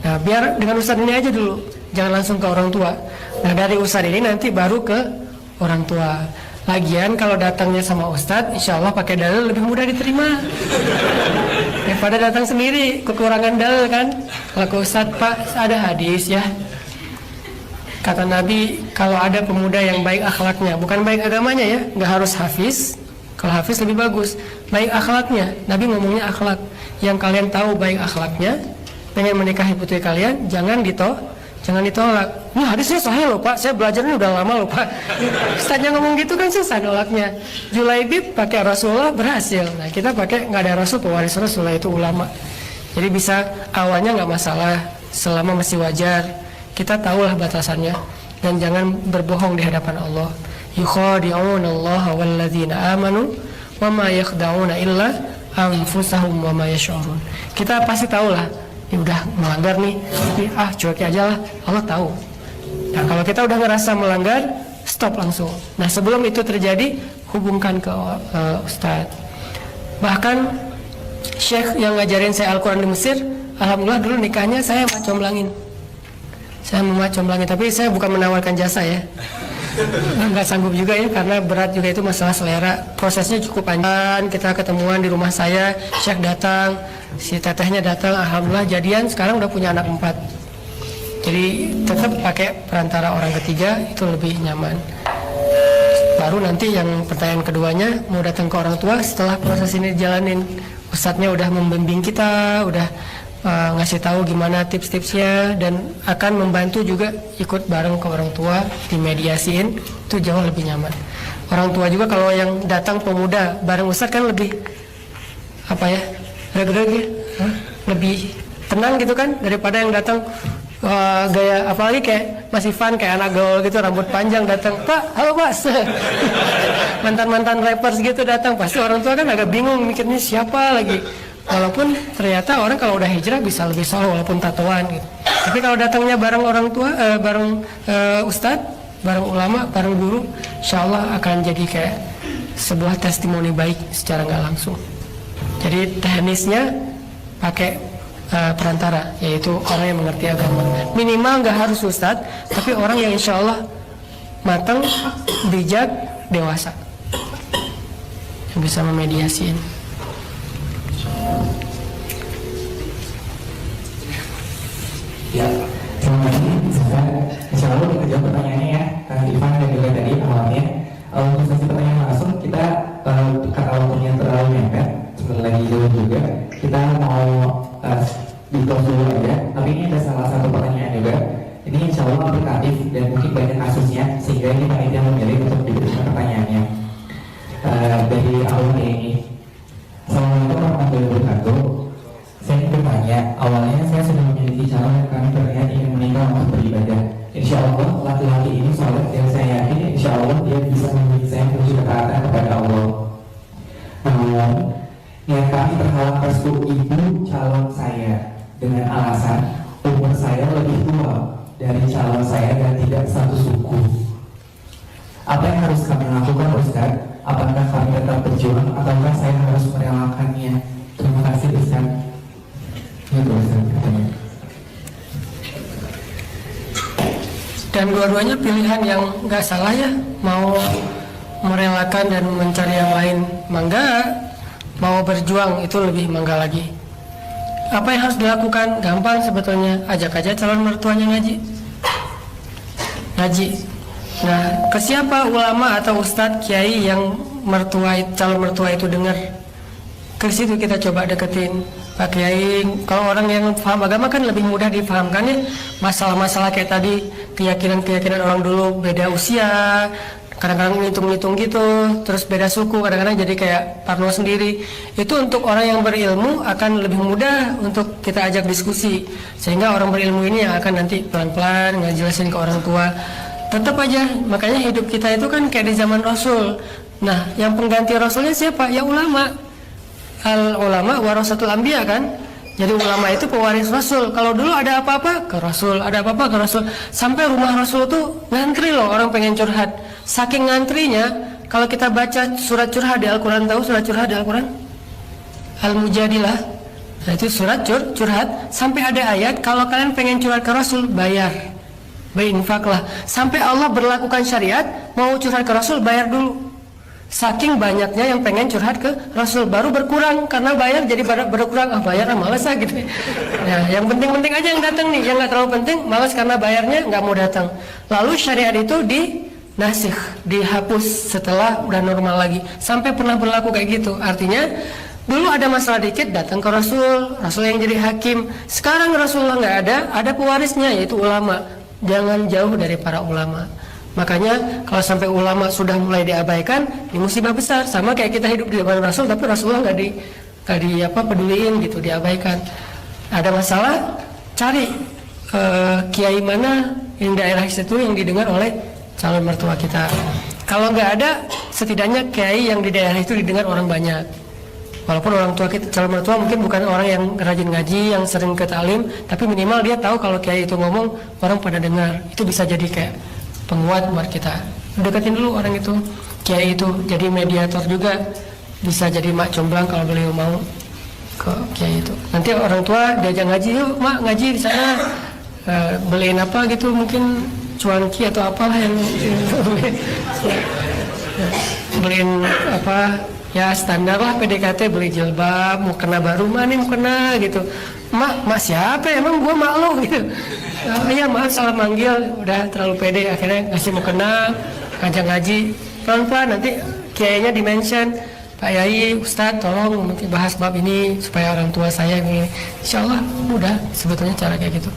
Nah biar dengan ustadz ini aja dulu, jangan langsung ke orang tua. Nah dari ustadz ini nanti baru ke orang tua. Lagian kalau datangnya sama ustadz, insya Allah pakai dalil lebih mudah diterima daripada datang sendiri, kekurangan dalil kan. Kalau ke ustadz, Pak ada hadis ya, kata Nabi kalau ada pemuda yang baik akhlaknya, bukan baik agamanya ya, nggak harus hafiz. Kalau hafiz lebih bagus, baik akhlaknya. Nabi ngomongnya akhlak. Yang kalian tahu baik akhlaknya, pengen menikahi putri kalian, jangan ditolak. Ini hadisnya sahih loh Pak, saya belajarnya udah lama loh Pak. Ustaznya ngomong gitu kan susah nolaknya. Julaibib pakai Rasulullah berhasil. Nah kita pakai nggak ada Rasul, pewaris Rasulullah itu ulama. Jadi bisa awalnya nggak masalah, selama masih wajar. Kita tahulah batasannya dan jangan berbohong di hadapan Allah. Yukhadi'una Allah walladzina amanu wa ma yakhda'una illa anfusahum wa ma yash'urun. Kita pasti tahulah, ya udah melanggar nih, tapi cuek aja lah, Allah tahu. Nah kalau kita udah ngerasa melanggar, stop langsung. Nah sebelum itu terjadi, hubungkan ke Ustadz. Bahkan Syekh yang ngajarin saya Al-Quran di Mesir, alhamdulillah dulu nikahnya saya comblangin. Saya comblangin, tapi saya bukan menawarkan jasa ya. Nggak sanggup juga ya, karena berat juga itu masalah selera. Prosesnya cukup panjang. Kita ketemuan di rumah saya, Syekh datang, si tetehnya datang, alhamdulillah jadian. Sekarang udah punya anak 4. Jadi tetap pakai perantara orang ketiga, itu lebih nyaman. Baru nanti yang pertanyaan keduanya, mau datang ke orang tua setelah proses ini dijalanin. Ustadznya udah membimbing kita, udah ngasih tahu gimana tips-tipsnya, dan akan membantu juga ikut bareng ke orang tua dimediasiin, itu jauh lebih nyaman. Orang tua juga kalau yang datang pemuda bareng Ustadz kan lebih reg-reg ya, lebih tenang gitu kan, daripada yang datang gaya apalagi kayak masih fun kayak anak gaul gitu, rambut panjang datang, Pak, halo Pak, mantan-mantan rappers gitu datang, pasti orang tua kan agak bingung mikirnya siapa lagi. Walaupun ternyata orang kalau udah hijrah bisa lebih soleh walaupun tatoan gitu. Tapi kalau datangnya bareng orang tua, bareng ustadz, bareng ulama, bareng guru, insya Allah akan jadi kayak sebuah testimoni baik secara nggak langsung. Jadi teknisnya pakai perantara, yaitu orang yang mengerti agama. Minimal nggak harus ustadz, tapi orang yang insya Allah matang, bijak, dewasa, yang bisa memediasi.
Ya, terima kasih. Insya Allah kita jawab pertanyaannya ya, Kang Ivan dan juga tadi awalnya. Untuk sesi pertanyaan langsung kita karena waktunya terlalu mepet, sebentar lagi jauh juga, kita mau di close dulu aja. Tapi ini ada salah satu pertanyaan juga. Ini insya Allah aplikatif dan mungkin banyak kasusnya sehingga ini panitia memilih untuk diberikan pertanyaannya. Dari awal ini, Assalamualaikum warahmatullahi wabarakatuh. Saya ingin bertanya, awalnya saya sudah memiliki calon yang kami berniat ingin menikah untuk beribadah. Insya Allah laki-laki ini soleh dan saya yakin insya Allah dia bisa membimbing saya menuju ketaatan kepada Allah. Namun niat kami terhalang restu ibu calon saya dengan alasan umur saya lebih tua dari calon saya dan tidak satu suku. Apa yang harus kami lakukan, Ustaz? Apakah kami tetap berjuang ataukah saya harus merelakannya? Terima kasih, Ustaz. Itu Ustaz katanya.
Dan dua-duanya pilihan yang nggak salah ya. Mau merelakan dan mencari yang lain mangga, mau berjuang itu lebih mangga lagi. Apa yang harus dilakukan? Gampang sebetulnya, ajak aja calon mertuanya ngaji. Nah, ke siapa ulama atau ustadz kiai yang calon mertua itu dengar? Ke situ kita coba deketin Pak Kiai. Kalau orang yang paham agama kan lebih mudah dipahamkan ya. Masalah-masalah kayak tadi, keyakinan orang dulu beda usia, kadang-kadang ngitung-ngitung gitu, terus beda suku, kadang-kadang jadi kayak parno sendiri. Itu untuk orang yang berilmu akan lebih mudah untuk kita ajak diskusi, sehingga orang berilmu ini yang akan nanti pelan-pelan ngejelasin ke orang tua. Tetap aja, makanya hidup kita itu kan kayak di zaman Rasul. Nah, yang pengganti Rasulnya siapa? Ya ulama. Al ulama warasatul anbiya kan. Jadi ulama itu pewaris Rasul. Kalau dulu ada apa-apa ke Rasul, ada apa-apa ke Rasul. Sampai rumah Rasul tuh ngantri loh orang pengen curhat. Saking ngantrinya, kalau kita baca surat curhat di Al-Quran, tahu surat curhat di Al-Quran? Al-Mujadilah. Nah, itu surat curhat. Sampai ada ayat, kalau kalian pengen curhat ke Rasul, bayar. Berinfaklah. Sampai Allah berlakukan syariat, mau curhat ke Rasul, bayar dulu. Saking banyaknya yang pengen curhat ke Rasul, baru berkurang karena bayar jadi berkurang. Bayar malas gitu. Nah, yang penting-penting aja yang datang nih, yang nggak terlalu penting malas karena bayarnya nggak mau datang. Lalu syariat itu dinasikh, dihapus setelah udah normal lagi. Sampai pernah berlaku kayak gitu. Artinya dulu ada masalah dikit datang ke Rasul yang jadi hakim. Sekarang Rasulullah nggak ada pewarisnya yaitu ulama. Jangan jauh dari para ulama. Makanya kalau sampai ulama sudah mulai diabaikan, ini musibah besar. Sama kayak kita hidup di zaman Rasul, tapi Rasulullah nggak peduliin gitu, diabaikan. Ada masalah, cari kiai mana yang daerah situ yang didengar oleh calon mertua kita. Kalau nggak ada, setidaknya kiai yang di daerah itu didengar orang banyak. Walaupun orang tua kita, calon mertua mungkin bukan orang yang rajin ngaji, yang sering ke ta'lim, tapi minimal dia tahu kalau kiai itu ngomong orang pada dengar. Itu bisa jadi kayak penguat buat kita. Deketin dulu orang itu, kiai itu, jadi mediator juga, bisa jadi mak comblang kalau beliau mau ke kiai itu. Nanti orang tua diajak ngaji, yuk mak ngaji di sana, beliin apa gitu, mungkin cuanki atau apalah yang beliin apa ya standar lah PDKT, beli jilbab, mau kena baru mana mau kena gitu. Mak siapa emang gua mak lo gitu. Ya maaf salah manggil, udah terlalu pede, akhirnya ngasih mau kena, ngajak ngaji pelan-pelan. Nanti kiainya dimention, Pak Yai, Ustadz tolong nanti bahas bab ini supaya orang tua saya ini. Insya Allah mudah sebetulnya cara kayak gitu.